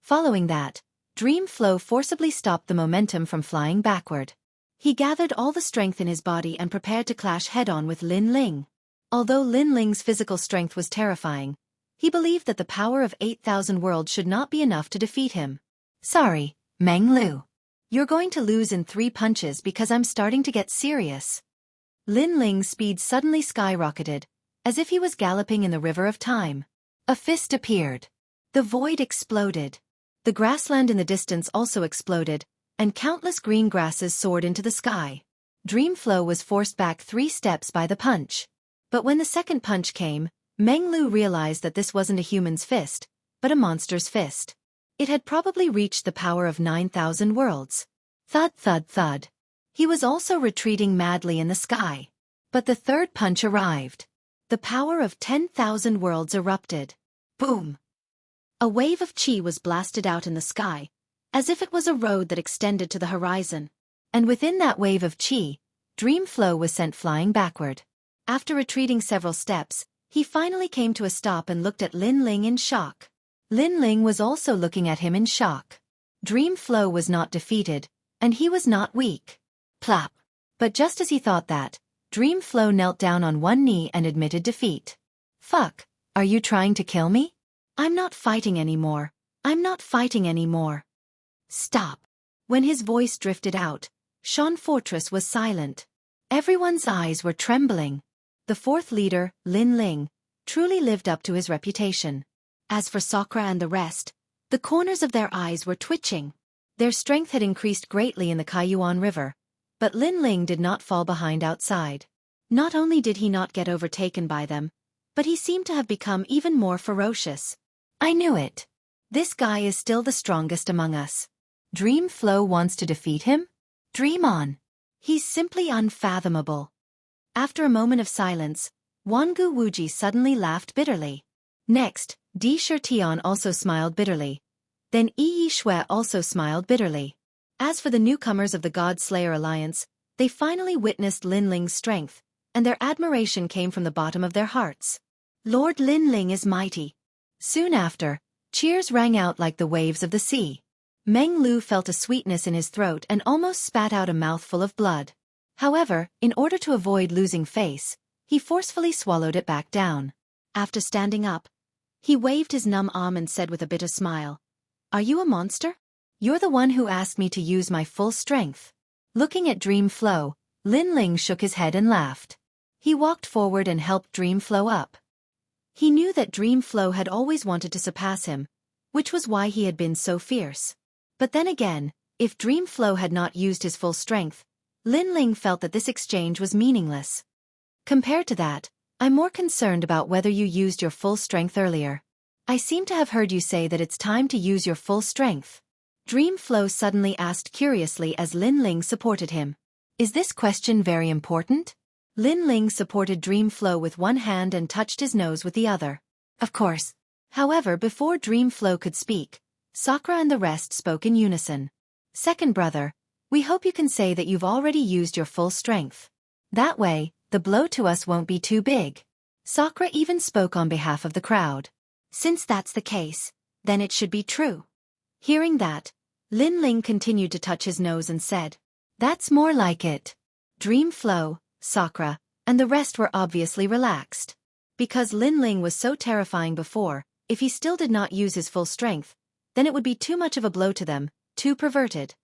Following that, Dream Flow forcibly stopped the momentum from flying backward. He gathered all the strength in his body and prepared to clash head-on with Lin Ling. Although Lin Ling's physical strength was terrifying, he believed that the power of 8,000 worlds should not be enough to defeat him. Sorry, Meng Lu. You're going to lose in 3 punches because I'm starting to get serious. Lin Ling's speed suddenly skyrocketed, as if he was galloping in the river of time. A fist appeared. The void exploded. The grassland in the distance also exploded, and countless green grasses soared into the sky. Dream Flow was forced back 3 steps by the punch. But when the second punch came, Meng Lu realized that this wasn't a human's fist, but a monster's fist. It had probably reached the power of 9,000 worlds. Thud thud thud. He was also retreating madly in the sky. But the third punch arrived. The power of 10,000 worlds erupted. Boom! A wave of chi was blasted out in the sky, as if it was a road that extended to the horizon. And within that wave of chi, Dream Flow was sent flying backward. After retreating several steps, he finally came to a stop and looked at Lin Ling in shock. Lin Ling was also looking at him in shock. Dream Flow was not defeated, and he was not weak. Plop! But just as he thought that, Dream Flow knelt down on one knee and admitted defeat. Fuck, are you trying to kill me? I'm not fighting anymore. I'm not fighting anymore. Stop. When his voice drifted out, Shan Fortress was silent. Everyone's eyes were trembling. The fourth leader, Lin Ling, truly lived up to his reputation. As for Sakura and the rest, the corners of their eyes were twitching. Their strength had increased greatly in the Kaiyuan River, but Lin Ling did not fall behind outside. Not only did he not get overtaken by them, but he seemed to have become even more ferocious. I knew it. This guy is still the strongest among us. Dream Flow wants to defeat him? Dream on. He's simply unfathomable. After a moment of silence, Wangu Wuji suddenly laughed bitterly. Next, Di Shirtian also smiled bitterly. Then Yi Shui also smiled bitterly. As for the newcomers of the God Slayer Alliance, they finally witnessed Lin Ling's strength, and their admiration came from the bottom of their hearts. Lord Lin Ling is mighty. Soon after, cheers rang out like the waves of the sea. Meng Lu felt a sweetness in his throat and almost spat out a mouthful of blood. However, in order to avoid losing face, he forcefully swallowed it back down. After standing up, he waved his numb arm and said with a bitter smile, "Are you a monster? You're the one who asked me to use my full strength." Looking at Dream Flow, Lin Ling shook his head and laughed. He walked forward and helped Dream Flow up. He knew that Dream Flow had always wanted to surpass him, which was why he had been so fierce. But then again, if Dream Flow had not used his full strength, Lin Ling felt that this exchange was meaningless. Compared to that, I'm more concerned about whether you used your full strength earlier. I seem to have heard you say that it's time to use your full strength. Dream Flow suddenly asked curiously as Lin Ling supported him. Is this question very important? Lin Ling supported Dream Flow with one hand and touched his nose with the other. Of course. However, before Dream Flow could speak, Sakura and the rest spoke in unison. Second brother, we hope you can say that you've already used your full strength. That way, the blow to us won't be too big. Sakura even spoke on behalf of the crowd. Since that's the case, then it should be true. Hearing that, Lin Ling continued to touch his nose and said, "That's more like it." Dream Flow, Sakura, and the rest were obviously relaxed. Because Lin Ling was so terrifying before, if he still did not use his full strength, then it would be too much of a blow to them, too perverted.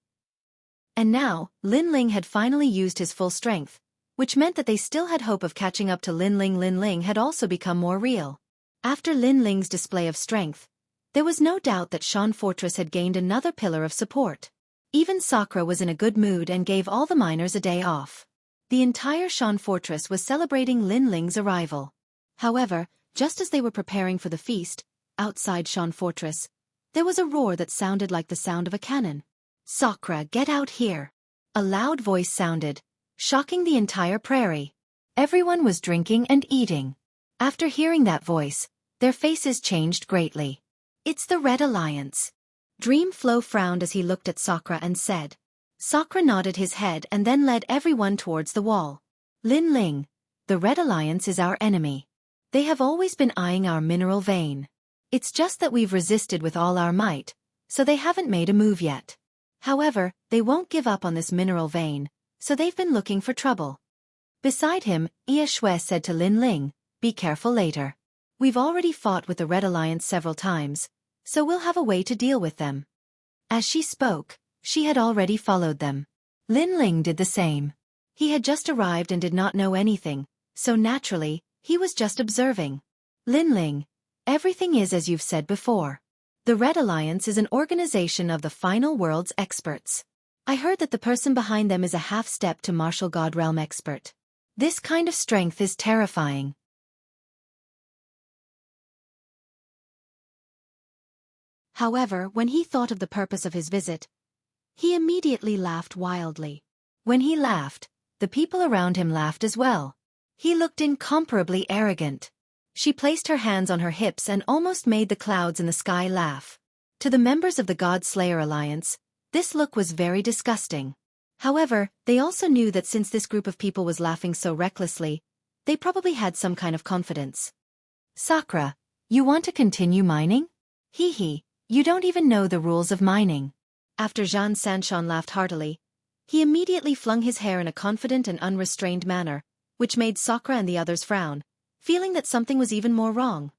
And now, Lin Ling had finally used his full strength, which meant that they still had hope of catching up to Lin Ling. Lin Ling had also become more real. After Lin Ling's display of strength, there was no doubt that Shan Fortress had gained another pillar of support. Even Sakura was in a good mood and gave all the miners a day off. The entire Shan Fortress was celebrating Lin Ling's arrival. However, just as they were preparing for the feast, outside Shan Fortress, there was a roar that sounded like the sound of a cannon. "Sakura, get out here!" A loud voice sounded, shocking the entire prairie. Everyone was drinking and eating. After hearing that voice, their faces changed greatly. It's the Red Alliance. Dreamflow frowned as he looked at Sakura and said. Sakura nodded his head and then led everyone towards the wall. Lin Ling, the Red Alliance is our enemy. They have always been eyeing our mineral vein. It's just that we've resisted with all our might, so they haven't made a move yet. However, they won't give up on this mineral vein, so they've been looking for trouble. Beside him, Xueqi said to Lin Ling, be careful later. We've already fought with the Red Alliance several times, so we'll have a way to deal with them. As she spoke, she had already followed them. Lin Ling did the same. He had just arrived and did not know anything, so naturally, he was just observing. Lin Ling, everything is as you've said before. The Red Alliance is an organization of the final world's experts. I heard that the person behind them is a half-step to martial god realm expert. This kind of strength is terrifying. However, when he thought of the purpose of his visit, he immediately laughed wildly. When he laughed, the people around him laughed as well. He looked incomparably arrogant. She placed her hands on her hips and almost made the clouds in the sky laugh. To the members of the God Slayer Alliance, this look was very disgusting. However, they also knew that since this group of people was laughing so recklessly, they probably had some kind of confidence. Sakura, you want to continue mining? Hee hee, you don't even know the rules of mining. After Zhan Sanshan laughed heartily, he immediately flung his hair in a confident and unrestrained manner, which made Sakura and the others frown, feeling that something was even more wrong.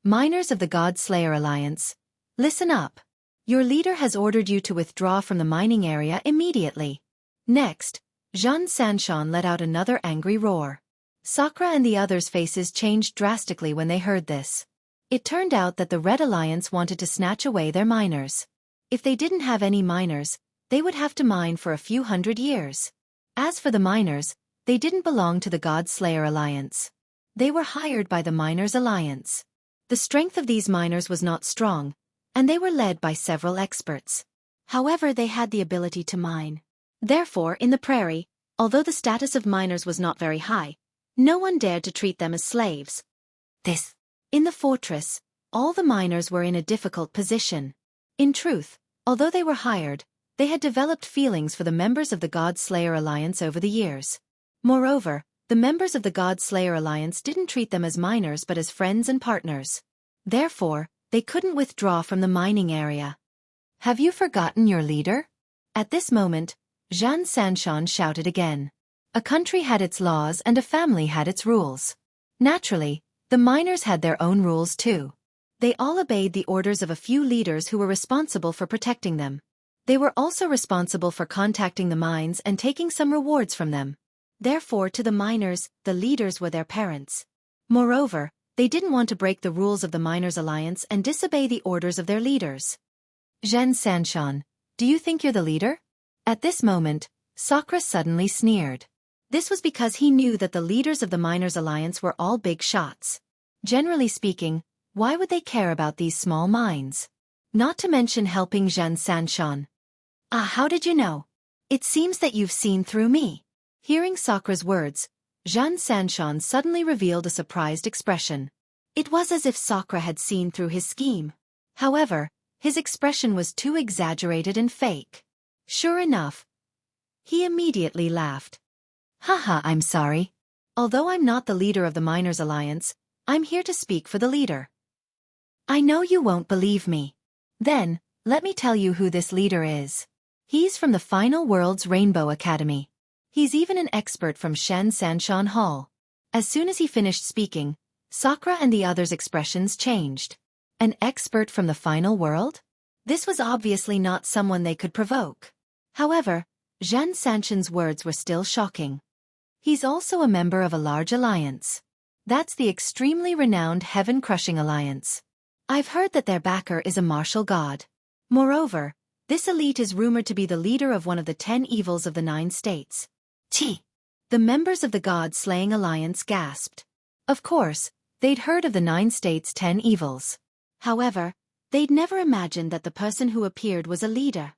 Miners of the God Slayer Alliance, listen up. Your leader has ordered you to withdraw from the mining area immediately. Next, Zhan Sanshan let out another angry roar. Sakura and the others' faces changed drastically when they heard this. It turned out that the Red Alliance wanted to snatch away their miners. If they didn't have any miners, they would have to mine for a few hundred years. As for the miners, they didn't belong to the God Slayer Alliance. They were hired by the Miners Alliance. The strength of these miners was not strong, and they were led by several experts. However, they had the ability to mine. Therefore, in the prairie, although the status of miners was not very high, no one dared to treat them as slaves. In the fortress, all the miners were in a difficult position. In truth, although they were hired, they had developed feelings for the members of the God Slayer Alliance over the years. Moreover, the members of the God Slayer Alliance didn't treat them as miners but as friends and partners. Therefore, they couldn't withdraw from the mining area. Have you forgotten your leader? At this moment, Zhan Sanshan shouted again. A country had its laws and a family had its rules. Naturally, the miners had their own rules too. They all obeyed the orders of a few leaders who were responsible for protecting them. They were also responsible for contacting the mines and taking some rewards from them. Therefore, to the miners, the leaders were their parents. Moreover, they didn't want to break the rules of the Miners Alliance and disobey the orders of their leaders. Zhan Sanshan, do you think you're the leader? At this moment, Sakura suddenly sneered. This was because he knew that the leaders of the Miners Alliance were all big shots. Generally speaking, why would they care about these small mines? Not to mention helping Zhan Sanshan. Ah, how did you know? It seems that you've seen through me. Hearing Sakura's words, Zhan Sanshan suddenly revealed a surprised expression. It was as if Sakura had seen through his scheme. However, his expression was too exaggerated and fake. Sure enough, he immediately laughed. Haha, I'm sorry. Although I'm not the leader of the Miners Alliance, I'm here to speak for the leader. I know you won't believe me. Then, let me tell you who this leader is. He's from the Final World's Rainbow Academy. He's even an expert from Shan Sanshan Hall. As soon as he finished speaking, Sakura and the others' expressions changed. An expert from the final world? This was obviously not someone they could provoke. However, Zhan Sanshan's words were still shocking. He's also a member of a large alliance. That's the extremely renowned Heaven-Crushing Alliance. I've heard that their backer is a martial god. Moreover, this elite is rumored to be the leader of one of the 10 evils of the 9 states. The members of the God-Slaying Alliance gasped. Of course, they'd heard of the 9 states' 10 evils. However, they'd never imagined that the person who appeared was a leader.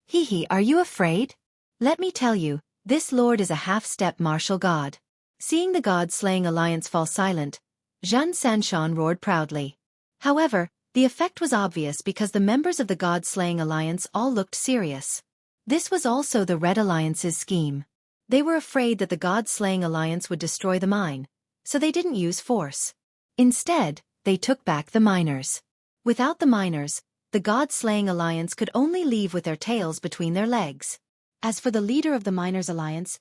Hee, are you afraid? Let me tell you, this lord is a half-step martial god. Seeing the God-Slaying Alliance fall silent, Zhan Sanshan roared proudly. However, The effect was obvious because the members of the God-slaying alliance all looked serious. This was also the Red Alliance's scheme. They were afraid that the God-slaying alliance would destroy the mine, so they didn't use force. Instead, they took back the miners. Without the miners, the God-slaying alliance could only leave with their tails between their legs. As for the leader of the miners' alliance,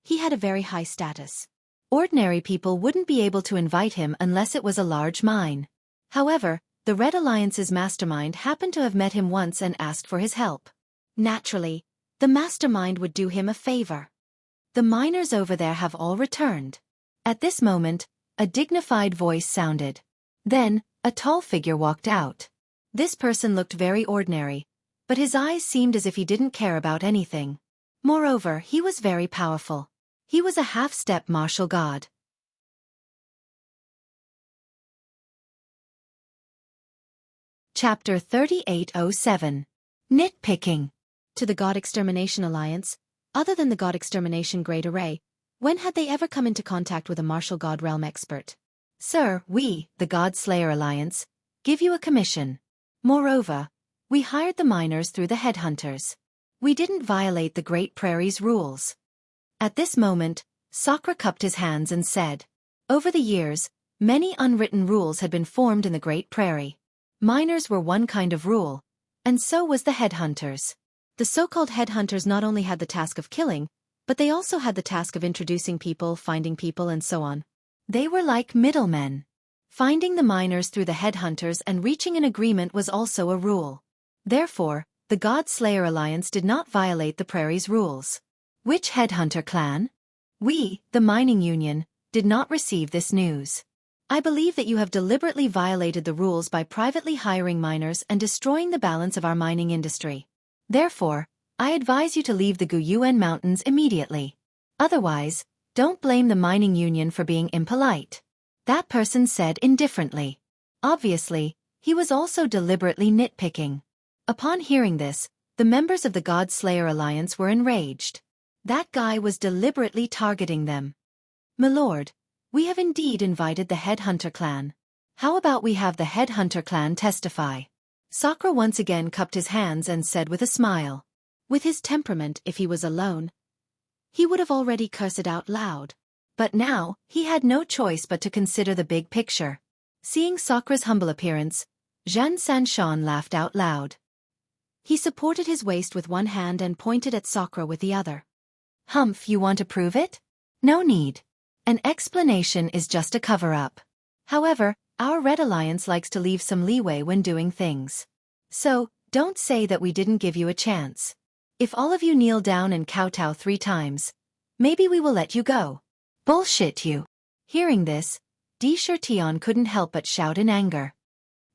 he had a very high status. Ordinary people wouldn't be able to invite him unless it was a large mine. However, the Red Alliance's mastermind happened to have met him once and asked for his help. Naturally, the mastermind would do him a favor. The miners over there have all returned. At this moment, a dignified voice sounded. Then, a tall figure walked out. This person looked very ordinary, but his eyes seemed as if he didn't care about anything. Moreover, he was very powerful. He was a half-step martial god. Chapter 3807. Nitpicking. To the God Extermination Alliance, other than the God Extermination Great Array, when had they ever come into contact with a martial god realm expert? Sir, we, the God Slayer Alliance, give you a commission. Moreover, we hired the miners through the headhunters. We didn't violate the Great Prairie's rules. At this moment, Sakra cupped his hands and said, over the years, many unwritten rules had been formed in the Great Prairie. Miners were one kind of rule, and so was the headhunters. The so-called headhunters not only had the task of killing, but they also had the task of introducing people, finding people, and so on. They were like middlemen. Finding the miners through the headhunters and reaching an agreement was also a rule. Therefore, the God Slayer Alliance did not violate the Prairie's rules. Which headhunter clan? We, the Mining Union, did not receive this news. I believe that you have deliberately violated the rules by privately hiring miners and destroying the balance of our mining industry. Therefore, I advise you to leave the Guyuan Mountains immediately. Otherwise, don't blame the Mining Union for being impolite. That person said indifferently. Obviously, he was also deliberately nitpicking. Upon hearing this, the members of the God Slayer Alliance were enraged. That guy was deliberately targeting them. My lord, we have indeed invited the Headhunter clan. How about we have the Headhunter clan testify? Sakra once again cupped his hands and said with a smile. With his temperament, if he was alone, he would have already cursed out loud. But now, he had no choice but to consider the big picture. Seeing Sakra's humble appearance, Zhan Sanshan laughed out loud. He supported his waist with one hand and pointed at Sakra with the other. Humph, you want to prove it? No need. An explanation is just a cover-up. However, our Red Alliance likes to leave some leeway when doing things. So, don't say that we didn't give you a chance. If all of you kneel down and kowtow 3 times, maybe we will let you go. Bullshit you. Hearing this, Di Shirtion couldn't help but shout in anger.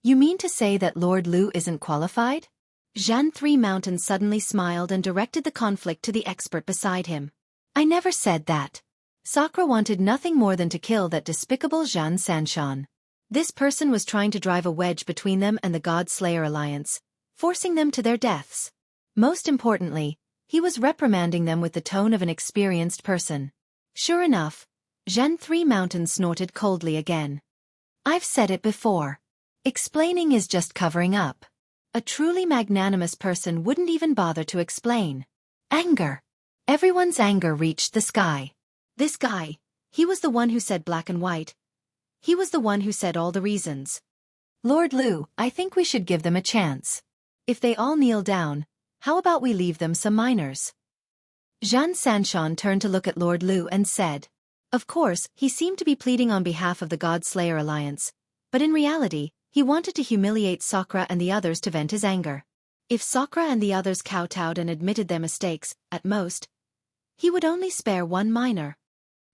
You mean to say that Lord Lu isn't qualified? Zhan Three Mountains suddenly smiled and directed the conflict to the expert beside him. I never said that. Sakra wanted nothing more than to kill that despicable Zhan Sanshan. This person was trying to drive a wedge between them and the God Slayer Alliance, forcing them to their deaths. Most importantly, he was reprimanding them with the tone of an experienced person. Sure enough, Zhan Three Mountains snorted coldly again. I've said it before. Explaining is just covering up. A truly magnanimous person wouldn't even bother to explain. Anger. Everyone's anger reached the sky. This guy, he was the one who said black and white. He was the one who said all the reasons. Lord Lu, I think we should give them a chance. If they all kneel down, how about we leave them some miners? Zhan Sanshan turned to look at Lord Lu and said. Of course, he seemed to be pleading on behalf of the God Slayer Alliance, but in reality, he wanted to humiliate Sakra and the others to vent his anger. If Sakra and the others kowtowed and admitted their mistakes, at most, he would only spare 1 miner.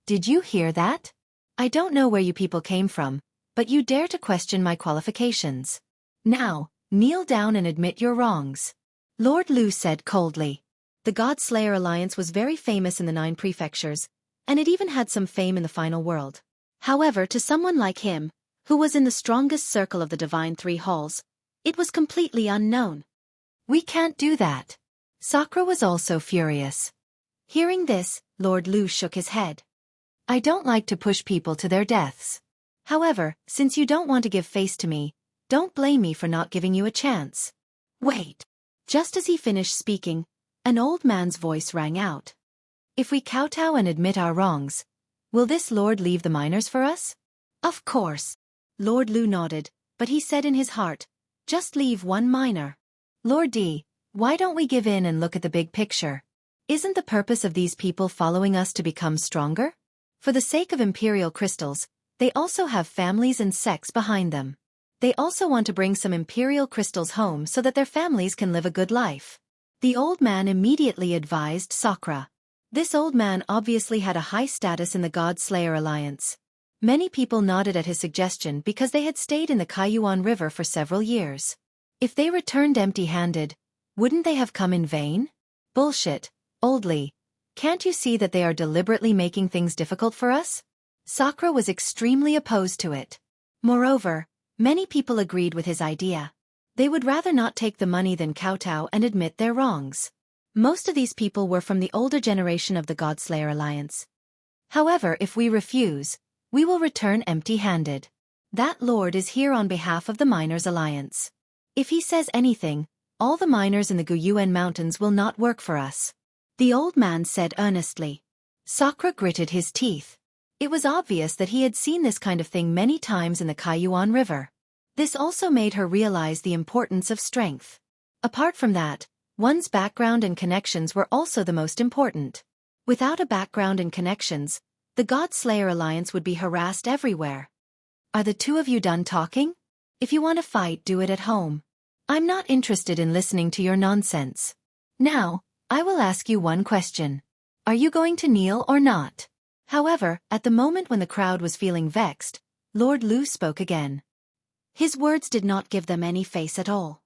Did you hear that? I don't know where you people came from, but you dare to question my qualifications. Now, kneel down and admit your wrongs. Lord Lu said coldly. The God Slayer Alliance was very famous in the 9 prefectures, and it even had some fame in the final world. However, to someone like him, who was in the strongest circle of the Divine 3 Halls, it was completely unknown. We can't do that. Sakra was also furious. Hearing this, Lord Lu shook his head. I don't like to push people to their deaths. However, since you don't want to give face to me, Don't blame me for not giving you a chance. Wait. Just as he finished speaking, an old man's voice rang out. If we kowtow and admit our wrongs, will this lord leave the miners for us? Of course. Lord Lu nodded, but he said in his heart, just leave one miner. Lord D, why don't we give in and look at the big picture? Isn't the purpose of these people following us to become stronger? For the sake of imperial crystals, they also have families and sects behind them. They also want to bring some imperial crystals home so that their families can live a good life. The old man immediately advised Sakura. This old man obviously had a high status in the God Slayer Alliance. Many people nodded at his suggestion because they had stayed in the Kaiyuan River for several years. If they returned empty-handed, wouldn't they have come in vain? Bullshit, Old Lee. Can't you see that they are deliberately making things difficult for us? Sakura was extremely opposed to it. Moreover, many people agreed with his idea. They would rather not take the money than kowtow and admit their wrongs. Most of these people were from the older generation of the Godslayer Alliance. However, if we refuse, we will return empty-handed. That lord is here on behalf of the Miners' Alliance. If he says anything, all the miners in the Guyuan Mountains will not work for us. The old man said earnestly. Sakura gritted his teeth. It was obvious that he had seen this kind of thing many times in the Kaiyuan River. This also made her realize the importance of strength. Apart from that, one's background and connections were also the most important. Without a background and connections, the God Slayer Alliance would be harassed everywhere. Are the two of you done talking? If you want to fight, do it at home. I'm not interested in listening to your nonsense. Now, I will ask you one question. Are you going to kneel or not? However, at the moment when the crowd was feeling vexed, Lord Lu spoke again. His words did not give them any face at all.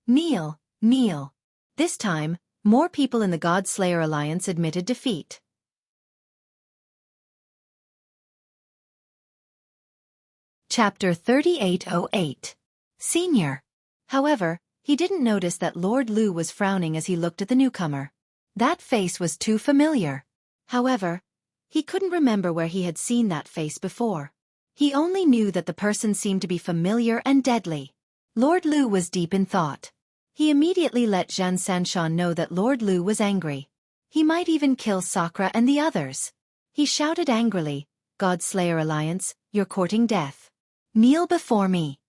Kneel, kneel. This time, more people in the God Slayer Alliance admitted defeat. Chapter 3808. Senior. However, he didn't notice that Lord Lu was frowning as he looked at the newcomer. That face was too familiar. However, he couldn't remember where he had seen that face before. He only knew that the person seemed to be familiar and deadly. Lord Lu was deep in thought. He immediately let Zhan Sanshan know that Lord Lu was angry. He might even kill Sakura and the others. He shouted angrily, God Slayer Alliance, you're courting death. Kneel before me.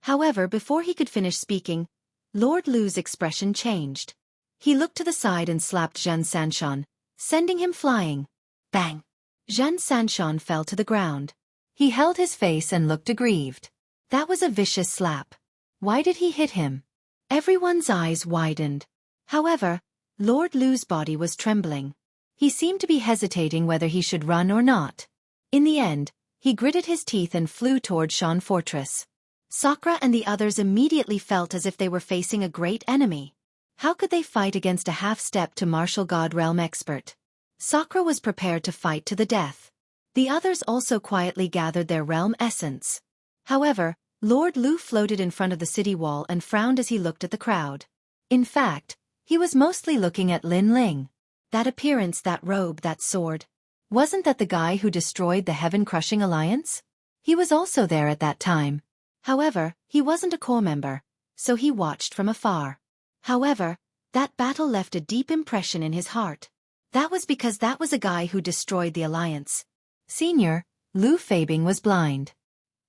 However, before he could finish speaking, Lord Lu's expression changed. He looked to the side and slapped Zhan Sanshan, sending him flying. Bang! Zhan Sanshan fell to the ground. He held his face and looked aggrieved. That was a vicious slap. Why did he hit him? Everyone's eyes widened. However, Lord Lu's body was trembling. He seemed to be hesitating whether he should run or not. In the end, he gritted his teeth and flew toward Shan Fortress. Sakura and the others immediately felt as if they were facing a great enemy. How could they fight against a half-step to martial god realm expert? Sakura was prepared to fight to the death. The others also quietly gathered their realm essence. However, Lord Lu floated in front of the city wall and frowned as he looked at the crowd. In fact, he was mostly looking at Lin Ling. That appearance, that robe, that sword. Wasn't that the guy who destroyed the Heaven-Crushing Alliance? He was also there at that time. However, he wasn't a core member, so he watched from afar. However, that battle left a deep impression in his heart. That was because that was a guy who destroyed the Alliance. Senior, Lu Feibing was blind.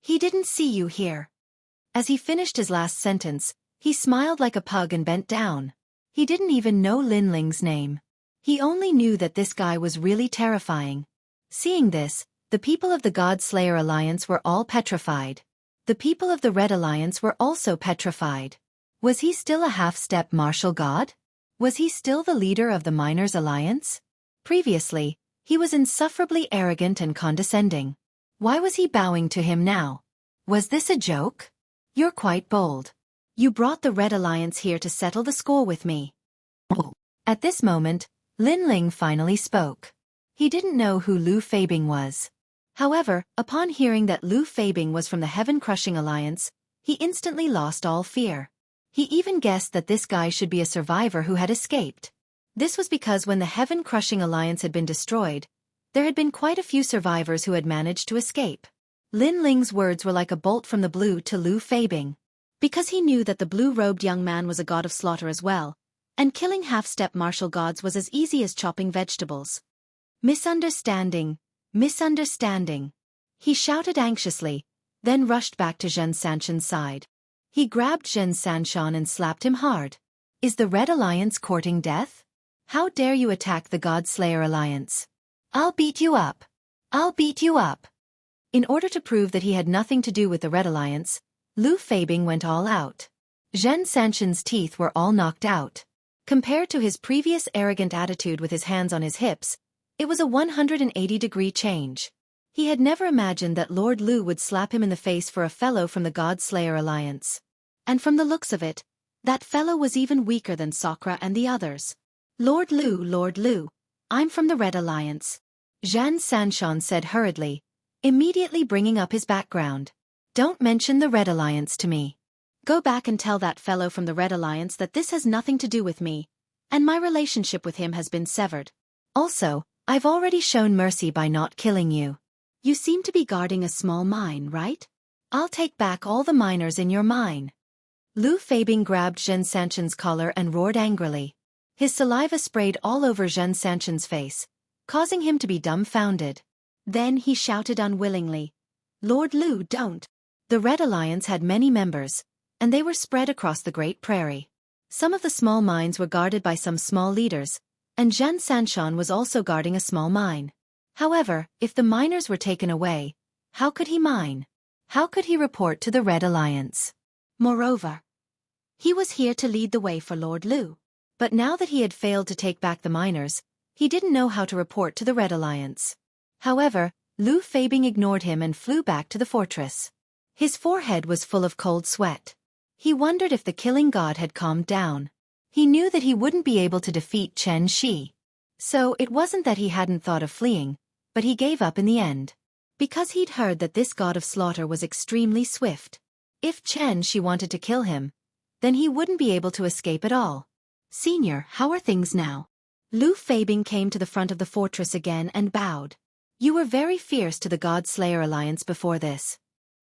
He didn't see you here. As he finished his last sentence, he smiled like a pug and bent down. He didn't even know Lin Ling's name. He only knew that this guy was really terrifying. Seeing this, the people of the God Slayer Alliance were all petrified. The people of the Red Alliance were also petrified. Was he still a half-step martial god? Was he still the leader of the Miners' Alliance? Previously, he was insufferably arrogant and condescending. Why was he bowing to him now? Was this a joke? You're quite bold. You brought the Red Alliance here to settle the score with me. At this moment, Lin Ling finally spoke. He didn't know who Lu Feibing was. However, upon hearing that Lu Feibing was from the Heaven-Crushing Alliance, he instantly lost all fear. He even guessed that this guy should be a survivor who had escaped. This was because when the Heaven-Crushing Alliance had been destroyed, there had been quite a few survivors who had managed to escape. Lin Ling's words were like a bolt from the blue to Lu Feibing. Because he knew that the blue-robed young man was a god of slaughter as well, and killing half-step martial gods was as easy as chopping vegetables. Misunderstanding, misunderstanding. He shouted anxiously, then rushed back to Zhen Sanshan's side. He grabbed Zhen Sanshan and slapped him hard. Is the Red Alliance courting death? How dare you attack the God Slayer Alliance? I'll beat you up. I'll beat you up. In order to prove that he had nothing to do with the Red Alliance, Lu Feibing went all out. Zhen Sanshan's teeth were all knocked out. Compared to his previous arrogant attitude with his hands on his hips, it was a 180-degree change. He had never imagined that Lord Lu would slap him in the face for a fellow from the God Slayer Alliance. And from the looks of it, that fellow was even weaker than Sakura and the others. Lord Lu, I'm from the Red Alliance, Zhen Sanshan said hurriedly, immediately bringing up his background. Don't mention the Red Alliance to me. Go back and tell that fellow from the Red Alliance that this has nothing to do with me, and my relationship with him has been severed. Also, I've already shown mercy by not killing you. You seem to be guarding a small mine, right? I'll take back all the miners in your mine. Lu Feibing grabbed Zhen Sanshan's collar and roared angrily. His saliva sprayed all over Zhen Sanshan's face, causing him to be dumbfounded. Then he shouted unwillingly, Lord Lu, don't. The Red Alliance had many members, and they were spread across the Great Prairie. Some of the small mines were guarded by some small leaders, and Zhen Sanshan was also guarding a small mine. However, if the miners were taken away, how could he mine? How could he report to the Red Alliance? Moreover, he was here to lead the way for Lord Lu. But now that he had failed to take back the miners, he didn't know how to report to the Red Alliance. However, Lu Feibing ignored him and flew back to the fortress. His forehead was full of cold sweat. He wondered if the killing god had calmed down. He knew that he wouldn't be able to defeat Chen Shi. So it wasn't that he hadn't thought of fleeing, but he gave up in the end. Because he'd heard that this god of slaughter was extremely swift. If Chen Shi wanted to kill him, then he wouldn't be able to escape at all. Senior, how are things now? Lu Feibing came to the front of the fortress again and bowed. You were very fierce to the God Slayer Alliance before this.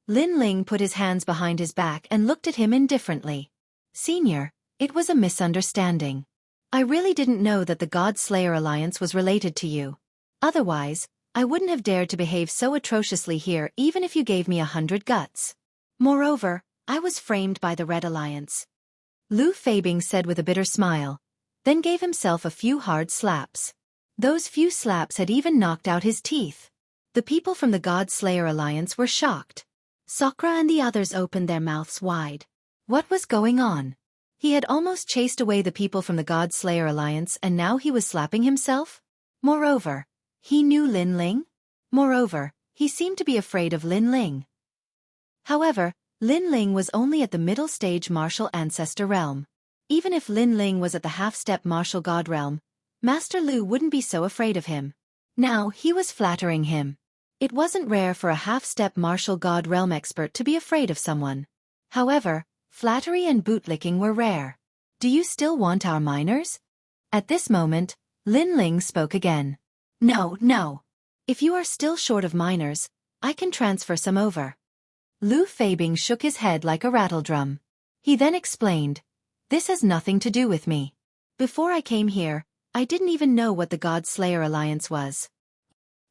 Lin Ling put his hands behind his back and looked at him indifferently. Senior, it was a misunderstanding. I really didn't know that the God Slayer Alliance was related to you. Otherwise, I wouldn't have dared to behave so atrociously here even if you gave me 100 guts. Moreover, I was framed by the Red Alliance. Lu Feibing said with a bitter smile, then gave himself a few hard slaps. Those few slaps had even knocked out his teeth. The people from the God Slayer Alliance were shocked. Sakura and the others opened their mouths wide. What was going on? He had almost chased away the people from the God Slayer Alliance and now he was slapping himself? Moreover, he knew Lin Ling? Moreover, he seemed to be afraid of Lin Ling. However, Lin Ling was only at the middle stage martial ancestor realm. Even if Lin Ling was at the half-step martial god realm, Master Lu wouldn't be so afraid of him. Now he was flattering him. It wasn't rare for a half-step martial god realm expert to be afraid of someone. However, flattery and bootlicking were rare. Do you still want our miners? At this moment, Lin Ling spoke again. No. If you are still short of miners, I can transfer some over. Lu Feibing shook his head like a rattledrum. He then explained, this has nothing to do with me. Before I came here, I didn't even know what the God Slayer Alliance was.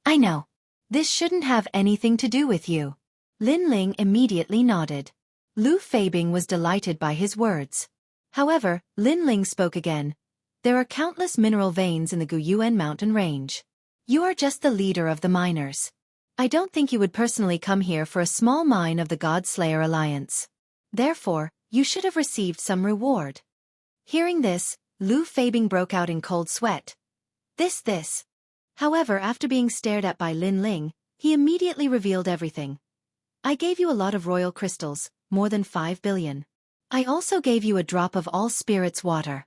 I know. This shouldn't have anything to do with you. Lin Ling immediately nodded. Lu Feibing was delighted by his words. However, Lin Ling spoke again. There are countless mineral veins in the Guyuan mountain range. You are just the leader of the miners. I don't think you would personally come here for a small mine of the God Slayer Alliance. Therefore, you should have received some reward. Hearing this, Lu Feibing broke out in cold sweat. This. However, after being stared at by Lin Ling, he immediately revealed everything. I gave you a lot of royal crystals, more than 5 billion. I also gave you a drop of all spirits water.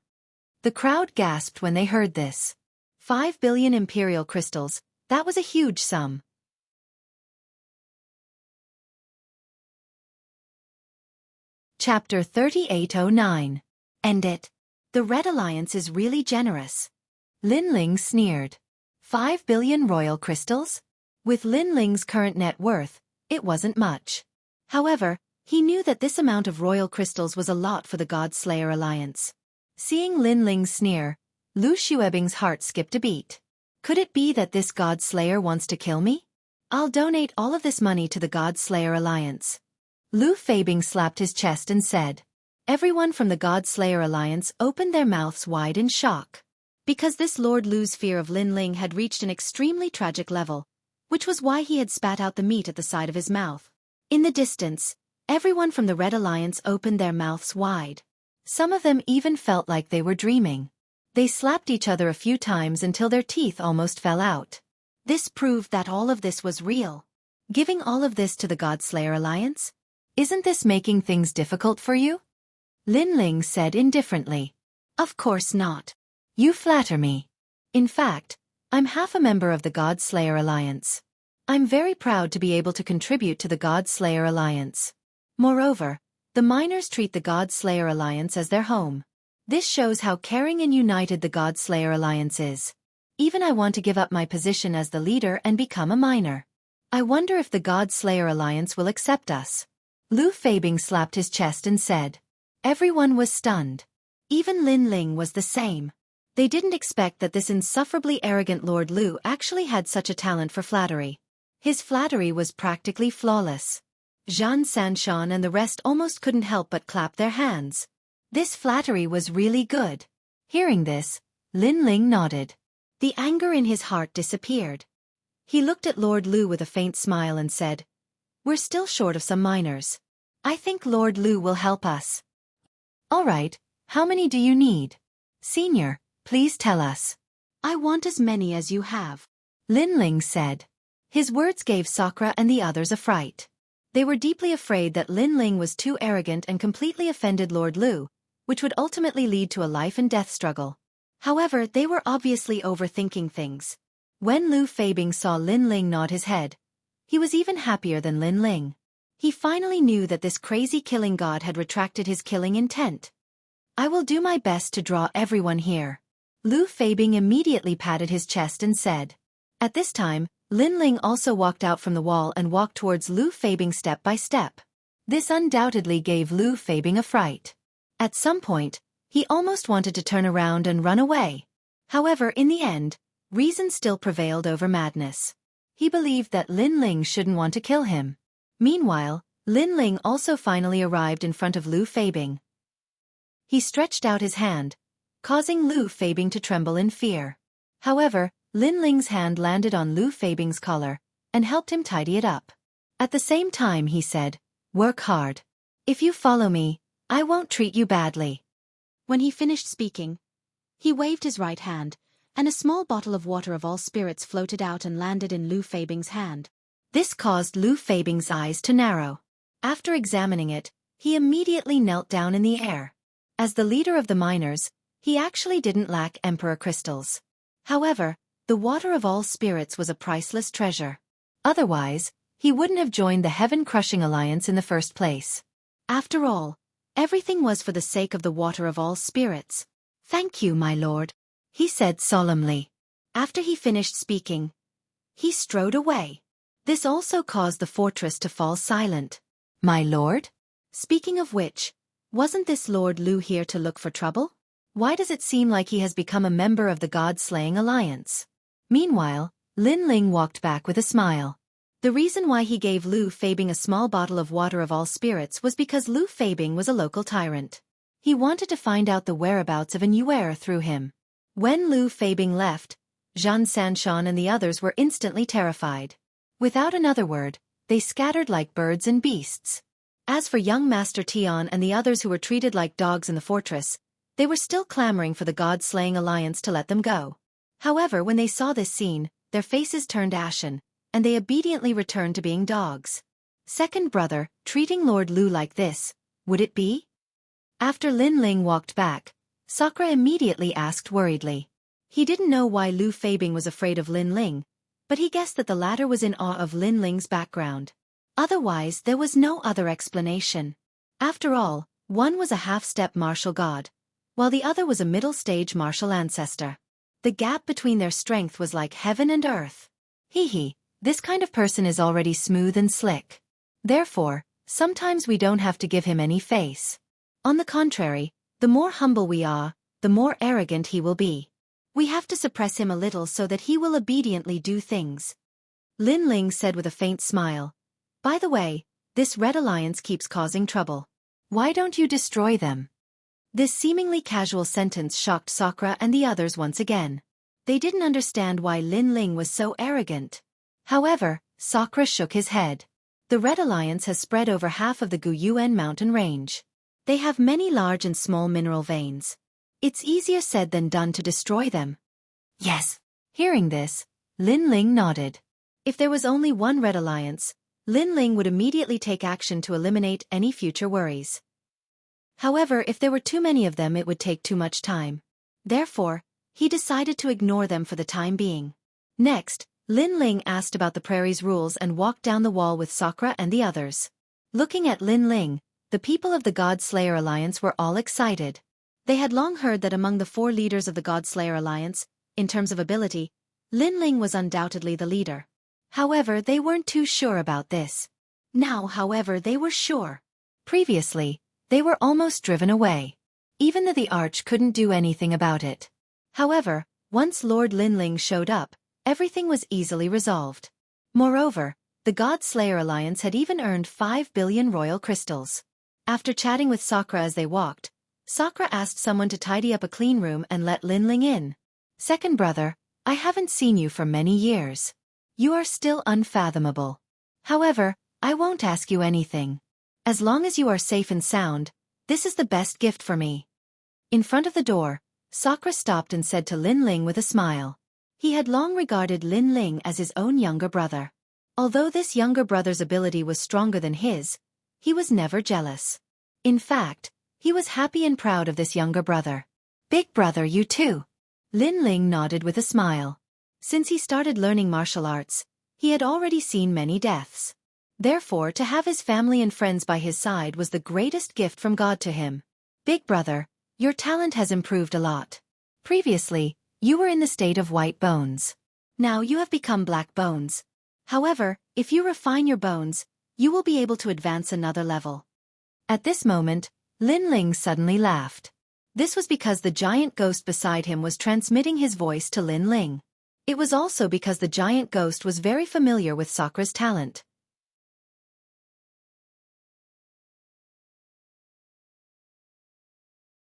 The crowd gasped when they heard this. 5 billion imperial crystals, that was a huge sum. Chapter 3809. End it. The Red Alliance is really generous. Lin Ling sneered. 5 billion royal crystals? With Lin Ling's current net worth, it wasn't much. However, He knew that this amount of royal crystals was a lot for the God Slayer Alliance. Seeing Lin Ling's sneer, Lu Xuebing's heart skipped a beat. Could it be that this God Slayer wants to kill me? I'll donate all of this money to the God Slayer Alliance. Lu Feibing slapped his chest and said. Everyone from the God Slayer Alliance opened their mouths wide in shock. Because this Lord Lu's fear of Lin Ling had reached an extremely tragic level, which was why he had spat out the meat at the side of his mouth. In the distance, everyone from the Red Alliance opened their mouths wide. Some of them even felt like they were dreaming. They slapped each other a few times until their teeth almost fell out. This proved that all of this was real. Giving all of this to the God Slayer Alliance? Isn't this making things difficult for you? Lin Ling said indifferently. Of course not. You flatter me. In fact, I'm half a member of the God Slayer Alliance. I'm very proud to be able to contribute to the God Slayer Alliance. Moreover, the miners treat the God Slayer Alliance as their home. This shows how caring and united the God Slayer Alliance is. Even I want to give up my position as the leader and become a miner. I wonder if the God Slayer Alliance will accept us. Lu Feibing slapped his chest and said. Everyone was stunned. Even Lin Ling was the same. They didn't expect that this insufferably arrogant Lord Lu actually had such a talent for flattery. His flattery was practically flawless. Zhan Sanshan and the rest almost couldn't help but clap their hands. This flattery was really good. Hearing this, Lin Ling nodded. The anger in his heart disappeared. He looked at Lord Lu with a faint smile and said, We're still short of some miners. I think Lord Lu will help us. All right, how many do you need? Senior, please tell us. I want as many as you have. Lin Ling said. His words gave Sakura and the others a fright. They were deeply afraid that Lin Ling was too arrogant and completely offended Lord Lu, which would ultimately lead to a life-and-death struggle. However, they were obviously overthinking things. When Lu Feibing saw Lin Ling nod his head, he was even happier than Lin Ling. He finally knew that this crazy killing god had retracted his killing intent. I will do my best to draw everyone here. Lu Feibing immediately patted his chest and said. At this time, Lin Ling also walked out from the wall and walked towards Lu Feibing step by step. This undoubtedly gave Lu Feibing a fright. At some point, he almost wanted to turn around and run away. However, in the end, reason still prevailed over madness. He believed that Lin Ling shouldn't want to kill him. Meanwhile, Lin Ling also finally arrived in front of Lu Feibing. He stretched out his hand, causing Lu Feibing to tremble in fear. However, Lin Ling's hand landed on Lu Feibing's collar and helped him tidy it up. At the same time he said, Work hard. If you follow me, I won't treat you badly. When he finished speaking, he waved his right hand, and a small bottle of water of all spirits floated out and landed in Lu Feibing's hand. This caused Lu Feibing's eyes to narrow. After examining it, he immediately knelt down in the air. As the leader of the miners, he actually didn't lack Emperor crystals. However, the water of all spirits was a priceless treasure. Otherwise, he wouldn't have joined the Heaven-Crushing Alliance in the first place. After all, everything was for the sake of the water of all spirits. Thank you, my lord, he said solemnly. After he finished speaking, he strode away. This also caused the fortress to fall silent. My lord? Speaking of which, wasn't this Lord Lu here to look for trouble? Why does it seem like he has become a member of the God-Slaying Alliance? Meanwhile, Lin Ling walked back with a smile. The reason why he gave Lu Feibing a small bottle of water of all spirits was because Lu Feibing was a local tyrant. He wanted to find out the whereabouts of an Yuer through him. When Lu Feibing left, Zhan Sanshan and the others were instantly terrified. Without another word, they scattered like birds and beasts. As for young Master Tian and the others who were treated like dogs in the fortress, they were still clamoring for the God-Slaying Alliance to let them go. However, when they saw this scene, their faces turned ashen, and they obediently returned to being dogs. Second brother, treating Lord Lu like this, would it be? After Lin Ling walked back, Sakura immediately asked worriedly. He didn't know why Lu Feibing was afraid of Lin Ling, but he guessed that the latter was in awe of Lin Ling's background. Otherwise, there was no other explanation. After all, one was a half-step martial god, while the other was a middle-stage martial ancestor. The gap between their strength was like heaven and earth. This kind of person is already smooth and slick. Therefore, Sometimes we don't have to give him any face. On the contrary, the more humble we are, the more arrogant he will be. We have to suppress him a little so that he will obediently do things. Lin Ling said with a faint smile. By the way, this Red Alliance keeps causing trouble. Why don't you destroy them? This seemingly casual sentence shocked Sakura and the others once again. They didn't understand why Lin Ling was so arrogant. However, Sakura shook his head. The Red Alliance has spread over half of the Guyuan mountain range. They have many large and small mineral veins. It's easier said than done to destroy them. Yes. Hearing this, Lin Ling nodded. If there was only one Red Alliance, Lin Ling would immediately take action to eliminate any future worries. However, if there were too many of them, it would take too much time. Therefore, he decided to ignore them for the time being. Next, Lin Ling asked about the prairie's rules and walked down the wall with Sakura and the others. Looking at Lin Ling, the people of the God Slayer Alliance were all excited. They had long heard that among the 4 leaders of the God Slayer Alliance, in terms of ability, Lin Ling was undoubtedly the leader. However, they weren't too sure about this. Now, however, they were sure. Previously, they were almost driven away. Even the Arch couldn't do anything about it. However, once Lord Lin Ling showed up, everything was easily resolved. Moreover, the God Slayer Alliance had even earned 5 billion royal crystals. After chatting with Sakura as they walked, Sakura asked someone to tidy up a clean room and let Lin Ling in. Second brother, I haven't seen you for many years. You are still unfathomable. However, I won't ask you anything. As long as you are safe and sound, this is the best gift for me. In front of the door, Sakura stopped and said to Lin Ling with a smile. He had long regarded Lin Ling as his own younger brother. Although this younger brother's ability was stronger than his, he was never jealous. In fact, he was happy and proud of this younger brother. Big brother, you too. Lin Ling nodded with a smile. Since he started learning martial arts, he had already seen many deaths. Therefore, to have his family and friends by his side was the greatest gift from God to him. Big brother, your talent has improved a lot. Previously, you were in the state of white bones. Now you have become black bones. However, if you refine your bones, you will be able to advance another level. At this moment, Lin Ling suddenly laughed. This was because the giant ghost beside him was transmitting his voice to Lin Ling. It was also because the giant ghost was very familiar with Sakura's talent.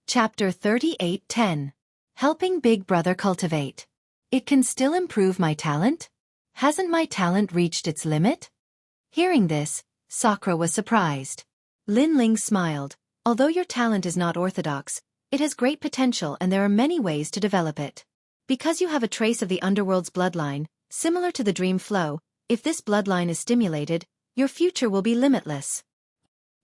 Chapter 38:10. Helping Big Brother Cultivate. It can still improve my talent? Hasn't my talent reached its limit? Hearing this, Sakura was surprised. Lin Ling smiled. Although your talent is not orthodox, it has great potential and there are many ways to develop it. Because you have a trace of the underworld's bloodline, similar to the dream flow, if this bloodline is stimulated, your future will be limitless.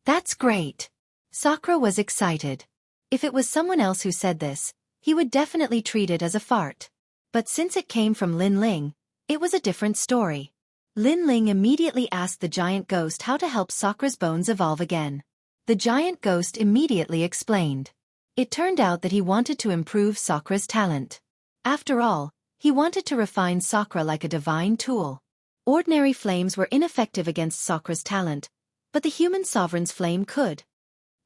That's great. Sakura was excited. If it was someone else who said this, he would definitely treat it as a fart. But since it came from Lin Ling, it was a different story. Lin Ling immediately asked the giant ghost how to help Sakura's bones evolve again. The giant ghost immediately explained. It turned out that he wanted to improve Sakura's talent. After all, he wanted to refine Sakura like a divine tool. Ordinary flames were ineffective against Sakura's talent, but the human sovereign's flame could.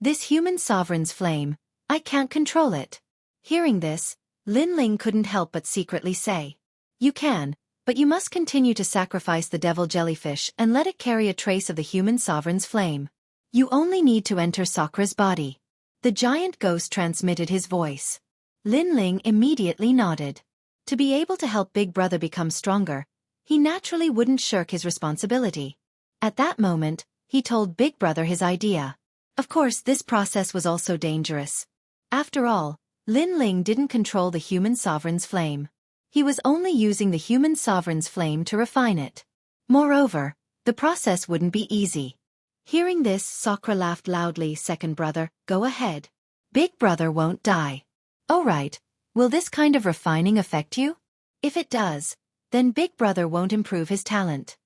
This human sovereign's flame, I can't control it. Hearing this, Lin Ling couldn't help but secretly say. You can, but you must continue to sacrifice the devil jellyfish and let it carry a trace of the human sovereign's flame. You only need to enter Sakura's body. The giant ghost transmitted his voice. Lin Ling immediately nodded. To be able to help Big Brother become stronger, he naturally wouldn't shirk his responsibility. At that moment, he told Big Brother his idea. Of course, this process was also dangerous. After all, Lin Ling didn't control the human sovereign's flame. He was only using the human sovereign's flame to refine it. Moreover, the process wouldn't be easy. Hearing this, Sakura laughed loudly. Second brother, go ahead. Big Brother won't die. Oh right, will this kind of refining affect you? If it does, then Big Brother won't improve his talent.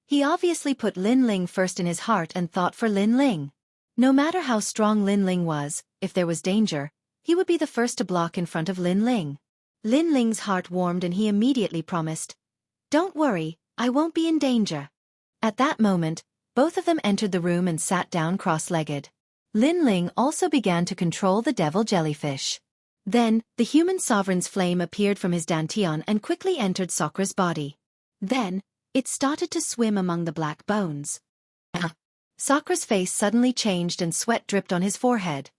He obviously put Lin Ling first in his heart and thought for Lin Ling. No matter how strong Lin Ling was, if there was danger, he would be the first to block in front of Lin Ling. Lin Ling's heart warmed and he immediately promised, "Don't worry, I won't be in danger." At that moment, Both of them entered the room and sat down cross-legged. Lin Ling also began to control the devil jellyfish. Then, the human sovereign's flame appeared from his dantian and quickly entered Sakra's body. Then, it started to swim among the black bones. Sakra's face suddenly changed and sweat dripped on his forehead.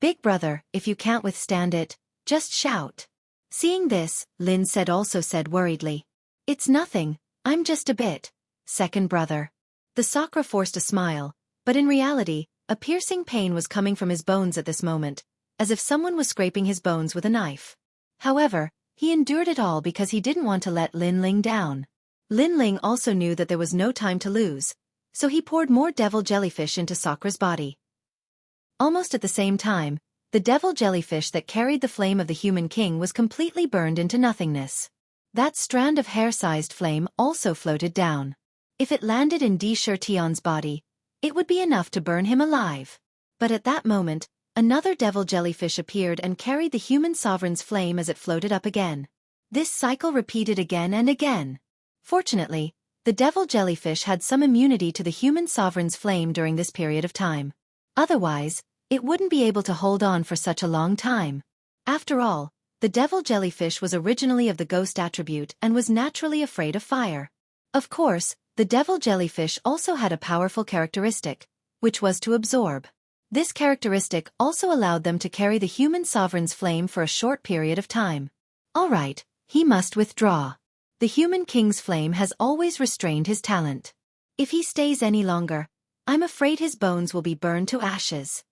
"Big brother, if you can't withstand it, just shout." Seeing this, Lin also said worriedly, "It's nothing, I'm just a bit." Second brother. The Sakra forced a smile, but in reality, a piercing pain was coming from his bones at this moment, as if someone was scraping his bones with a knife. However, he endured it all because he didn't want to let Lin Ling down. Lin Ling also knew that there was no time to lose, so he poured more devil jellyfish into Sakra's body. Almost at the same time, the devil jellyfish that carried the flame of the human king was completely burned into nothingness. That strand of hair-sized flame also floated down. If it landed in Di Shirtion's body, it would be enough to burn him alive. But at that moment, another devil jellyfish appeared and carried the human sovereign's flame as it floated up again. This cycle repeated again and again. Fortunately, the devil jellyfish had some immunity to the human sovereign's flame during this period of time. Otherwise, it wouldn't be able to hold on for such a long time. After all, the devil jellyfish was originally of the ghost attribute and was naturally afraid of fire. Of course, the devil jellyfish also had a powerful characteristic, which was to absorb. This characteristic also allowed them to carry the human sovereign's flame for a short period of time. Alright, he must withdraw. The human king's flame has always restrained his talent. If he stays any longer, I'm afraid his bones will be burned to ashes.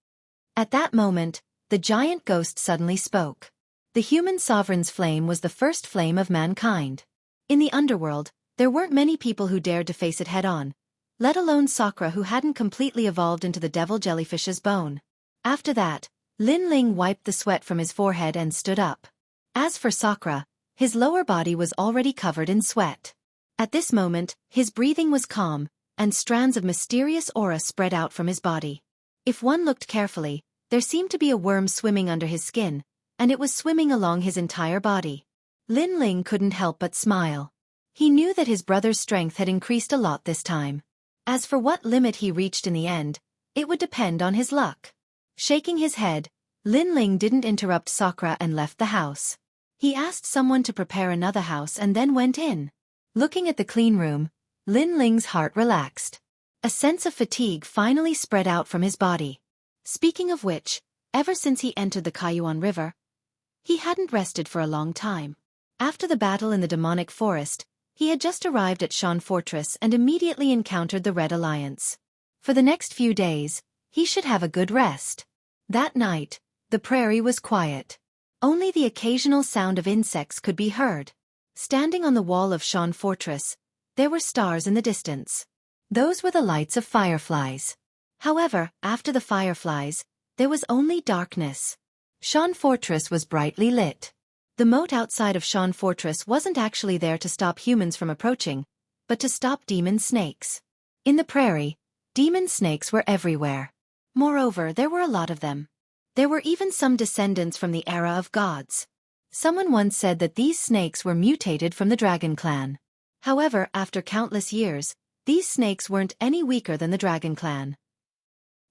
At that moment, the giant ghost suddenly spoke. The human sovereign's flame was the first flame of mankind. In the underworld, there weren't many people who dared to face it head-on, let alone Sakra, who hadn't completely evolved into the devil jellyfish's bone. After that, Lin Ling wiped the sweat from his forehead and stood up. As for Sakra, his lower body was already covered in sweat. At this moment, his breathing was calm, and strands of mysterious aura spread out from his body. If one looked carefully, there seemed to be a worm swimming under his skin, and it was swimming along his entire body. Lin Ling couldn't help but smile. He knew that his brother's strength had increased a lot this time. As for what limit he reached in the end, it would depend on his luck. Shaking his head, Lin Ling didn't interrupt Sakra and left the house. He asked someone to prepare another house and then went in. Looking at the clean room, Lin Ling's heart relaxed. A sense of fatigue finally spread out from his body. Speaking of which, ever since he entered the Kaiyuan River, he hadn't rested for a long time. After the battle in the demonic forest, he had just arrived at Shan Fortress and immediately encountered the Red Alliance. For the next few days, he should have a good rest. That night, the prairie was quiet. Only the occasional sound of insects could be heard. Standing on the wall of Shan Fortress, there were stars in the distance. Those were the lights of fireflies. However, after the fireflies, there was only darkness. Shan Fortress was brightly lit. The moat outside of Shan Fortress wasn't actually there to stop humans from approaching, but to stop demon snakes. In the prairie, demon snakes were everywhere. Moreover, there were a lot of them. There were even some descendants from the era of gods. Someone once said that these snakes were mutated from the Dragon Clan. However, after countless years, these snakes weren't any weaker than the Dragon Clan.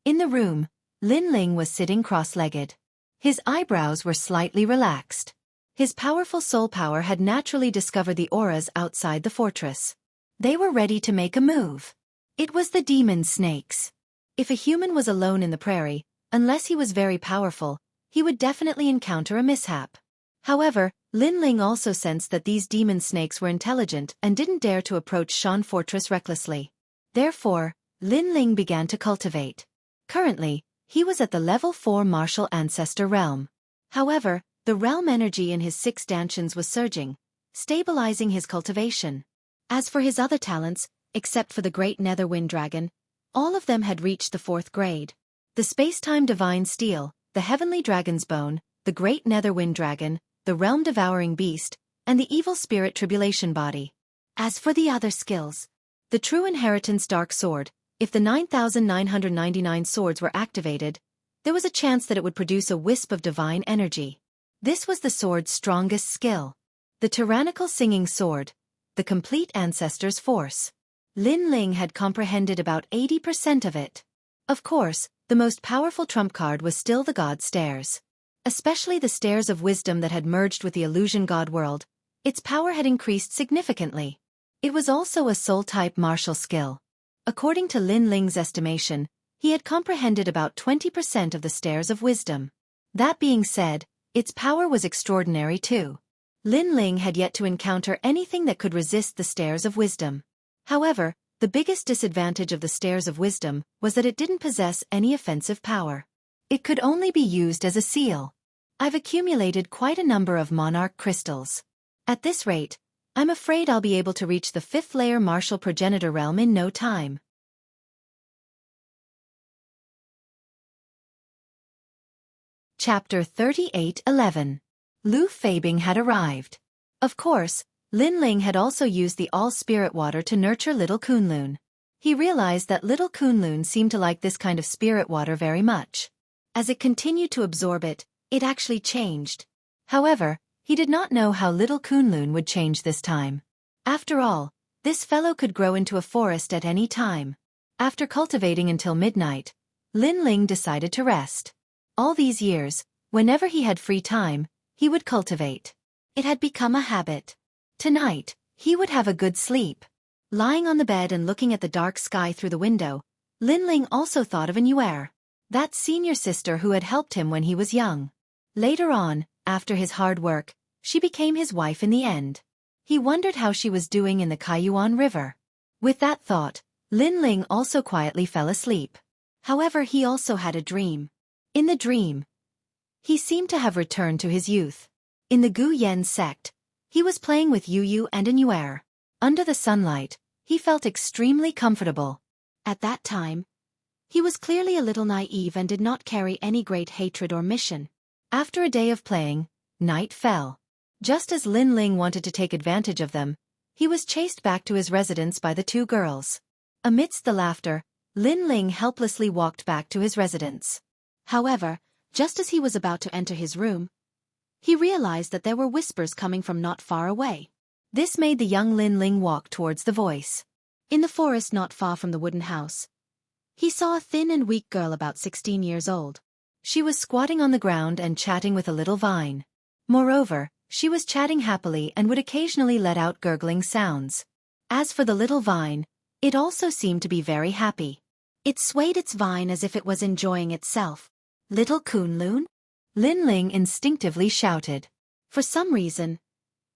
In the room, Lin Ling was sitting cross-legged. His eyebrows were slightly relaxed. His powerful soul power had naturally discovered the auras outside the fortress. They were ready to make a move. It was the demon snakes. If a human was alone in the prairie, unless he was very powerful, he would definitely encounter a mishap. However, Lin Ling also sensed that these demon snakes were intelligent and didn't dare to approach Shan Fortress recklessly. Therefore, Lin Ling began to cultivate. Currently, he was at the level 4 martial ancestor realm. However, the realm energy in his 6 dantians was surging, stabilizing his cultivation. As for his other talents, except for the Great Netherwind Dragon, all of them had reached the 4th grade. The Space-Time Divine Steel, the Heavenly Dragon's Bone, the Great Netherwind Dragon, the Realm-Devouring Beast, and the Evil Spirit Tribulation Body. As for the other skills, the True Inheritance Dark Sword, if the 9,999 swords were activated, there was a chance that it would produce a wisp of divine energy. This was the sword's strongest skill. The Tyrannical Singing Sword, the Complete Ancestor's Force. Lin Ling had comprehended about 80% of it. Of course, the most powerful trump card was still the God Stairs. Especially the Stairs of Wisdom that had merged with the illusion god world, its power had increased significantly. It was also a soul-type martial skill. According to Lin Ling's estimation, he had comprehended about 20% of the Stairs of Wisdom. That being said, its power was extraordinary too. Lin Ling had yet to encounter anything that could resist the Stairs of Wisdom. However, the biggest disadvantage of the Stairs of Wisdom was that it didn't possess any offensive power. It could only be used as a seal. I've accumulated quite a number of monarch crystals. At this rate, I'm afraid I'll be able to reach the 5th layer martial progenitor realm in no time. Chapter 38:11. Lu Feibing had arrived. Of course, Lin Ling had also used the all-spirit water to nurture little Kunlun. He realized that little Kunlun seemed to like this kind of spirit water very much. As it continued to absorb it, it actually changed. However, he did not know how little Kunlun would change this time. After all, this fellow could grow into a forest at any time. After cultivating until midnight, Lin Ling decided to rest. All these years, whenever he had free time, he would cultivate. It had become a habit. Tonight, he would have a good sleep. Lying on the bed and looking at the dark sky through the window, Lin Ling also thought of Xueqi, that senior sister who had helped him when he was young. Later on, after his hard work, she became his wife in the end. He wondered how she was doing in the Kaiyuan River. With that thought, Lin Ling also quietly fell asleep. However, he also had a dream. In the dream, he seemed to have returned to his youth. In the Gu Yen sect, he was playing with Yu and Xueqi. Under the sunlight, he felt extremely comfortable. At that time, he was clearly a little naive and did not carry any great hatred or mission. After a day of playing, night fell. Just as Lin Ling wanted to take advantage of them, he was chased back to his residence by the two girls. Amidst the laughter, Lin Ling helplessly walked back to his residence. However, just as he was about to enter his room, he realized that there were whispers coming from not far away. This made the young Lin Ling walk towards the voice. In the forest not far from the wooden house, he saw a thin and weak girl about 16 years old. She was squatting on the ground and chatting with a little vine. Moreover, she was chatting happily and would occasionally let out gurgling sounds. As for the little vine, it also seemed to be very happy. It swayed its vine as if it was enjoying itself. Little Kunlun? Lin Ling instinctively shouted. For some reason,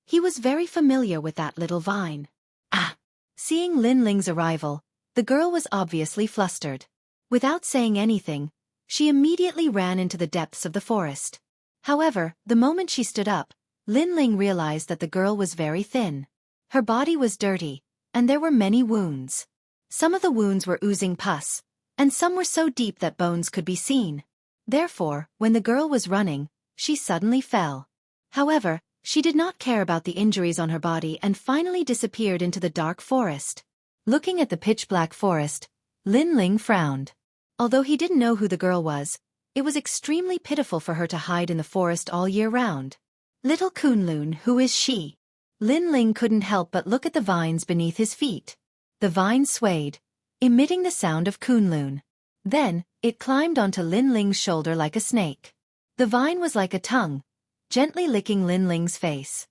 he was very familiar with that little vine. Ah! Seeing Lin Ling's arrival, the girl was obviously flustered. Without saying anything, she immediately ran into the depths of the forest. However, the moment she stood up, Lin Ling realized that the girl was very thin. Her body was dirty, and there were many wounds. Some of the wounds were oozing pus, and some were so deep that bones could be seen. Therefore, when the girl was running, she suddenly fell. However, she did not care about the injuries on her body and finally disappeared into the dark forest. Looking at the pitch-black forest, Lin Ling frowned. Although he didn't know who the girl was, it was extremely pitiful for her to hide in the forest all year round. Little Kunlun, who is she? Lin Ling couldn't help but look at the vines beneath his feet. The vine swayed, emitting the sound of Kunlun. Then, it climbed onto Lin Ling's shoulder like a snake. The vine was like a tongue, gently licking Lin Ling's face.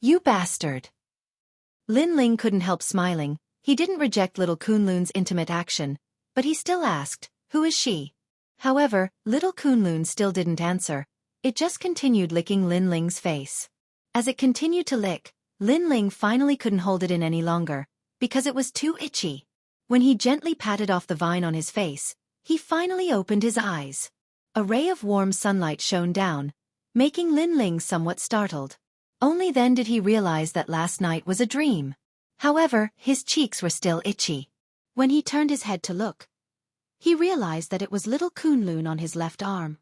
You bastard! Lin Ling couldn't help smiling. He didn't reject little Kunlun's intimate action, but he still asked, who is she? However, little Kunlun still didn't answer. It just continued licking Lin Ling's face. As it continued to lick, Lin Ling finally couldn't hold it in any longer, because it was too itchy. When he gently patted off the vine on his face, he finally opened his eyes. A ray of warm sunlight shone down, making Lin Ling somewhat startled. Only then did he realize that last night was a dream. However, his cheeks were still itchy. When he turned his head to look, he realized that it was little Kunlun on his left arm.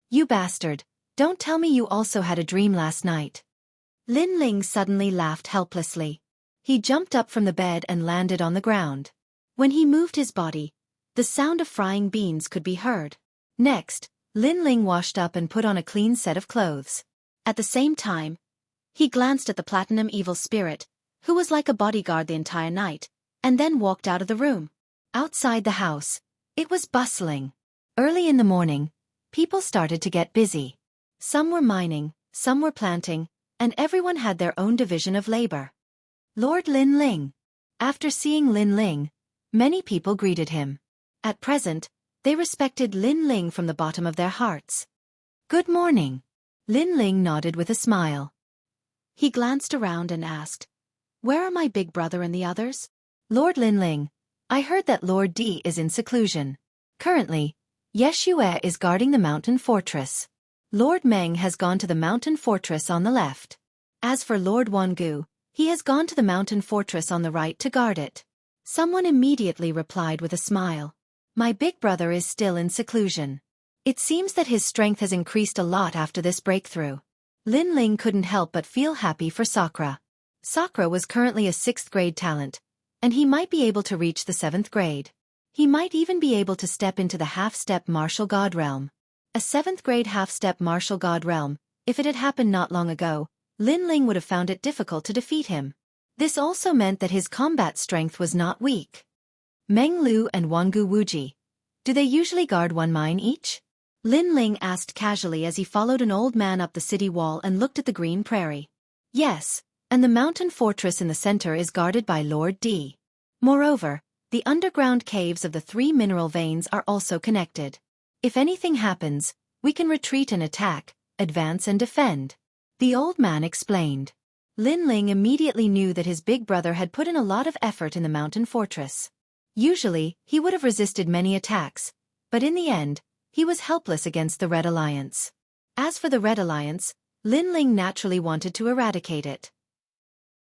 You bastard, don't tell me you also had a dream last night. Lin Ling suddenly laughed helplessly. He jumped up from the bed and landed on the ground. When he moved his body, the sound of frying beans could be heard. Next, Lin Ling washed up and put on a clean set of clothes. At the same time, he glanced at the platinum evil spirit, who was like a bodyguard the entire night, and then walked out of the room. Outside the house, it was bustling. Early in the morning, people started to get busy. Some were mining, some were planting, and everyone had their own division of labor. Lord Lin Ling. After seeing Lin Ling, many people greeted him. At present, they respected Lin Ling from the bottom of their hearts. "Good morning." Lin Ling nodded with a smile. He glanced around and asked, "Where are my big brother and the others?" "Lord Lin Ling, I heard that Lord Di is in seclusion. Currently, Xueqi is guarding the mountain fortress. Lord Meng has gone to the mountain fortress on the left. As for Lord Wangu, he has gone to the mountain fortress on the right to guard it." Someone immediately replied with a smile. "My big brother is still in seclusion. It seems that his strength has increased a lot after this breakthrough." Lin Ling couldn't help but feel happy for Sakura. Sakura was currently a 6th grade talent, and he might be able to reach the 7th grade. He might even be able to step into the half-step martial god realm. A 7th grade half-step martial god realm, if it had happened not long ago, Lin Ling would have found it difficult to defeat him. This also meant that his combat strength was not weak. Meng Lu and Wangu Wuji. Do they usually guard one mine each? Lin Ling asked casually as he followed an old man up the city wall and looked at the green prairie. Yes, and the mountain fortress in the center is guarded by Lord Di. Moreover, the underground caves of the 3 mineral veins are also connected. If anything happens, we can retreat and attack, advance and defend. The old man explained. Lin Ling immediately knew that his big brother had put in a lot of effort in the mountain fortress. Usually, he would have resisted many attacks, but in the end, he was helpless against the Red Alliance. As for the Red Alliance, Lin Ling naturally wanted to eradicate it.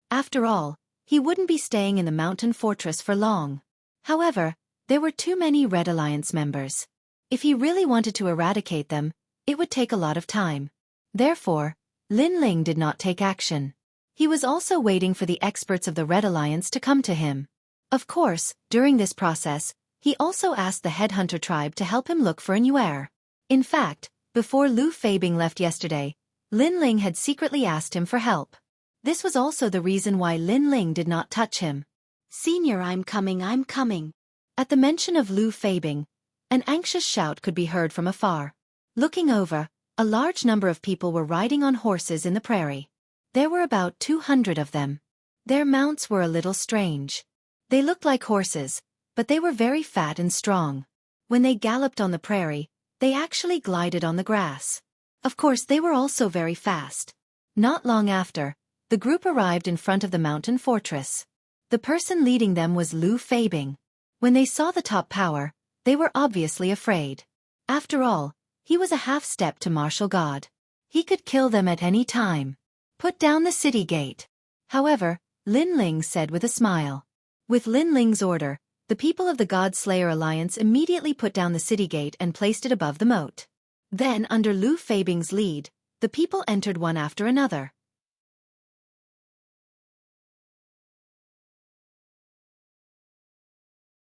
After all, he wouldn't be staying in the mountain fortress for long. However, there were too many Red Alliance members. If he really wanted to eradicate them, it would take a lot of time. Therefore, Lin Ling did not take action. He was also waiting for the experts of the Red Alliance to come to him. Of course, during this process, he also asked the headhunter tribe to help him look for a new heir. In fact, before Lu Feibing left yesterday, Lin Ling had secretly asked him for help. This was also the reason why Lin Ling did not touch him. "Senior, I'm coming, I'm coming." At the mention of Lu Feibing, an anxious shout could be heard from afar. Looking over, a large number of people were riding on horses in the prairie. There were about 200 of them. Their mounts were a little strange. They looked like horses, but they were very fat and strong. When they galloped on the prairie, they actually glided on the grass. Of course, they were also very fast. Not long after, the group arrived in front of the mountain fortress. The person leading them was Lu Feibing. When they saw the top power, they were obviously afraid. After all, he was a half-step to martial god. He could kill them at any time. "Put down the city gate." However, Lin Ling said with a smile. With Lin Ling's order, the people of the God Slayer Alliance immediately put down the city gate and placed it above the moat. Then, under Lu Feibing's lead, the people entered one after another.